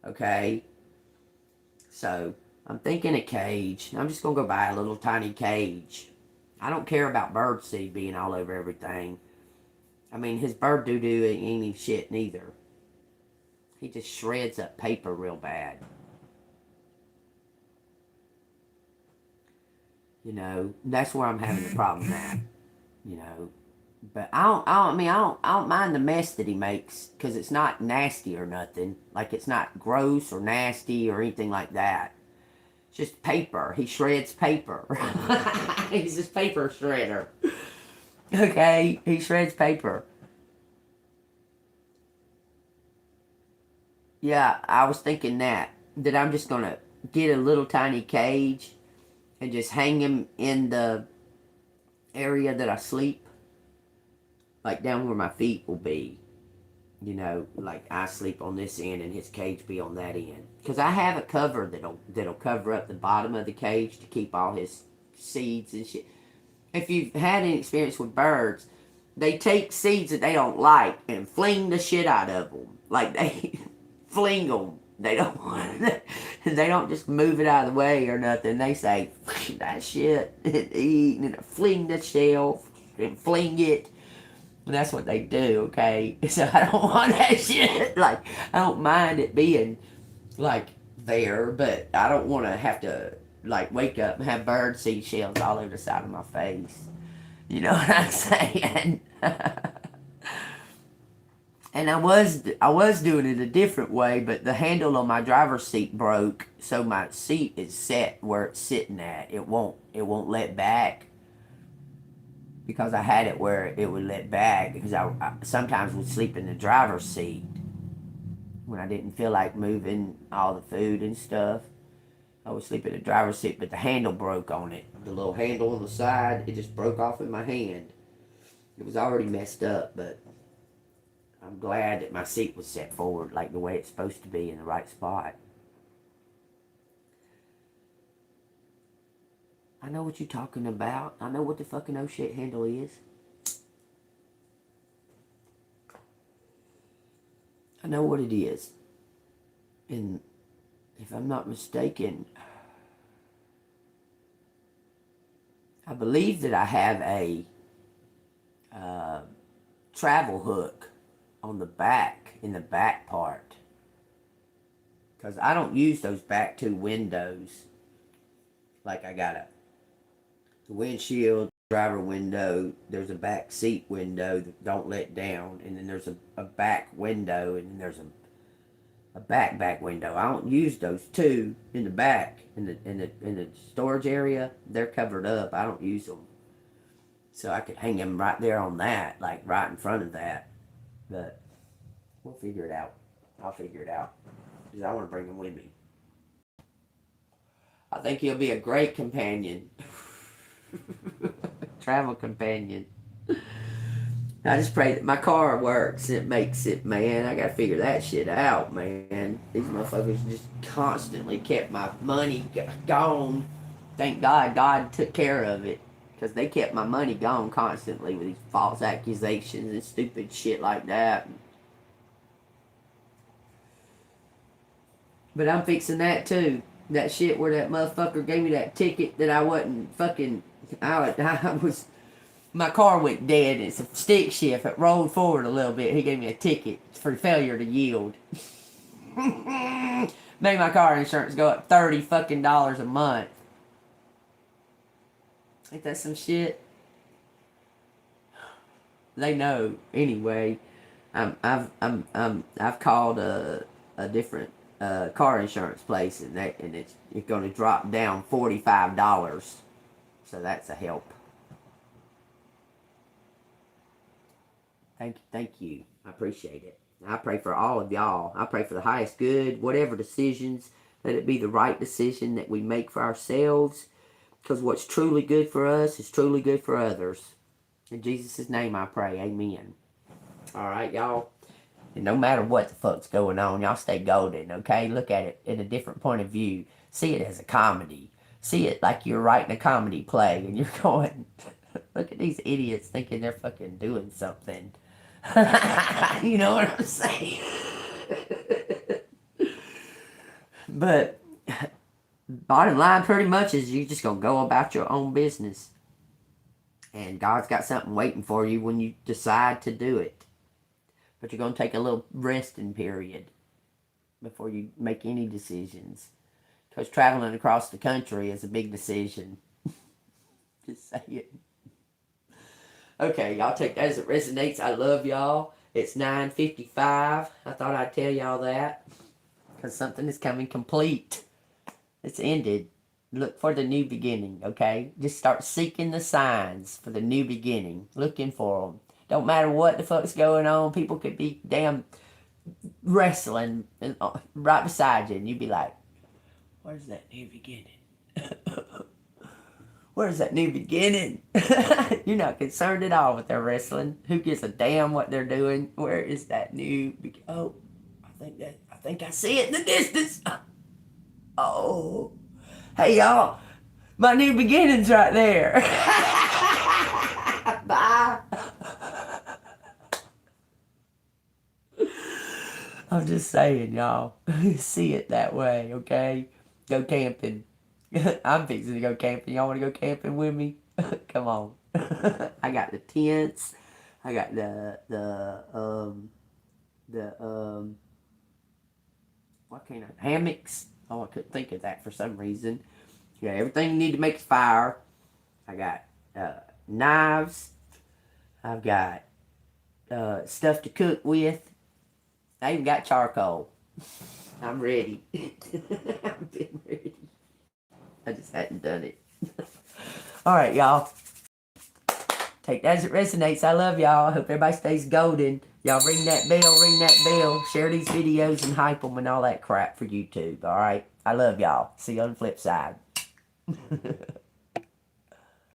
Okay? So I'm thinking a cage. I'm just going to go buy a little tiny cage. I don't care about birdseed being all over everything. I mean, his bird doo-doo ain't any shit neither. He just shreds up paper real bad. You know, that's where I'm having the problem at. You know, but I don't mind the mess that he makes because it's not nasty or nothing. Like, it's not gross or nasty or anything like that. It's just paper. He shreds paper. He's just paper shredder. Okay, he shreds paper. Yeah, I was thinking that I'm just gonna get a little tiny cage and just hang him in the area that I sleep, like down where my feet will be. You know, like I sleep on this end and his cage be on that end. Because I have a cover that'll cover up the bottom of the cage to keep all his seeds and shit. If you've had any experience with birds, they take seeds that they don't like and fling the shit out of them. Like, they fling them. They don't just move it out of the way or nothing. They say, that shit, and eat, and fling the shell, and fling it. And that's what they do, okay? So I don't want that shit. Like, I don't mind it being, like, there, but I don't want to have to, like, wake up and have bird seed shells all over the side of my face. You know what I'm saying? And I was doing it a different way, but the handle on my driver's seat broke, so my seat is set where it's sitting at. It won't let back because I had it where it would let back because I sometimes would sleep in the driver's seat when I didn't feel like moving all the food and stuff. I would sleep in the driver's seat, but the handle broke on it. The little handle on the side, it just broke off in my hand. It was already messed up, but I'm glad that my seat was set forward like the way it's supposed to be in the right spot. I know what you're talking about. I know what the fucking oh shit handle is. I know what it is. And if I'm not mistaken, I believe that I have a travel hook on the back, in the back part. Because I don't use those back two windows. Like I got the windshield, driver window, there's a back seat window that don't let down, and then there's a back window, and then there's a back window. I don't use those two in the back, in the storage area. They're covered up. I don't use them. So I could hang them right there on that, like right in front of that. But we'll figure it out. I'll figure it out. Because I want to bring him with me. I think he'll be a great companion. Travel companion. I just pray that my car works and it makes it, man. I gotta figure that shit out, man. These motherfuckers just constantly kept my money gone. Thank God, God took care of it. Because they kept my money gone constantly with these false accusations and stupid shit like that. But I'm fixing that too. That shit where that motherfucker gave me that ticket that I wasn't fucking... I was... My car went dead. It's a stick shift. It rolled forward a little bit. He gave me a ticket for failure to yield. Made my car insurance go up $30 fucking a month. Ain't that some shit? They know anyway. I've called a different car insurance place, and it's going to drop down $45. So that's a help. Thank you. I appreciate it. I pray for all of y'all. I pray for the highest good, whatever decisions, let it be the right decision that we make for ourselves. Because what's truly good for us is truly good for others. In Jesus' name I pray. Amen. Alright, y'all. And no matter what the fuck's going on, y'all stay golden, okay? Look at it in a different point of view. See it as a comedy. See it like you're writing a comedy play and you're going, look at these idiots thinking they're fucking doing something. You know what I'm saying? But bottom line pretty much is you're just going to go about your own business. And God's got something waiting for you when you decide to do it. But you're going to take a little resting period before you make any decisions. Because traveling across the country is a big decision. Just saying. Okay, y'all take that as it resonates. I love y'all. It's 9:55. I thought I'd tell y'all that. Because something is coming complete. It's ended. Look for the new beginning, okay? Just start seeking the signs for the new beginning. Looking for them. Don't matter what the fuck's going on. People could be damn wrestling right beside you. And you'd be like, where's that new beginning? Where's that new beginning? You're not concerned at all with their wrestling. Who gives a damn what they're doing? Where is that new beginning? Oh, I think I see it in the distance. Oh. Hey, y'all. My new beginning's right there. Bye. I'm just saying, y'all. See it that way, okay? Go camping. I'm fixing to go camping. Y'all want to go camping with me? Come on. I got the tents. I got what kind of hammocks? Oh, I couldn't think of that for some reason. Yeah, everything you need to make a fire. I got knives. I've got stuff to cook with. I even got charcoal. I'm ready. I've been ready. I just hadn't done it. Alright, y'all. Take that as it resonates. I love y'all. I hope everybody stays golden. Y'all ring that bell. Share these videos and hype them and all that crap for YouTube. Alright? I love y'all. See you on the flip side.